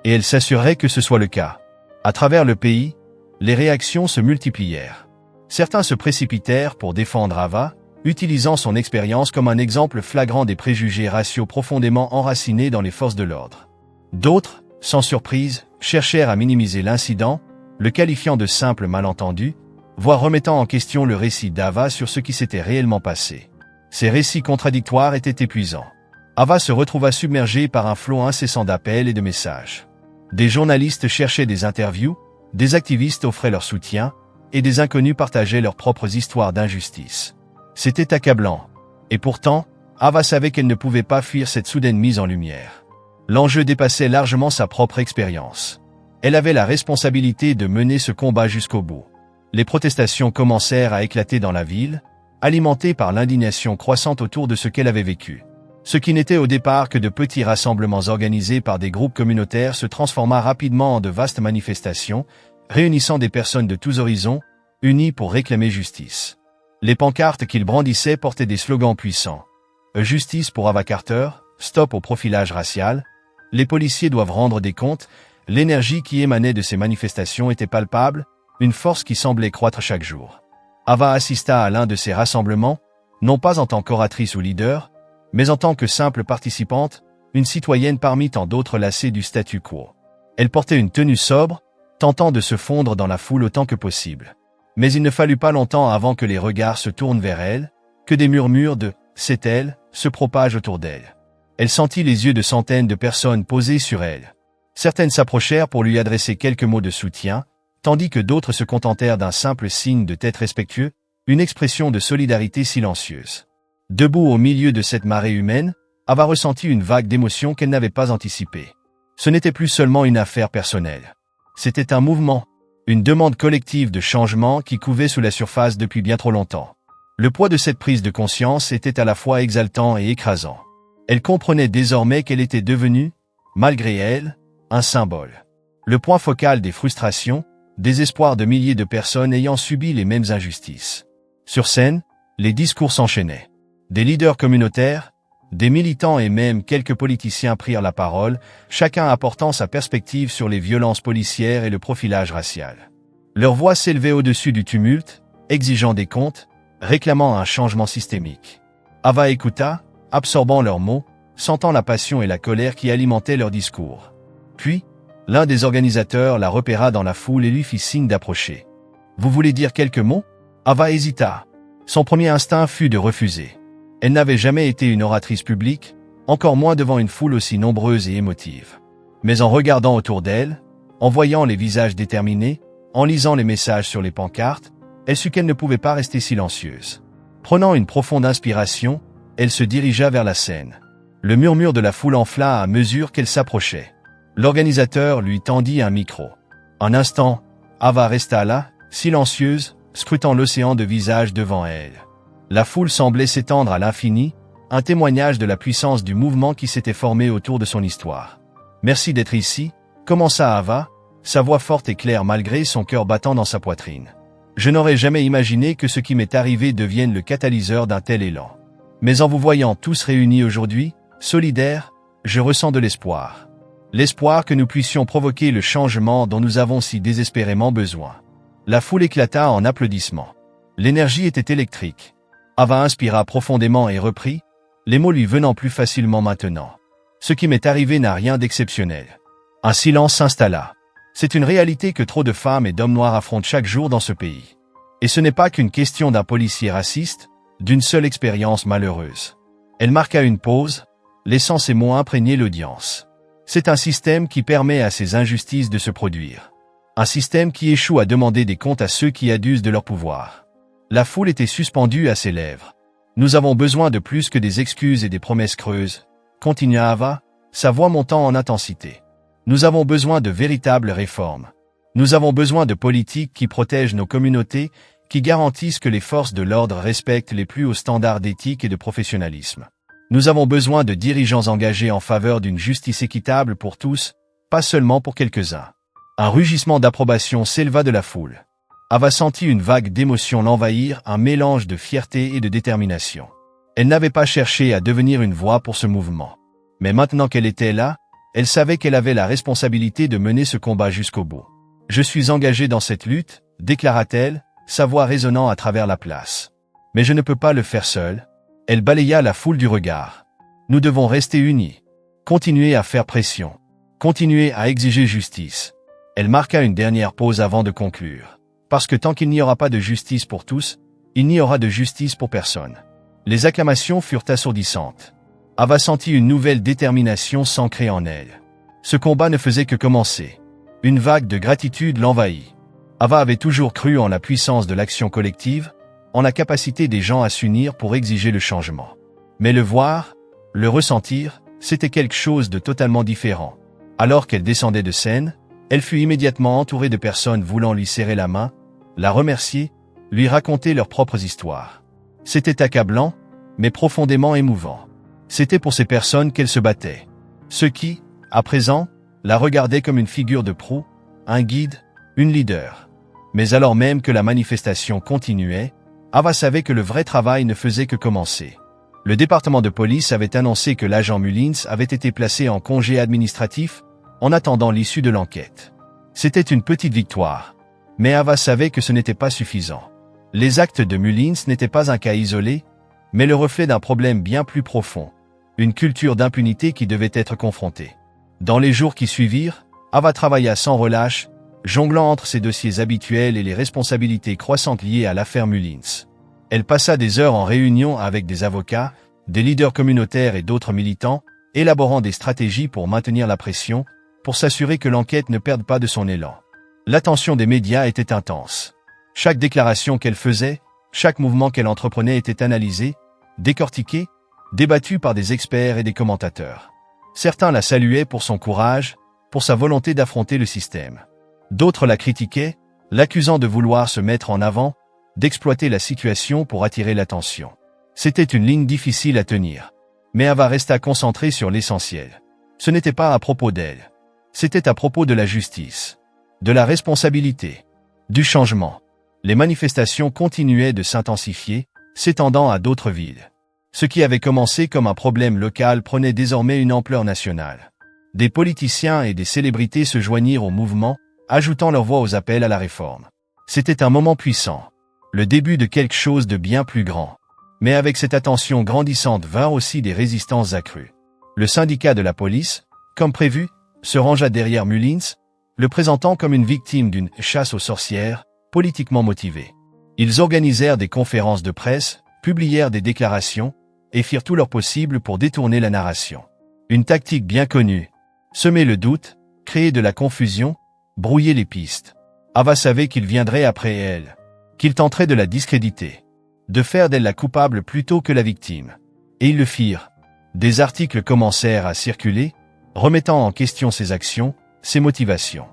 Et elle s'assurerait que ce soit le cas. À travers le pays, les réactions se multiplièrent. Certains se précipitèrent pour défendre Ava, utilisant son expérience comme un exemple flagrant des préjugés raciaux profondément enracinés dans les forces de l'ordre. D'autres, sans surprise, cherchèrent à minimiser l'incident, le qualifiant de simple malentendu, voire remettant en question le récit d'Ava sur ce qui s'était réellement passé. Ces récits contradictoires étaient épuisants. Ava se retrouva submergée par un flot incessant d'appels et de messages. Des journalistes cherchaient des interviews, des activistes offraient leur soutien, et des inconnus partageaient leurs propres histoires d'injustice. C'était accablant. Et pourtant, Ava savait qu'elle ne pouvait pas fuir cette soudaine mise en lumière. L'enjeu dépassait largement sa propre expérience. Elle avait la responsabilité de mener ce combat jusqu'au bout. Les protestations commencèrent à éclater dans la ville, alimentées par l'indignation croissante autour de ce qu'elle avait vécu. Ce qui n'était au départ que de petits rassemblements organisés par des groupes communautaires se transforma rapidement en de vastes manifestations, réunissant des personnes de tous horizons, unies pour réclamer justice. Les pancartes qu'ils brandissaient portaient des slogans puissants. Justice pour Ava Carter, stop au profilage racial, les policiers doivent rendre des comptes, l'énergie qui émanait de ces manifestations était palpable, une force qui semblait croître chaque jour. Ava assista à l'un de ces rassemblements, non pas en tant qu'oratrice ou leader, mais en tant que simple participante, une citoyenne parmi tant d'autres lassées du statu quo. Elle portait une tenue sobre, tentant de se fondre dans la foule autant que possible. Mais il ne fallut pas longtemps avant que les regards se tournent vers elle, que des murmures de « c'est elle » se propagent autour d'elle. Elle sentit les yeux de centaines de personnes posés sur elle. Certaines s'approchèrent pour lui adresser quelques mots de soutien, tandis que d'autres se contentèrent d'un simple signe de tête respectueux, une expression de solidarité silencieuse. Debout au milieu de cette marée humaine, Ava ressentit une vague d'émotions qu'elle n'avait pas anticipée. Ce n'était plus seulement une affaire personnelle. C'était un mouvement, une demande collective de changement qui couvait sous la surface depuis bien trop longtemps. Le poids de cette prise de conscience était à la fois exaltant et écrasant. Elle comprenait désormais qu'elle était devenue, malgré elle, un symbole. Le point focal des frustrations, des espoirs de milliers de personnes ayant subi les mêmes injustices. Sur scène, les discours s'enchaînaient. Des leaders communautaires, des militants et même quelques politiciens prirent la parole, chacun apportant sa perspective sur les violences policières et le profilage racial. Leur voix s'élevait au-dessus du tumulte, exigeant des comptes, réclamant un changement systémique. Ava écouta, absorbant leurs mots, sentant la passion et la colère qui alimentaient leur discours. Puis, l'un des organisateurs la repéra dans la foule et lui fit signe d'approcher. « Vous voulez dire quelques mots ?» Ava hésita. Son premier instinct fut de refuser. Elle n'avait jamais été une oratrice publique, encore moins devant une foule aussi nombreuse et émotive. Mais en regardant autour d'elle, en voyant les visages déterminés, en lisant les messages sur les pancartes, elle sut qu'elle ne pouvait pas rester silencieuse. Prenant une profonde inspiration, elle se dirigea vers la scène. Le murmure de la foule enfla à mesure qu'elle s'approchait. L'organisateur lui tendit un micro. Un instant, Ava resta là, silencieuse, scrutant l'océan de visages devant elle. La foule semblait s'étendre à l'infini, un témoignage de la puissance du mouvement qui s'était formé autour de son histoire. « Merci d'être ici », commença Ava, sa voix forte et claire malgré son cœur battant dans sa poitrine. « Je n'aurais jamais imaginé que ce qui m'est arrivé devienne le catalyseur d'un tel élan. Mais en vous voyant tous réunis aujourd'hui, solidaires, je ressens de l'espoir. L'espoir que nous puissions provoquer le changement dont nous avons si désespérément besoin. » La foule éclata en applaudissements. L'énergie était électrique. Ava inspira profondément et reprit, les mots lui venant plus facilement maintenant. « Ce qui m'est arrivé n'a rien d'exceptionnel. » Un silence s'installa. C'est une réalité que trop de femmes et d'hommes noirs affrontent chaque jour dans ce pays. Et ce n'est pas qu'une question d'un policier raciste, d'une seule expérience malheureuse. Elle marqua une pause, laissant ses mots imprégner l'audience. C'est un système qui permet à ces injustices de se produire. Un système qui échoue à demander des comptes à ceux qui abusent de leur pouvoir. La foule était suspendue à ses lèvres. Nous avons besoin de plus que des excuses et des promesses creuses, continua Ava, sa voix montant en intensité. Nous avons besoin de véritables réformes. Nous avons besoin de politiques qui protègent nos communautés, qui garantissent que les forces de l'ordre respectent les plus hauts standards d'éthique et de professionnalisme. Nous avons besoin de dirigeants engagés en faveur d'une justice équitable pour tous, pas seulement pour quelques-uns. Un rugissement d'approbation s'éleva de la foule. Ava sentit une vague d'émotion l'envahir, un mélange de fierté et de détermination. Elle n'avait pas cherché à devenir une voix pour ce mouvement. Mais maintenant qu'elle était là, elle savait qu'elle avait la responsabilité de mener ce combat jusqu'au bout. « Je suis engagée dans cette lutte », déclara-t-elle, sa voix résonnant à travers la place. « Mais je ne peux pas le faire seule. » Elle balaya la foule du regard. « Nous devons rester unis. Continuer à faire pression. Continuer à exiger justice. » Elle marqua une dernière pause avant de conclure. Parce que tant qu'il n'y aura pas de justice pour tous, il n'y aura de justice pour personne. Les acclamations furent assourdissantes. Ava sentit une nouvelle détermination s'ancrer en elle. Ce combat ne faisait que commencer. Une vague de gratitude l'envahit. Ava avait toujours cru en la puissance de l'action collective, en la capacité des gens à s'unir pour exiger le changement. Mais le voir, le ressentir, c'était quelque chose de totalement différent. Alors qu'elle descendait de scène, elle fut immédiatement entourée de personnes voulant lui serrer la main, la remercier, lui raconter leurs propres histoires. C'était accablant, mais profondément émouvant. C'était pour ces personnes qu'elle se battait. Ceux qui, à présent, la regardaient comme une figure de proue, un guide, une leader. Mais alors même que la manifestation continuait, Ava savait que le vrai travail ne faisait que commencer. Le département de police avait annoncé que l'agent Mullins avait été placé en congé administratif, en attendant l'issue de l'enquête. C'était une petite victoire. Mais Ava savait que ce n'était pas suffisant. Les actes de Mullins n'étaient pas un cas isolé, mais le reflet d'un problème bien plus profond. Une culture d'impunité qui devait être confrontée. Dans les jours qui suivirent, Ava travailla sans relâche, jonglant entre ses dossiers habituels et les responsabilités croissantes liées à l'affaire Mullins. Elle passa des heures en réunion avec des avocats, des leaders communautaires et d'autres militants, élaborant des stratégies pour maintenir la pression, pour s'assurer que l'enquête ne perde pas de son élan. L'attention des médias était intense. Chaque déclaration qu'elle faisait, chaque mouvement qu'elle entreprenait était analysé, décortiqué, débattu par des experts et des commentateurs. Certains la saluaient pour son courage, pour sa volonté d'affronter le système. D'autres la critiquaient, l'accusant de vouloir se mettre en avant, d'exploiter la situation pour attirer l'attention. C'était une ligne difficile à tenir. Mais Ava resta concentrée sur l'essentiel. Ce n'était pas à propos d'elle. C'était à propos de la justice, de la responsabilité, du changement. Les manifestations continuaient de s'intensifier, s'étendant à d'autres villes. Ce qui avait commencé comme un problème local prenait désormais une ampleur nationale. Des politiciens et des célébrités se joignirent au mouvement, ajoutant leur voix aux appels à la réforme. C'était un moment puissant, le début de quelque chose de bien plus grand. Mais avec cette attention grandissante vinrent aussi des résistances accrues. Le syndicat de la police, comme prévu, se rangea derrière Mullins, le présentant comme une victime d'une chasse aux sorcières, politiquement motivée. Ils organisèrent des conférences de presse, publièrent des déclarations, et firent tout leur possible pour détourner la narration. Une tactique bien connue. Semer le doute, créer de la confusion, brouiller les pistes. Ava savait qu'il viendrait après elle, qu'il tenterait de la discréditer, de faire d'elle la coupable plutôt que la victime. Et ils le firent. Des articles commencèrent à circuler, remettant en question ses actions, ses motivations.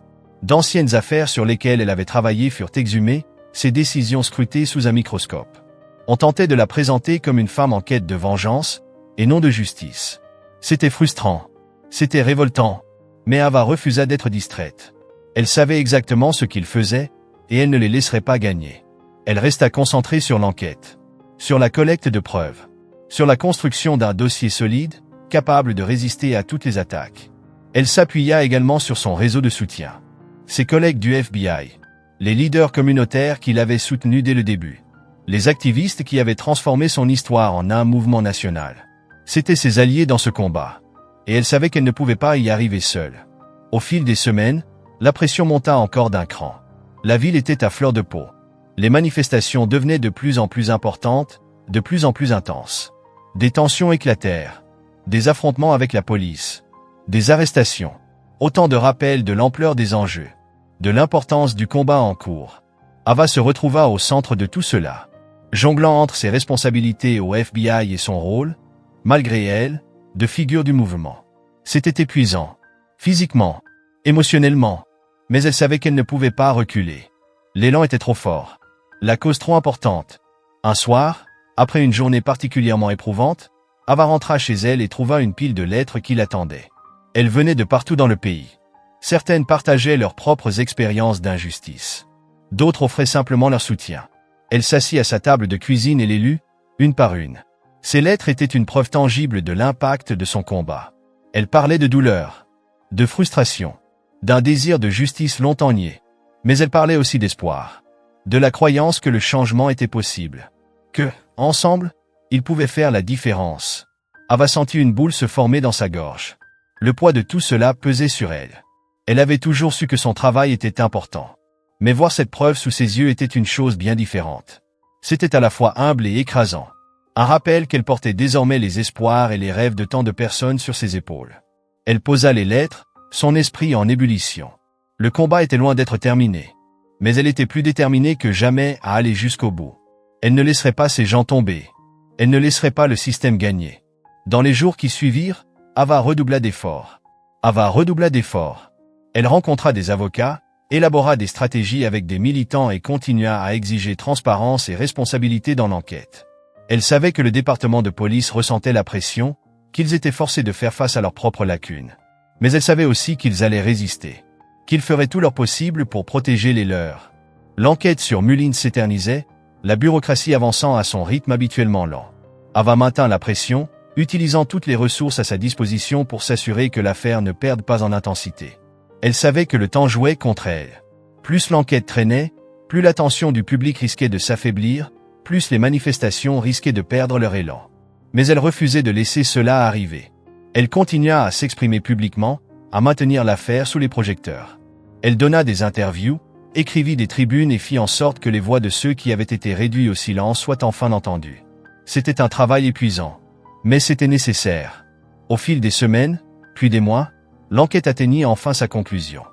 D'anciennes affaires sur lesquelles elle avait travaillé furent exhumées, ses décisions scrutées sous un microscope. On tentait de la présenter comme une femme en quête de vengeance, et non de justice. C'était frustrant. C'était révoltant. Mais Ava refusa d'être distraite. Elle savait exactement ce qu'il faisait, et elle ne les laisserait pas gagner. Elle resta concentrée sur l'enquête, sur la collecte de preuves, sur la construction d'un dossier solide, capable de résister à toutes les attaques. Elle s'appuya également sur son réseau de soutien. Ses collègues du FBI, les leaders communautaires qui l'avaient soutenu dès le début, les activistes qui avaient transformé son histoire en un mouvement national. C'étaient ses alliés dans ce combat. Et elle savait qu'elle ne pouvait pas y arriver seule. Au fil des semaines, la pression monta encore d'un cran. La ville était à fleur de peau. Les manifestations devenaient de plus en plus importantes, de plus en plus intenses. Des tensions éclatèrent. Des affrontements avec la police. Des arrestations. Autant de rappels de l'ampleur des enjeux. De l'importance du combat en cours. Ava se retrouva au centre de tout cela. Jonglant entre ses responsabilités au FBI et son rôle, malgré elle, de figure du mouvement. C'était épuisant. Physiquement. Émotionnellement. Mais elle savait qu'elle ne pouvait pas reculer. L'élan était trop fort. La cause trop importante. Un soir, après une journée particulièrement éprouvante, Ava rentra chez elle et trouva une pile de lettres qui l'attendaient. Elles venaient de partout dans le pays. Certaines partageaient leurs propres expériences d'injustice. D'autres offraient simplement leur soutien. Elle s'assit à sa table de cuisine et les lut, une par une. Ces lettres étaient une preuve tangible de l'impact de son combat. Elles parlaient de douleur, de frustration, d'un désir de justice longtemps nié. Mais elles parlaient aussi d'espoir, de la croyance que le changement était possible, que, ensemble, ils pouvaient faire la différence. Ava sentit une boule se former dans sa gorge. Le poids de tout cela pesait sur elle. Elle avait toujours su que son travail était important. Mais voir cette preuve sous ses yeux était une chose bien différente. C'était à la fois humble et écrasant. Un rappel qu'elle portait désormais les espoirs et les rêves de tant de personnes sur ses épaules. Elle posa les lettres, son esprit en ébullition. Le combat était loin d'être terminé. Mais elle était plus déterminée que jamais à aller jusqu'au bout. Elle ne laisserait pas ces gens tomber. Elle ne laisserait pas le système gagner. Dans les jours qui suivirent, Ava redoubla d'efforts. Elle rencontra des avocats, élabora des stratégies avec des militants et continua à exiger transparence et responsabilité dans l'enquête. Elle savait que le département de police ressentait la pression, qu'ils étaient forcés de faire face à leurs propres lacunes. Mais elle savait aussi qu'ils allaient résister, qu'ils feraient tout leur possible pour protéger les leurs. L'enquête sur Mullins s'éternisait, la bureaucratie avançant à son rythme habituellement lent. Ava maintint la pression, utilisant toutes les ressources à sa disposition pour s'assurer que l'affaire ne perde pas en intensité. Elle savait que le temps jouait contre elle. Plus l'enquête traînait, plus l'attention du public risquait de s'affaiblir, plus les manifestations risquaient de perdre leur élan. Mais elle refusait de laisser cela arriver. Elle continua à s'exprimer publiquement, à maintenir l'affaire sous les projecteurs. Elle donna des interviews, écrivit des tribunes et fit en sorte que les voix de ceux qui avaient été réduits au silence soient enfin entendues. C'était un travail épuisant. Mais c'était nécessaire. Au fil des semaines, puis des mois, l'enquête atteignit enfin sa conclusion.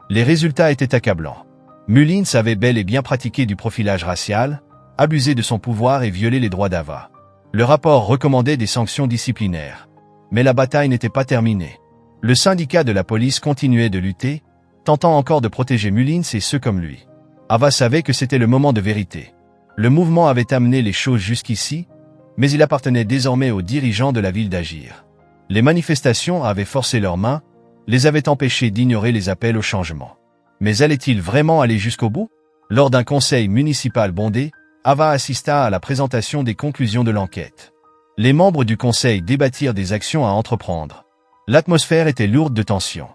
Les résultats étaient accablants. Mullins avait bel et bien pratiqué du profilage racial, abusé de son pouvoir et violé les droits d'Ava. Le rapport recommandait des sanctions disciplinaires. Mais la bataille n'était pas terminée. Le syndicat de la police continuait de lutter, tentant encore de protéger Mullins et ceux comme lui. Ava savait que c'était le moment de vérité. Le mouvement avait amené les choses jusqu'ici, mais il appartenait désormais aux dirigeants de la ville d'agir. Les manifestations avaient forcé leurs mains, les avaient empêchés d'ignorer les appels au changement. Mais allait-il vraiment aller jusqu'au bout? Lors d'un conseil municipal bondé, Ava assista à la présentation des conclusions de l'enquête. Les membres du conseil débattirent des actions à entreprendre. L'atmosphère était lourde de tension.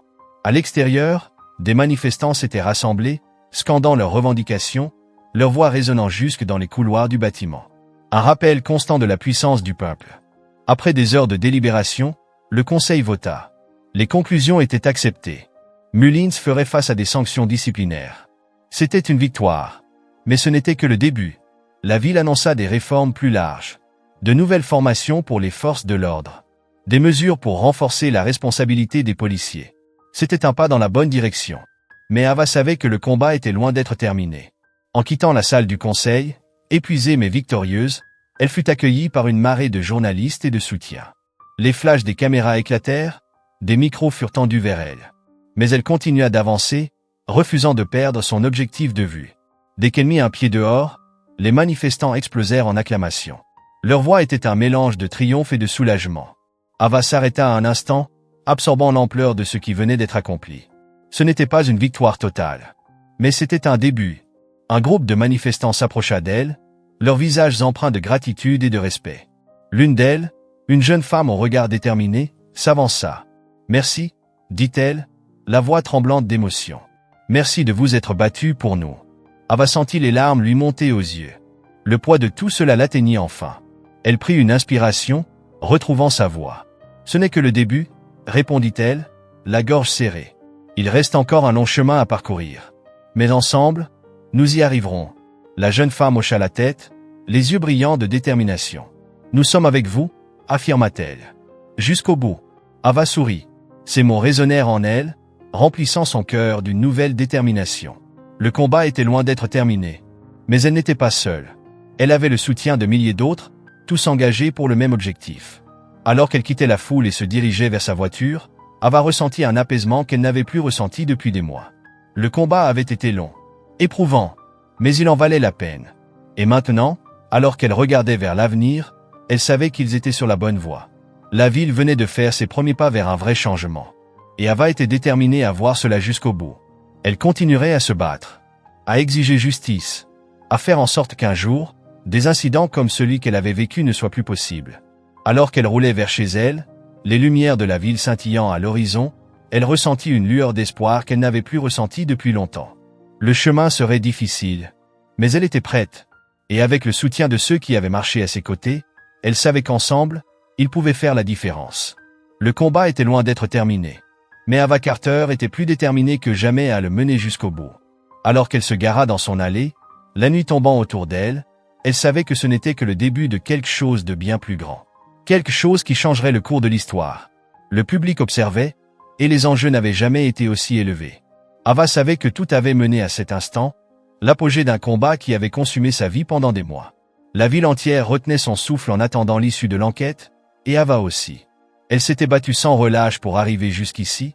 À l'extérieur, des manifestants s'étaient rassemblés, scandant leurs revendications, leurs voix résonnant jusque dans les couloirs du bâtiment. Un rappel constant de la puissance du peuple. Après des heures de délibération, le Conseil vota. Les conclusions étaient acceptées. Mullins ferait face à des sanctions disciplinaires. C'était une victoire. Mais ce n'était que le début. La ville annonça des réformes plus larges. De nouvelles formations pour les forces de l'ordre. Des mesures pour renforcer la responsabilité des policiers. C'était un pas dans la bonne direction. Mais Ava savait que le combat était loin d'être terminé. En quittant la salle du conseil, épuisée mais victorieuse, elle fut accueillie par une marée de journalistes et de soutien. Les flashs des caméras éclatèrent, des micros furent tendus vers elle. Mais elle continua d'avancer, refusant de perdre son objectif de vue. Dès qu'elle mit un pied dehors, les manifestants explosèrent en acclamations. Leur voix était un mélange de triomphe et de soulagement. Ava s'arrêta un instant, absorbant l'ampleur de ce qui venait d'être accompli. Ce n'était pas une victoire totale. Mais c'était un début. Un groupe de manifestants s'approcha d'elle, leurs visages empreints de gratitude et de respect. L'une d'elles, une jeune femme au regard déterminé, s'avança. « Merci, dit-elle, la voix tremblante d'émotion. Merci de vous être battu pour nous. » Ava sentit les larmes lui monter aux yeux. Le poids de tout cela l'atteignit enfin. Elle prit une inspiration, retrouvant sa voix. « Ce n'est que le début, répondit-elle, la gorge serrée. Il reste encore un long chemin à parcourir. Mais ensemble, nous y arriverons. » La jeune femme hocha la tête, les yeux brillants de détermination. « Nous sommes avec vous, affirma-t-elle. Jusqu'au bout. » Ava sourit. Ces mots résonnèrent en elle, remplissant son cœur d'une nouvelle détermination. Le combat était loin d'être terminé. Mais elle n'était pas seule. Elle avait le soutien de milliers d'autres, tous engagés pour le même objectif. Alors qu'elle quittait la foule et se dirigeait vers sa voiture, Ava ressentit un apaisement qu'elle n'avait plus ressenti depuis des mois. Le combat avait été long, éprouvant, mais il en valait la peine. Et maintenant, alors qu'elle regardait vers l'avenir, elle savait qu'ils étaient sur la bonne voie. La ville venait de faire ses premiers pas vers un vrai changement. Et Ava était déterminée à voir cela jusqu'au bout. Elle continuerait à se battre, à exiger justice, à faire en sorte qu'un jour, des incidents comme celui qu'elle avait vécu ne soient plus possibles. Alors qu'elle roulait vers chez elle, les lumières de la ville scintillant à l'horizon, elle ressentit une lueur d'espoir qu'elle n'avait plus ressentie depuis longtemps. Le chemin serait difficile, mais elle était prête. Et avec le soutien de ceux qui avaient marché à ses côtés, elle savait qu'ensemble, ils pouvaient faire la différence. Le combat était loin d'être terminé. Mais Ava Carter était plus déterminée que jamais à le mener jusqu'au bout. Alors qu'elle se gara dans son allée, la nuit tombant autour d'elle, elle savait que ce n'était que le début de quelque chose de bien plus grand. Quelque chose qui changerait le cours de l'histoire. Le public observait, et les enjeux n'avaient jamais été aussi élevés. Ava savait que tout avait mené à cet instant, l'apogée d'un combat qui avait consumé sa vie pendant des mois. La ville entière retenait son souffle en attendant l'issue de l'enquête, et Ava aussi. Elle s'était battue sans relâche pour arriver jusqu'ici,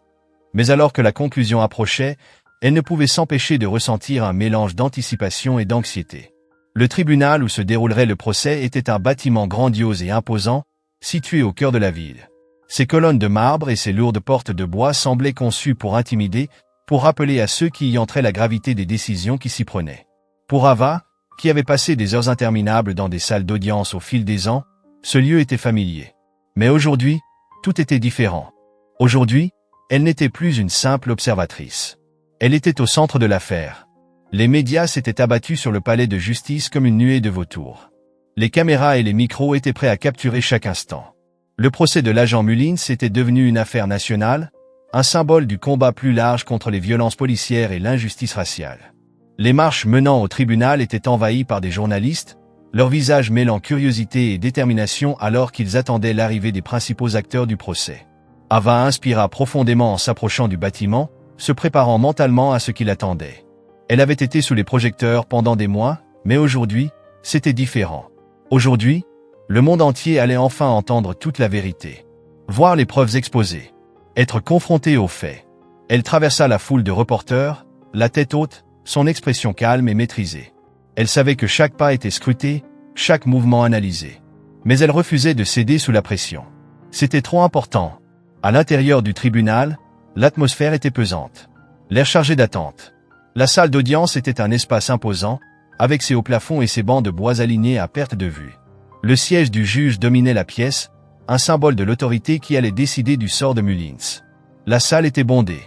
mais alors que la conclusion approchait, elle ne pouvait s'empêcher de ressentir un mélange d'anticipation et d'anxiété. Le tribunal où se déroulerait le procès était un bâtiment grandiose et imposant, situé au cœur de la ville. Ses colonnes de marbre et ses lourdes portes de bois semblaient conçues pour intimider, pour rappeler à ceux qui y entraient la gravité des décisions qui s'y prenaient. Pour Ava, qui avait passé des heures interminables dans des salles d'audience au fil des ans, ce lieu était familier. Mais aujourd'hui, tout était différent. Aujourd'hui, elle n'était plus une simple observatrice. Elle était au centre de l'affaire. Les médias s'étaient abattus sur le palais de justice comme une nuée de vautours. Les caméras et les micros étaient prêts à capturer chaque instant. Le procès de l'agent Mullins était devenu une affaire nationale, un symbole du combat plus large contre les violences policières et l'injustice raciale. Les marches menant au tribunal étaient envahies par des journalistes, leurs visages mêlant curiosité et détermination alors qu'ils attendaient l'arrivée des principaux acteurs du procès. Ava inspira profondément en s'approchant du bâtiment, se préparant mentalement à ce qui l'attendait. Elle avait été sous les projecteurs pendant des mois, mais aujourd'hui, c'était différent. Aujourd'hui, le monde entier allait enfin entendre toute la vérité. Voir les preuves exposées. Être confronté aux faits. Elle traversa la foule de reporters, la tête haute, son expression calme et maîtrisée. Elle savait que chaque pas était scruté, chaque mouvement analysé. Mais elle refusait de céder sous la pression. C'était trop important. À l'intérieur du tribunal, l'atmosphère était pesante. L'air chargé d'attente. La salle d'audience était un espace imposant, avec ses hauts plafonds et ses bancs de bois alignés à perte de vue. Le siège du juge dominait la pièce, un symbole de l'autorité qui allait décider du sort de Mullins. La salle était bondée.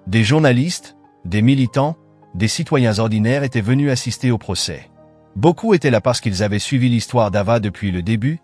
Des journalistes, des militants, des citoyens ordinaires étaient venus assister au procès. Beaucoup étaient là parce qu'ils avaient suivi l'histoire d'Ava depuis le début,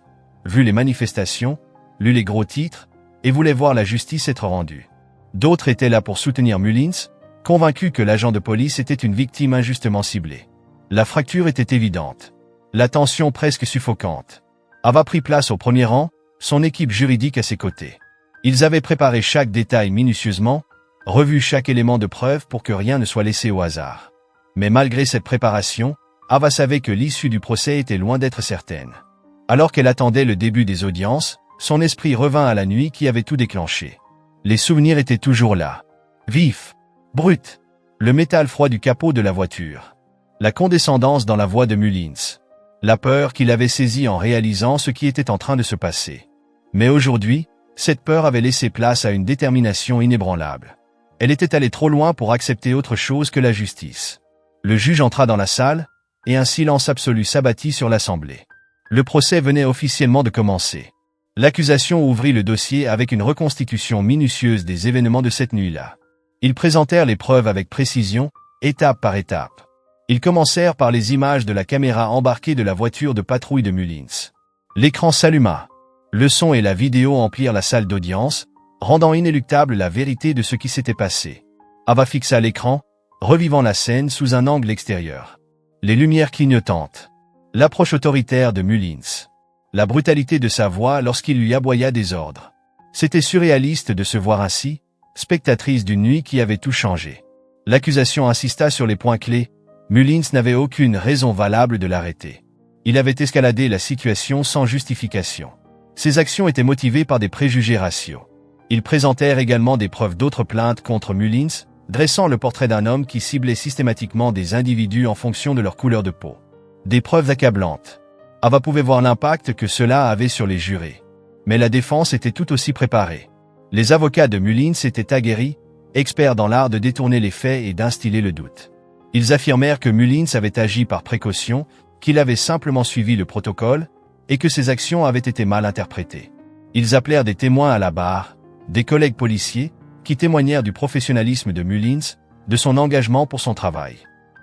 vu les manifestations, lu les gros titres, et voulaient voir la justice être rendue. D'autres étaient là pour soutenir Mullins, convaincus que l'agent de police était une victime injustement ciblée. La fracture était évidente. La tension presque suffocante. Ava prit place au premier rang, son équipe juridique à ses côtés. Ils avaient préparé chaque détail minutieusement, revu chaque élément de preuve pour que rien ne soit laissé au hasard. Mais malgré cette préparation, Ava savait que l'issue du procès était loin d'être certaine. Alors qu'elle attendait le début des audiences, son esprit revint à la nuit qui avait tout déclenché. Les souvenirs étaient toujours là. Vifs, bruts, le métal froid du capot de la voiture. La condescendance dans la voix de Mullins. La peur qu'il avait saisie en réalisant ce qui était en train de se passer. Mais aujourd'hui, cette peur avait laissé place à une détermination inébranlable. Elle était allée trop loin pour accepter autre chose que la justice. Le juge entra dans la salle, et un silence absolu s'abattit sur l'assemblée. Le procès venait officiellement de commencer. L'accusation ouvrit le dossier avec une reconstitution minutieuse des événements de cette nuit-là. Ils présentèrent les preuves avec précision, étape par étape. Ils commencèrent par les images de la caméra embarquée de la voiture de patrouille de Mullins. L'écran s'alluma. Le son et la vidéo emplirent la salle d'audience, rendant inéluctable la vérité de ce qui s'était passé. Ava fixa l'écran, revivant la scène sous un angle extérieur. Les lumières clignotantes. L'approche autoritaire de Mullins. La brutalité de sa voix lorsqu'il lui aboya des ordres. C'était surréaliste de se voir ainsi, spectatrice d'une nuit qui avait tout changé. L'accusation insista sur les points clés. Mullins n'avait aucune raison valable de l'arrêter. Il avait escaladé la situation sans justification. Ses actions étaient motivées par des préjugés raciaux. Ils présentèrent également des preuves d'autres plaintes contre Mullins, dressant le portrait d'un homme qui ciblait systématiquement des individus en fonction de leur couleur de peau. Des preuves accablantes. Ava pouvait voir l'impact que cela avait sur les jurés. Mais la défense était tout aussi préparée. Les avocats de Mullins étaient aguerris, experts dans l'art de détourner les faits et d'instiller le doute. Ils affirmèrent que Mullins avait agi par précaution, qu'il avait simplement suivi le protocole, et que ses actions avaient été mal interprétées. Ils appelèrent des témoins à la barre, des collègues policiers, qui témoignèrent du professionnalisme de Mullins, de son engagement pour son travail.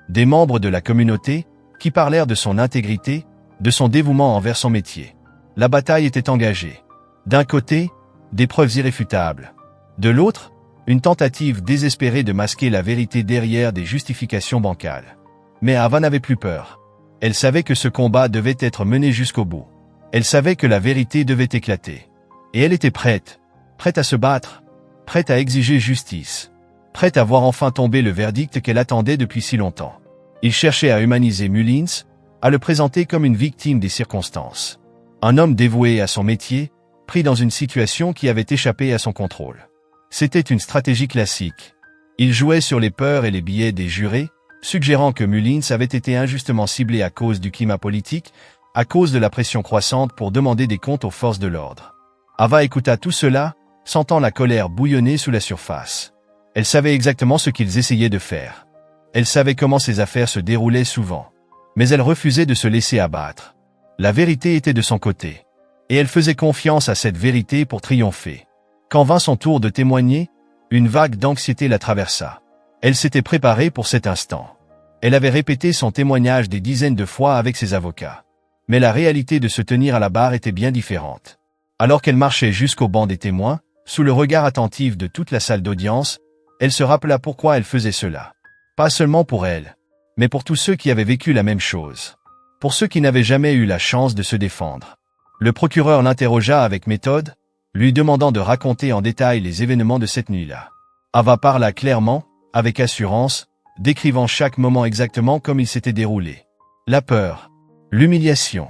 Des membres de la communauté, qui parlèrent de son intégrité, de son dévouement envers son métier. La bataille était engagée. D'un côté, des preuves irréfutables. De l'autre, une tentative désespérée de masquer la vérité derrière des justifications bancales. Mais Ava n'avait plus peur. Elle savait que ce combat devait être mené jusqu'au bout. Elle savait que la vérité devait éclater. Et elle était prête. Prête à se battre. Prête à exiger justice. Prête à voir enfin tomber le verdict qu'elle attendait depuis si longtemps. Il cherchait à humaniser Mullins, à le présenter comme une victime des circonstances. Un homme dévoué à son métier, pris dans une situation qui avait échappé à son contrôle. C'était une stratégie classique. Il jouait sur les peurs et les biais des jurés, suggérant que Mullins avait été injustement ciblé à cause du climat politique, à cause de la pression croissante pour demander des comptes aux forces de l'ordre. Ava écouta tout cela, sentant la colère bouillonner sous la surface. Elle savait exactement ce qu'ils essayaient de faire. Elle savait comment ces affaires se déroulaient souvent. Mais elle refusait de se laisser abattre. La vérité était de son côté. Et elle faisait confiance à cette vérité pour triompher. Quand vint son tour de témoigner, une vague d'anxiété la traversa. Elle s'était préparée pour cet instant. Elle avait répété son témoignage des dizaines de fois avec ses avocats. Mais la réalité de se tenir à la barre était bien différente. Alors qu'elle marchait jusqu'au banc des témoins, sous le regard attentif de toute la salle d'audience, elle se rappela pourquoi elle faisait cela. Pas seulement pour elle, mais pour tous ceux qui avaient vécu la même chose. Pour ceux qui n'avaient jamais eu la chance de se défendre. Le procureur l'interrogea avec méthode, lui demandant de raconter en détail les événements de cette nuit-là. Ava parla clairement, avec assurance, décrivant chaque moment exactement comme il s'était déroulé. La peur, l'humiliation,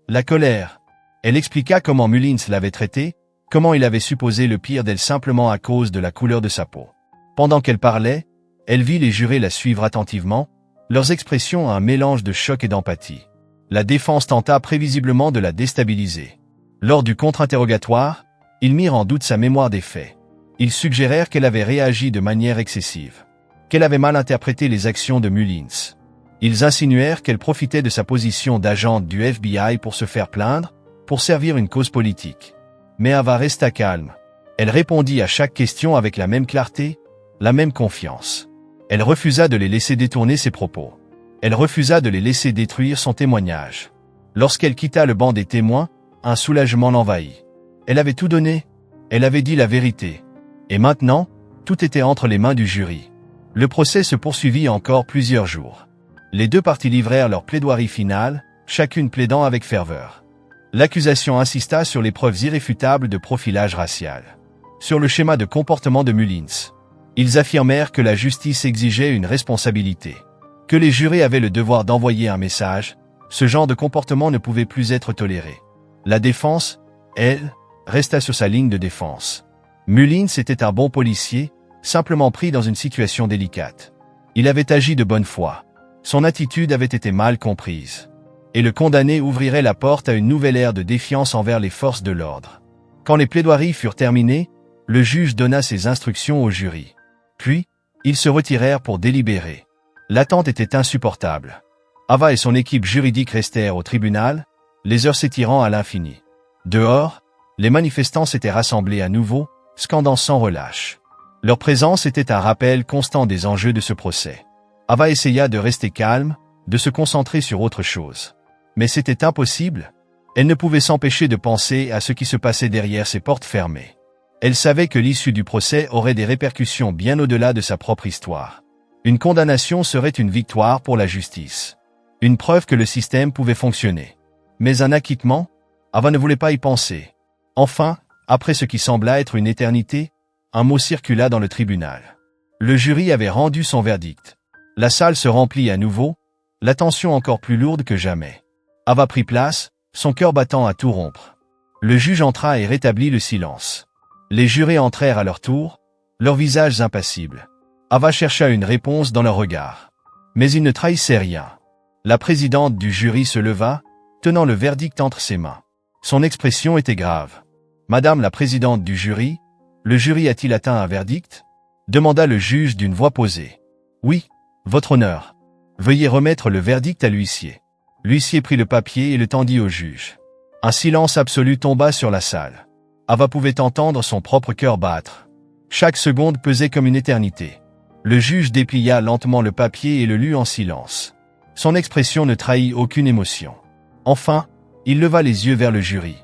la colère. Elle expliqua comment Mullins l'avait traitée, comment il avait supposé le pire d'elle simplement à cause de la couleur de sa peau. Pendant qu'elle parlait, elle vit les jurés la suivre attentivement, leurs expressions un mélange de choc et d'empathie. La défense tenta prévisiblement de la déstabiliser. Lors du contre-interrogatoire, ils mirent en doute sa mémoire des faits. Ils suggérèrent qu'elle avait réagi de manière excessive, qu'elle avait mal interprété les actions de Mullins. Ils insinuèrent qu'elle profitait de sa position d'agente du FBI pour se faire plaindre, pour servir une cause politique. Mais Ava resta calme. Elle répondit à chaque question avec la même clarté, la même confiance. Elle refusa de les laisser détourner ses propos. Elle refusa de les laisser détruire son témoignage. Lorsqu'elle quitta le banc des témoins, un soulagement l'envahit. Elle avait tout donné. Elle avait dit la vérité. Et maintenant, tout était entre les mains du jury. Le procès se poursuivit encore plusieurs jours. Les deux parties livrèrent leur plaidoirie finale, chacune plaidant avec ferveur. L'accusation insista sur les preuves irréfutables de profilage racial. Sur le schéma de comportement de Mullins. Ils affirmèrent que la justice exigeait une responsabilité. Que les jurés avaient le devoir d'envoyer un message. Ce genre de comportement ne pouvait plus être toléré. La défense, elle, resta sur sa ligne de défense. Mullins était un bon policier, simplement pris dans une situation délicate. Il avait agi de bonne foi. Son attitude avait été mal comprise. Et le condamné ouvrirait la porte à une nouvelle ère de défiance envers les forces de l'ordre. Quand les plaidoiries furent terminées, le juge donna ses instructions au jury. Puis, ils se retirèrent pour délibérer. L'attente était insupportable. Ava et son équipe juridique restèrent au tribunal, les heures s'étirant à l'infini. Dehors, les manifestants s'étaient rassemblés à nouveau, scandant sans relâche. Leur présence était un rappel constant des enjeux de ce procès. Ava essaya de rester calme, de se concentrer sur autre chose. Mais c'était impossible. Elle ne pouvait s'empêcher de penser à ce qui se passait derrière ces portes fermées. Elle savait que l'issue du procès aurait des répercussions bien au-delà de sa propre histoire. Une condamnation serait une victoire pour la justice. Une preuve que le système pouvait fonctionner. Mais un acquittement? Ava ne voulait pas y penser. Enfin, après ce qui sembla être une éternité, un mot circula dans le tribunal. Le jury avait rendu son verdict. La salle se remplit à nouveau, l'attention encore plus lourde que jamais. Ava prit place, son cœur battant à tout rompre. Le juge entra et rétablit le silence. Les jurés entrèrent à leur tour, leurs visages impassibles. Ava chercha une réponse dans leur regard. Mais il ne trahissait rien. La présidente du jury se leva, tenant le verdict entre ses mains. Son expression était grave. « Madame la présidente du jury, le jury a-t-il atteint un verdict ?» demanda le juge d'une voix posée. « Oui, votre honneur. Veuillez remettre le verdict à l'huissier. » L'huissier prit le papier et le tendit au juge. Un silence absolu tomba sur la salle. Ava pouvait entendre son propre cœur battre. Chaque seconde pesait comme une éternité. Le juge déplia lentement le papier et le lut en silence. Son expression ne trahit aucune émotion. Enfin, il leva les yeux vers le jury.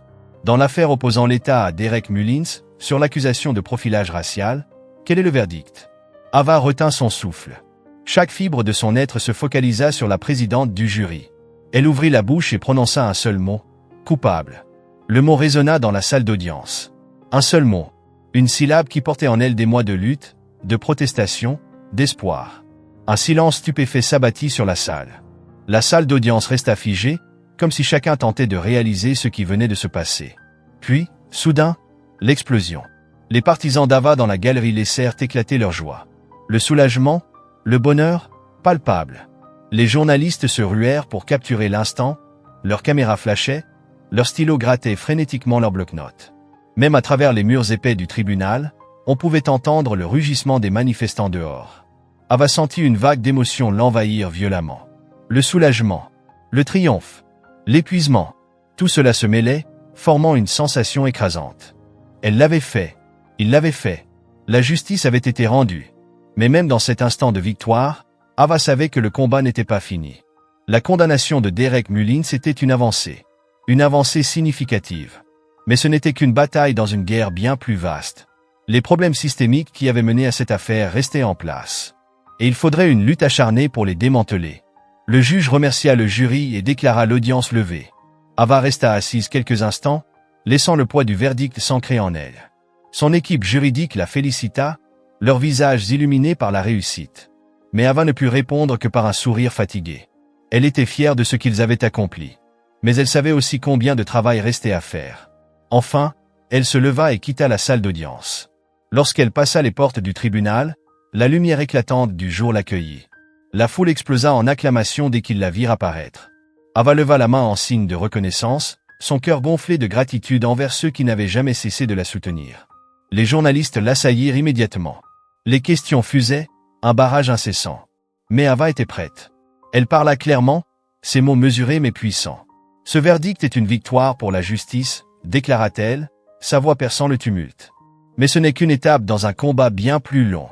Dans l'affaire opposant l'État à Derek Mullins, sur l'accusation de profilage racial, quel est le verdict? Ava retint son souffle. Chaque fibre de son être se focalisa sur la présidente du jury. Elle ouvrit la bouche et prononça un seul mot, coupable. Le mot résonna dans la salle d'audience. Un seul mot, une syllabe qui portait en elle des mois de lutte, de protestation, d'espoir. Un silence stupéfait s'abattit sur la salle. La salle d'audience resta figée, comme si chacun tentait de réaliser ce qui venait de se passer. Puis, soudain, l'explosion. Les partisans d'Ava dans la galerie laissèrent éclater leur joie. Le soulagement, le bonheur, palpable. Les journalistes se ruèrent pour capturer l'instant, leurs caméras flashaient, leurs stylos grattaient frénétiquement leurs bloc-notes. Même à travers les murs épais du tribunal, on pouvait entendre le rugissement des manifestants dehors. Ava sentit une vague d'émotions l'envahir violemment. Le soulagement, le triomphe, l'épuisement, tout cela se mêlait, formant une sensation écrasante. Elle l'avait fait, il l'avait fait, la justice avait été rendue. Mais même dans cet instant de victoire, Ava savait que le combat n'était pas fini. La condamnation de Derek Mullins était une avancée significative. Mais ce n'était qu'une bataille dans une guerre bien plus vaste. Les problèmes systémiques qui avaient mené à cette affaire restaient en place. Et il faudrait une lutte acharnée pour les démanteler. Le juge remercia le jury et déclara l'audience levée. Ava resta assise quelques instants, laissant le poids du verdict s'ancrer en elle. Son équipe juridique la félicita, leurs visages illuminés par la réussite. Mais Ava ne put répondre que par un sourire fatigué. Elle était fière de ce qu'ils avaient accompli. Mais elle savait aussi combien de travail restait à faire. Enfin, elle se leva et quitta la salle d'audience. Lorsqu'elle passa les portes du tribunal, la lumière éclatante du jour l'accueillit. La foule explosa en acclamations dès qu'ils la virent apparaître. Ava leva la main en signe de reconnaissance, son cœur gonflé de gratitude envers ceux qui n'avaient jamais cessé de la soutenir. Les journalistes l'assaillirent immédiatement. Les questions fusaient, un barrage incessant. Mais Ava était prête. Elle parla clairement, ses mots mesurés mais puissants. « Ce verdict est une victoire pour la justice », déclara-t-elle, sa voix perçant le tumulte. « Mais ce n'est qu'une étape dans un combat bien plus long.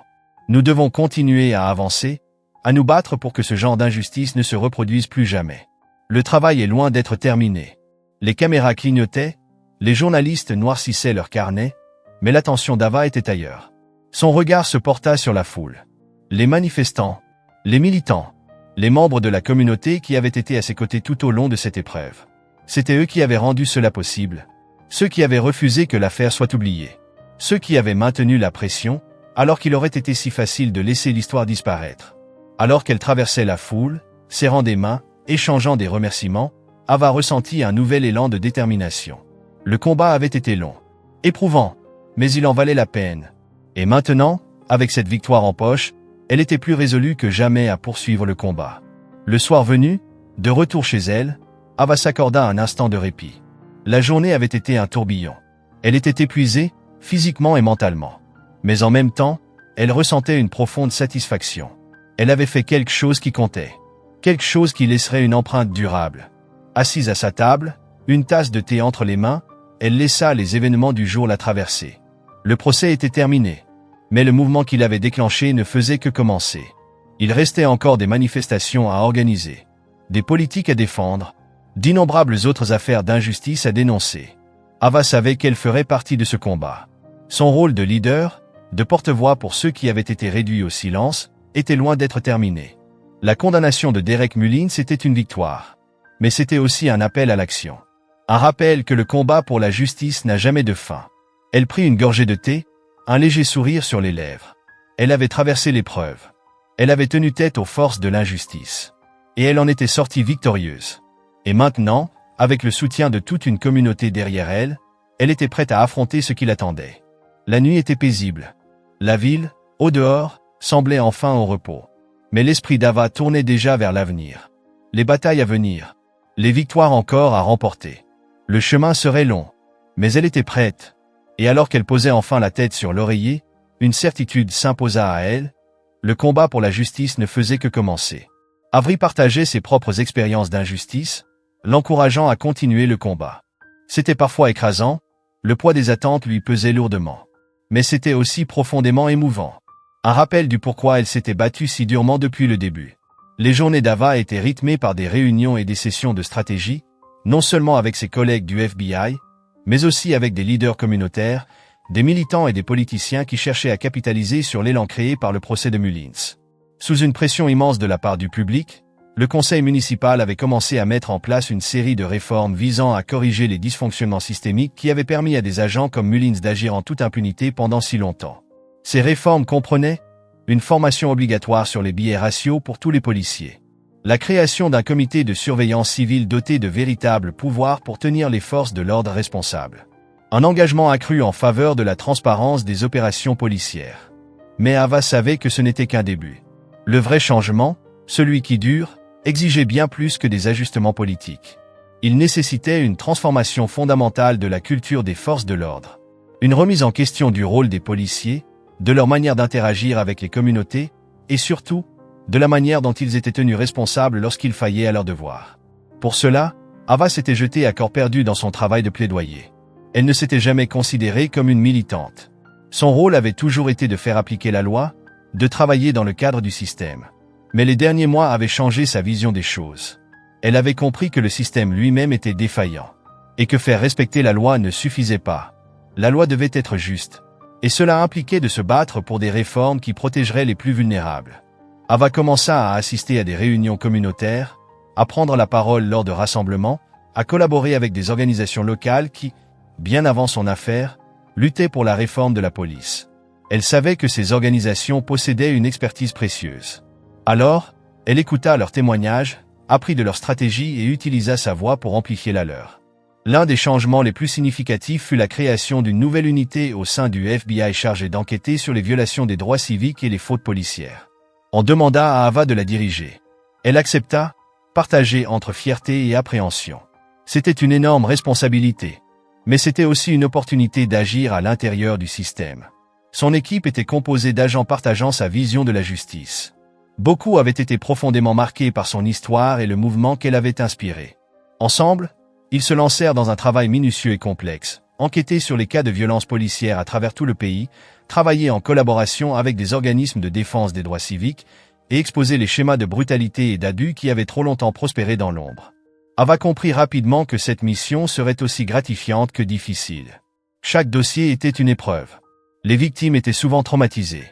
Nous devons continuer à avancer, à nous battre pour que ce genre d'injustice ne se reproduise plus jamais. Le travail est loin d'être terminé. Les caméras clignotaient, les journalistes noircissaient leurs carnets, mais l'attention d'Ava était ailleurs. Son regard se porta sur la foule. Les manifestants, les militants, les membres de la communauté qui avaient été à ses côtés tout au long de cette épreuve. C'étaient eux qui avaient rendu cela possible. Ceux qui avaient refusé que l'affaire soit oubliée. Ceux qui avaient maintenu la pression, alors qu'il aurait été si facile de laisser l'histoire disparaître. Alors qu'elle traversait la foule, serrant des mains, échangeant des remerciements, Ava ressentit un nouvel élan de détermination. Le combat avait été long, éprouvant, mais il en valait la peine. Et maintenant, avec cette victoire en poche, elle était plus résolue que jamais à poursuivre le combat. Le soir venu, de retour chez elle, Ava s'accorda un instant de répit. La journée avait été un tourbillon. Elle était épuisée, physiquement et mentalement. Mais en même temps, elle ressentait une profonde satisfaction. Elle avait fait quelque chose qui comptait. Quelque chose qui laisserait une empreinte durable. Assise à sa table, une tasse de thé entre les mains, elle laissa les événements du jour la traverser. Le procès était terminé. Mais le mouvement qu'il avait déclenché ne faisait que commencer. Il restait encore des manifestations à organiser, des politiques à défendre, d'innombrables autres affaires d'injustice à dénoncer. Ava savait qu'elle ferait partie de ce combat. Son rôle de leader, de porte-voix pour ceux qui avaient été réduits au silence, était loin d'être terminé. La condamnation de Derek Mullins était une victoire. Mais c'était aussi un appel à l'action. Un rappel que le combat pour la justice n'a jamais de fin. Elle prit une gorgée de thé, un léger sourire sur les lèvres. Elle avait traversé l'épreuve. Elle avait tenu tête aux forces de l'injustice. Et elle en était sortie victorieuse. Et maintenant, avec le soutien de toute une communauté derrière elle, elle était prête à affronter ce qui l'attendait. La nuit était paisible. La ville, au dehors, semblait enfin au repos. Mais l'esprit d'Ava tournait déjà vers l'avenir. Les batailles à venir. Les victoires encore à remporter. Le chemin serait long. Mais elle était prête. Et alors qu'elle posait enfin la tête sur l'oreiller, une certitude s'imposa à elle. Le combat pour la justice ne faisait que commencer. Avery partageait ses propres expériences d'injustice, l'encourageant à continuer le combat. C'était parfois écrasant, le poids des attentes lui pesait lourdement. Mais c'était aussi profondément émouvant. Un rappel du pourquoi elle s'était battue si durement depuis le début. Les journées d'Ava étaient rythmées par des réunions et des sessions de stratégie, non seulement avec ses collègues du FBI, mais aussi avec des leaders communautaires, des militants et des politiciens qui cherchaient à capitaliser sur l'élan créé par le procès de Mullins. Sous une pression immense de la part du public, le conseil municipal avait commencé à mettre en place une série de réformes visant à corriger les dysfonctionnements systémiques qui avaient permis à des agents comme Mullins d'agir en toute impunité pendant si longtemps. Ces réformes comprenaient une formation obligatoire sur les biais raciaux pour tous les policiers, la création d'un comité de surveillance civile doté de véritables pouvoirs pour tenir les forces de l'ordre responsables, un engagement accru en faveur de la transparence des opérations policières. Mais Ava savait que ce n'était qu'un début. Le vrai changement, celui qui dure, exigeait bien plus que des ajustements politiques. Il nécessitait une transformation fondamentale de la culture des forces de l'ordre, une remise en question du rôle des policiers, de leur manière d'interagir avec les communautés, et surtout, de la manière dont ils étaient tenus responsables lorsqu'il faillait à leur devoir. Pour cela, Ava s'était jetée à corps perdu dans son travail de plaidoyer. Elle ne s'était jamais considérée comme une militante. Son rôle avait toujours été de faire appliquer la loi, de travailler dans le cadre du système. Mais les derniers mois avaient changé sa vision des choses. Elle avait compris que le système lui-même était défaillant, et que faire respecter la loi ne suffisait pas. La loi devait être juste. Et cela impliquait de se battre pour des réformes qui protégeraient les plus vulnérables. Ava commença à assister à des réunions communautaires, à prendre la parole lors de rassemblements, à collaborer avec des organisations locales qui, bien avant son affaire, luttaient pour la réforme de la police. Elle savait que ces organisations possédaient une expertise précieuse. Alors, elle écouta leurs témoignages, apprit de leurs stratégies et utilisa sa voix pour amplifier la leur. L'un des changements les plus significatifs fut la création d'une nouvelle unité au sein du FBI chargée d'enquêter sur les violations des droits civiques et les fautes policières. On demanda à Ava de la diriger. Elle accepta, partagée entre fierté et appréhension. C'était une énorme responsabilité. Mais c'était aussi une opportunité d'agir à l'intérieur du système. Son équipe était composée d'agents partageant sa vision de la justice. Beaucoup avaient été profondément marqués par son histoire et le mouvement qu'elle avait inspiré. Ensemble, ils se lancèrent dans un travail minutieux et complexe, enquêter sur les cas de violences policières à travers tout le pays, travailler en collaboration avec des organismes de défense des droits civiques, et exposer les schémas de brutalité et d'abus qui avaient trop longtemps prospéré dans l'ombre. Ava comprit rapidement que cette mission serait aussi gratifiante que difficile. Chaque dossier était une épreuve. Les victimes étaient souvent traumatisées.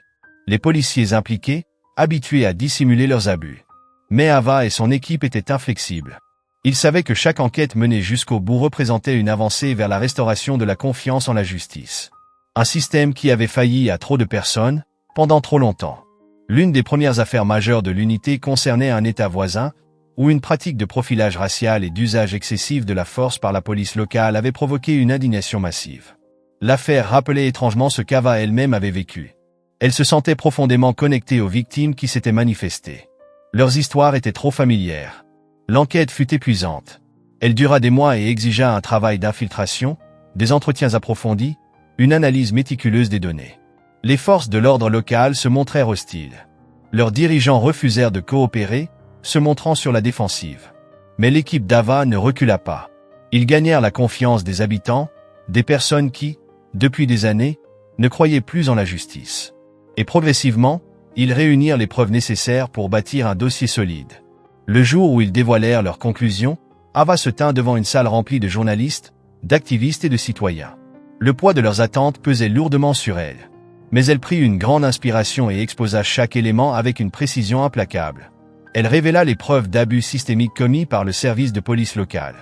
Les policiers impliqués, habitués à dissimuler leurs abus. Mais Ava et son équipe étaient inflexibles. Ils savaient que chaque enquête menée jusqu'au bout représentait une avancée vers la restauration de la confiance en la justice. Un système qui avait failli à trop de personnes, pendant trop longtemps. L'une des premières affaires majeures de l'unité concernait un État voisin, où une pratique de profilage racial et d'usage excessif de la force par la police locale avait provoqué une indignation massive. L'affaire rappelait étrangement ce qu'Ava elle-même avait vécu. Elle se sentait profondément connectée aux victimes qui s'étaient manifestées. Leurs histoires étaient trop familières. L'enquête fut épuisante. Elle dura des mois et exigea un travail d'infiltration, des entretiens approfondis, une analyse méticuleuse des données. Les forces de l'ordre local se montrèrent hostiles. Leurs dirigeants refusèrent de coopérer, se montrant sur la défensive. Mais l'équipe d'Ava ne recula pas. Ils gagnèrent la confiance des habitants, des personnes qui, depuis des années, ne croyaient plus en la justice. Et progressivement, ils réunirent les preuves nécessaires pour bâtir un dossier solide. Le jour où ils dévoilèrent leurs conclusions, Ava se tint devant une salle remplie de journalistes, d'activistes et de citoyens. Le poids de leurs attentes pesait lourdement sur elle. Mais elle prit une grande inspiration et exposa chaque élément avec une précision implacable. Elle révéla les preuves d'abus systémiques commis par le service de police local.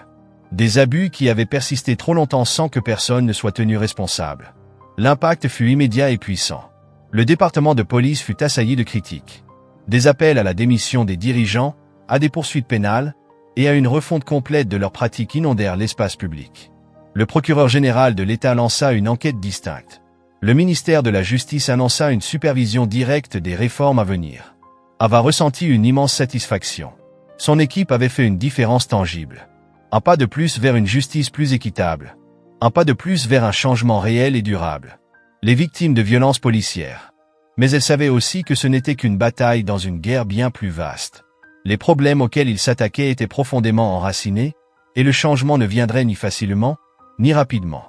Des abus qui avaient persisté trop longtemps sans que personne ne soit tenu responsable. L'impact fut immédiat et puissant. Le département de police fut assailli de critiques. Des appels à la démission des dirigeants, à des poursuites pénales, et à une refonte complète de leurs pratiques inondèrent l'espace public. Le procureur général de l'État lança une enquête distincte. Le ministère de la Justice annonça une supervision directe des réformes à venir. Ava ressentit une immense satisfaction. Son équipe avait fait une différence tangible. Un pas de plus vers une justice plus équitable. Un pas de plus vers un changement réel et durable. Les victimes de violences policières. Mais elle savait aussi que ce n'était qu'une bataille dans une guerre bien plus vaste. Les problèmes auxquels ils s'attaquaient étaient profondément enracinés, et le changement ne viendrait ni facilement, ni rapidement.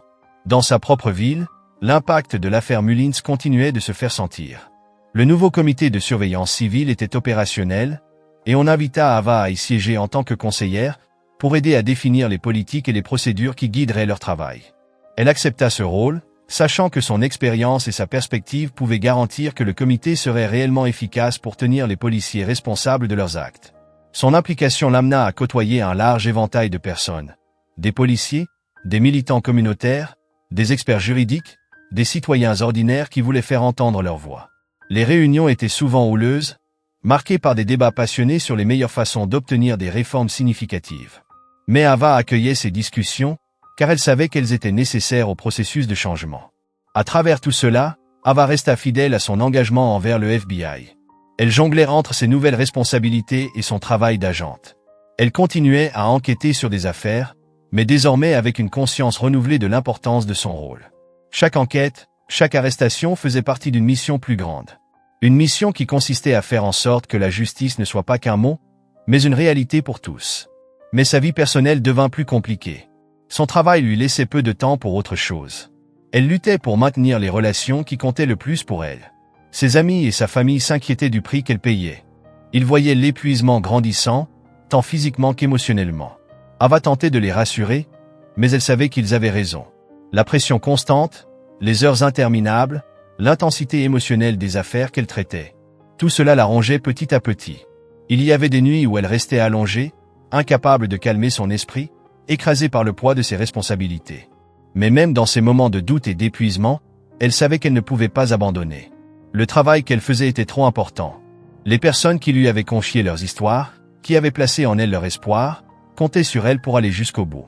Dans sa propre ville, l'impact de l'affaire Mullins continuait de se faire sentir. Le nouveau comité de surveillance civile était opérationnel, et on invita Ava à y siéger en tant que conseillère, pour aider à définir les politiques et les procédures qui guideraient leur travail. Elle accepta ce rôle, sachant que son expérience et sa perspective pouvaient garantir que le comité serait réellement efficace pour tenir les policiers responsables de leurs actes. Son implication l'amena à côtoyer un large éventail de personnes. Des policiers, des militants communautaires, des experts juridiques, des citoyens ordinaires qui voulaient faire entendre leur voix. Les réunions étaient souvent houleuses, marquées par des débats passionnés sur les meilleures façons d'obtenir des réformes significatives. Mais Ava accueillait ces discussions, car elle savait qu'elles étaient nécessaires au processus de changement. À travers tout cela, Ava resta fidèle à son engagement envers le FBI. Elle jonglait entre ses nouvelles responsabilités et son travail d'agente. Elle continuait à enquêter sur des affaires, mais désormais avec une conscience renouvelée de l'importance de son rôle. Chaque enquête, chaque arrestation faisait partie d'une mission plus grande. Une mission qui consistait à faire en sorte que la justice ne soit pas qu'un mot, mais une réalité pour tous. Mais sa vie personnelle devint plus compliquée. Son travail lui laissait peu de temps pour autre chose. Elle luttait pour maintenir les relations qui comptaient le plus pour elle. Ses amis et sa famille s'inquiétaient du prix qu'elle payait. Ils voyaient l'épuisement grandissant, tant physiquement qu'émotionnellement. Ava tentait de les rassurer, mais elle savait qu'ils avaient raison. La pression constante, les heures interminables, l'intensité émotionnelle des affaires qu'elle traitait. Tout cela la rongeait petit à petit. Il y avait des nuits où elle restait allongée, incapable de calmer son esprit, écrasée par le poids de ses responsabilités. Mais même dans ces moments de doute et d'épuisement, elle savait qu'elle ne pouvait pas abandonner. Le travail qu'elle faisait était trop important. Les personnes qui lui avaient confié leurs histoires, qui avaient placé en elle leur espoir, comptaient sur elle pour aller jusqu'au bout.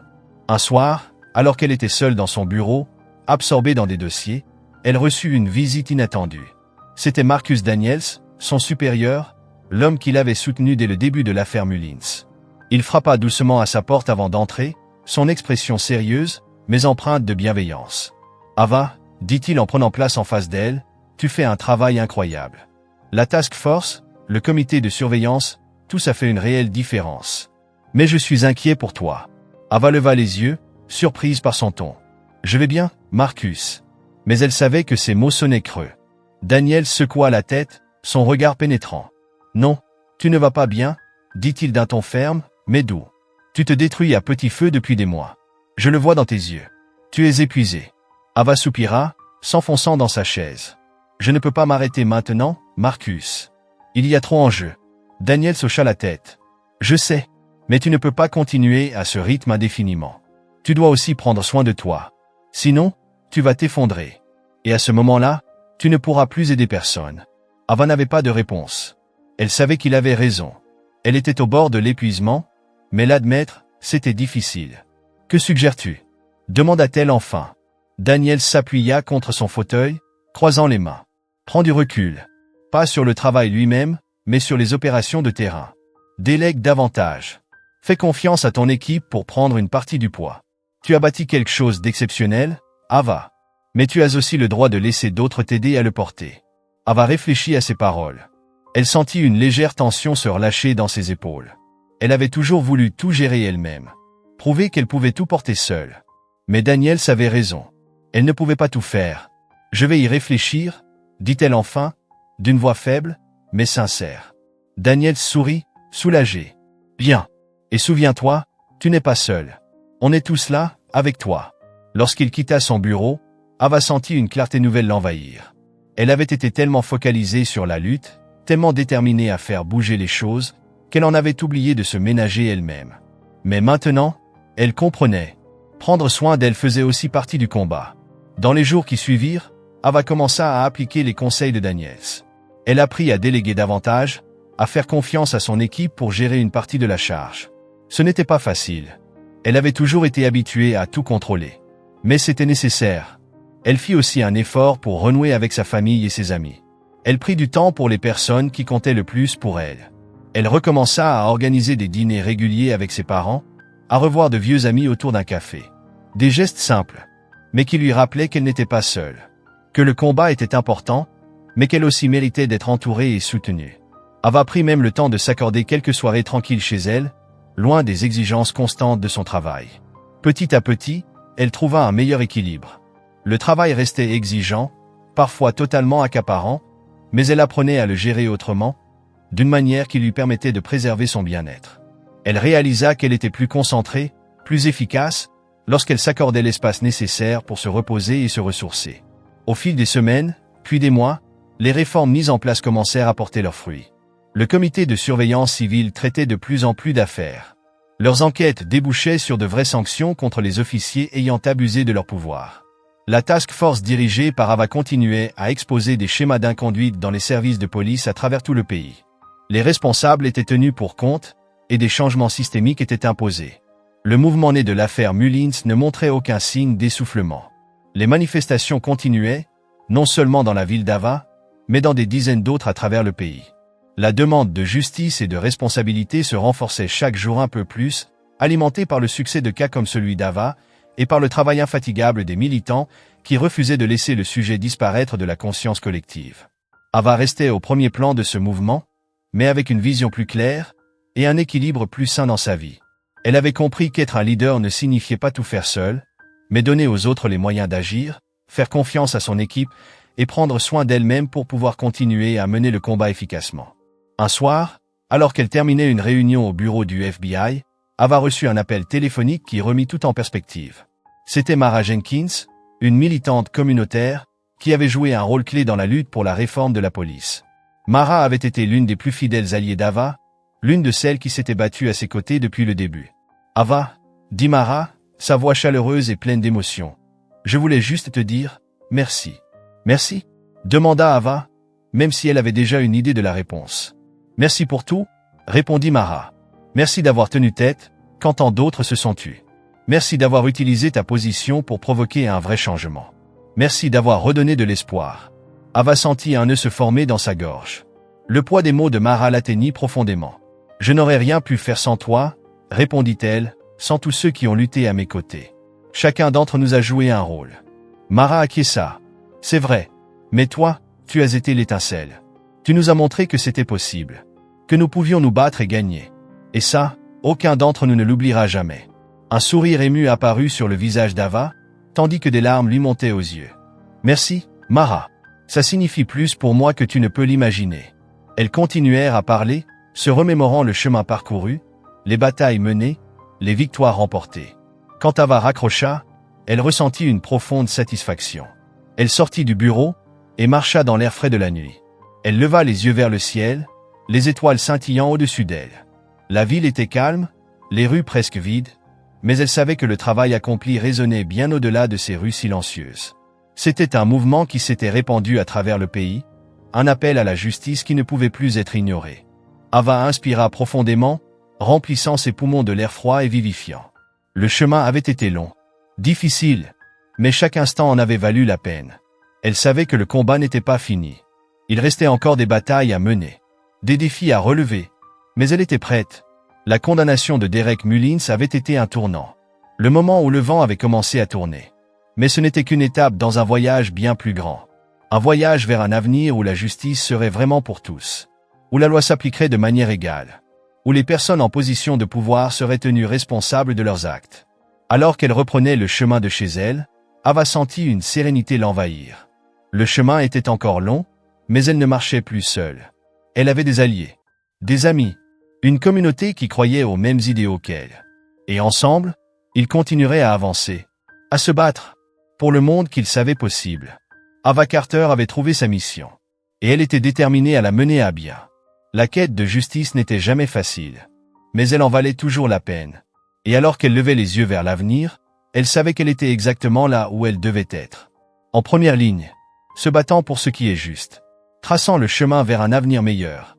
Un soir, alors qu'elle était seule dans son bureau, absorbée dans des dossiers, elle reçut une visite inattendue. C'était Marcus Daniels, son supérieur, l'homme qui l'avait soutenu dès le début de l'affaire Mullins. Il frappa doucement à sa porte avant d'entrer, son expression sérieuse, mais empreinte de bienveillance. « Ava, dit-il en prenant place en face d'elle, tu fais un travail incroyable. La task force, le comité de surveillance, tout ça fait une réelle différence. Mais je suis inquiet pour toi. » Ava leva les yeux, surprise par son ton. « Je vais bien, Marcus. » Mais elle savait que ses mots sonnaient creux. Daniel secoua la tête, son regard pénétrant. « Non, tu ne vas pas bien, dit-il d'un ton ferme, mais doux. Tu te détruis à petit feu depuis des mois. Je le vois dans tes yeux. Tu es épuisé. Ava soupira, s'enfonçant dans sa chaise. Je ne peux pas m'arrêter maintenant, Marcus. Il y a trop en jeu. Daniels hocha la tête. Je sais, mais tu ne peux pas continuer à ce rythme indéfiniment. Tu dois aussi prendre soin de toi. Sinon, tu vas t'effondrer. Et à ce moment-là, tu ne pourras plus aider personne. Ava n'avait pas de réponse. Elle savait qu'il avait raison. Elle était au bord de l'épuisement, mais l'admettre, c'était difficile. Que suggères-tu? Demanda-t-elle enfin. Daniel s'appuya contre son fauteuil, croisant les mains. Prends du recul. Pas sur le travail lui-même, mais sur les opérations de terrain. Délègue davantage. Fais confiance à ton équipe pour prendre une partie du poids. Tu as bâti quelque chose d'exceptionnel, Ava. Mais tu as aussi le droit de laisser d'autres t'aider à le porter. Ava réfléchit à ses paroles. Elle sentit une légère tension se relâcher dans ses épaules. Elle avait toujours voulu tout gérer elle-même. Prouver qu'elle pouvait tout porter seule. Mais Daniel avait raison. Elle ne pouvait pas tout faire. Je vais y réfléchir, dit-elle enfin, d'une voix faible, mais sincère. Daniel sourit, soulagé. Bien. Et souviens-toi, tu n'es pas seul. On est tous là, avec toi. Lorsqu'il quitta son bureau, Ava sentit une clarté nouvelle l'envahir. Elle avait été tellement focalisée sur la lutte, tellement déterminée à faire bouger les choses, qu'elle en avait oublié de se ménager elle-même. Mais maintenant, elle comprenait. Prendre soin d'elle faisait aussi partie du combat. Dans les jours qui suivirent, Ava commença à appliquer les conseils de Daniels. Elle apprit à déléguer davantage, à faire confiance à son équipe pour gérer une partie de la charge. Ce n'était pas facile. Elle avait toujours été habituée à tout contrôler. Mais c'était nécessaire. Elle fit aussi un effort pour renouer avec sa famille et ses amis. Elle prit du temps pour les personnes qui comptaient le plus pour elle. Elle recommença à organiser des dîners réguliers avec ses parents, à revoir de vieux amis autour d'un café. Des gestes simples, mais qui lui rappelaient qu'elle n'était pas seule. Que le combat était important, mais qu'elle aussi méritait d'être entourée et soutenue. Ava prit même le temps de s'accorder quelques soirées tranquilles chez elle, loin des exigences constantes de son travail. Petit à petit, elle trouva un meilleur équilibre. Le travail restait exigeant, parfois totalement accaparant, mais elle apprenait à le gérer autrement, d'une manière qui lui permettait de préserver son bien-être. Elle réalisa qu'elle était plus concentrée, plus efficace, lorsqu'elle s'accordait l'espace nécessaire pour se reposer et se ressourcer. Au fil des semaines, puis des mois, les réformes mises en place commencèrent à porter leurs fruits. Le comité de surveillance civile traitait de plus en plus d'affaires. Leurs enquêtes débouchaient sur de vraies sanctions contre les officiers ayant abusé de leur pouvoir. La task force dirigée par Ava continuait à exposer des schémas d'inconduite dans les services de police à travers tout le pays. Les responsables étaient tenus pour compte, et des changements systémiques étaient imposés. Le mouvement né de l'affaire Mullins ne montrait aucun signe d'essoufflement. Les manifestations continuaient, non seulement dans la ville d'Ava, mais dans des dizaines d'autres à travers le pays. La demande de justice et de responsabilité se renforçait chaque jour un peu plus, alimentée par le succès de cas comme celui d'Ava, et par le travail infatigable des militants qui refusaient de laisser le sujet disparaître de la conscience collective. Ava restait au premier plan de ce mouvement, mais avec une vision plus claire et un équilibre plus sain dans sa vie. Elle avait compris qu'être un leader ne signifiait pas tout faire seul, mais donner aux autres les moyens d'agir, faire confiance à son équipe et prendre soin d'elle-même pour pouvoir continuer à mener le combat efficacement. Un soir, alors qu'elle terminait une réunion au bureau du FBI, Ava reçut un appel téléphonique qui remit tout en perspective. C'était Mara Jenkins, une militante communautaire, qui avait joué un rôle clé dans la lutte pour la réforme de la police. Mara avait été l'une des plus fidèles alliées d'Ava, l'une de celles qui s'était battue à ses côtés depuis le début. « Ava, dit Mara, sa voix chaleureuse et pleine d'émotion. Je voulais juste te dire, merci. » « Merci ?» demanda Ava, même si elle avait déjà une idée de la réponse. « Merci pour tout » répondit Mara. « Merci d'avoir tenu tête, quand tant d'autres se sont tus. Merci d'avoir utilisé ta position pour provoquer un vrai changement. Merci d'avoir redonné de l'espoir. » Ava sentit un nœud se former dans sa gorge. Le poids des mots de Mara l'atteignit profondément. « Je n'aurais rien pu faire sans toi, » répondit-elle, « sans tous ceux qui ont lutté à mes côtés. Chacun d'entre nous a joué un rôle. » Mara acquiesça. « C'est vrai. Mais toi, tu as été l'étincelle. Tu nous as montré que c'était possible. Que nous pouvions nous battre et gagner. Et ça, aucun d'entre nous ne l'oubliera jamais. » Un sourire ému apparut sur le visage d'Ava, tandis que des larmes lui montaient aux yeux. « Merci, Mara. Ça signifie plus pour moi que tu ne peux l'imaginer. » Elles continuèrent à parler, se remémorant le chemin parcouru, les batailles menées, les victoires remportées. Quand Ava raccrocha, elle ressentit une profonde satisfaction. Elle sortit du bureau et marcha dans l'air frais de la nuit. Elle leva les yeux vers le ciel, les étoiles scintillant au-dessus d'elle. La ville était calme, les rues presque vides, mais elle savait que le travail accompli résonnait bien au-delà de ces rues silencieuses. C'était un mouvement qui s'était répandu à travers le pays, un appel à la justice qui ne pouvait plus être ignoré. Ava inspira profondément, remplissant ses poumons de l'air froid et vivifiant. Le chemin avait été long, difficile, mais chaque instant en avait valu la peine. Elle savait que le combat n'était pas fini. Il restait encore des batailles à mener, des défis à relever, mais elle était prête. La condamnation de Derek Mullins avait été un tournant, le moment où le vent avait commencé à tourner. Mais ce n'était qu'une étape dans un voyage bien plus grand. Un voyage vers un avenir où la justice serait vraiment pour tous, où la loi s'appliquerait de manière égale, où les personnes en position de pouvoir seraient tenues responsables de leurs actes. Alors qu'elle reprenait le chemin de chez elle, Ava sentit une sérénité l'envahir. Le chemin était encore long, mais elle ne marchait plus seule. Elle avait des alliés, des amis, une communauté qui croyait aux mêmes idéaux qu'elle. Et ensemble, ils continueraient à avancer, à se battre, pour le monde qu'ils savaient possible. Ava Carter avait trouvé sa mission, et elle était déterminée à la mener à bien. La quête de justice n'était jamais facile, mais elle en valait toujours la peine. Et alors qu'elle levait les yeux vers l'avenir, elle savait qu'elle était exactement là où elle devait être. En première ligne, se battant pour ce qui est juste, traçant le chemin vers un avenir meilleur.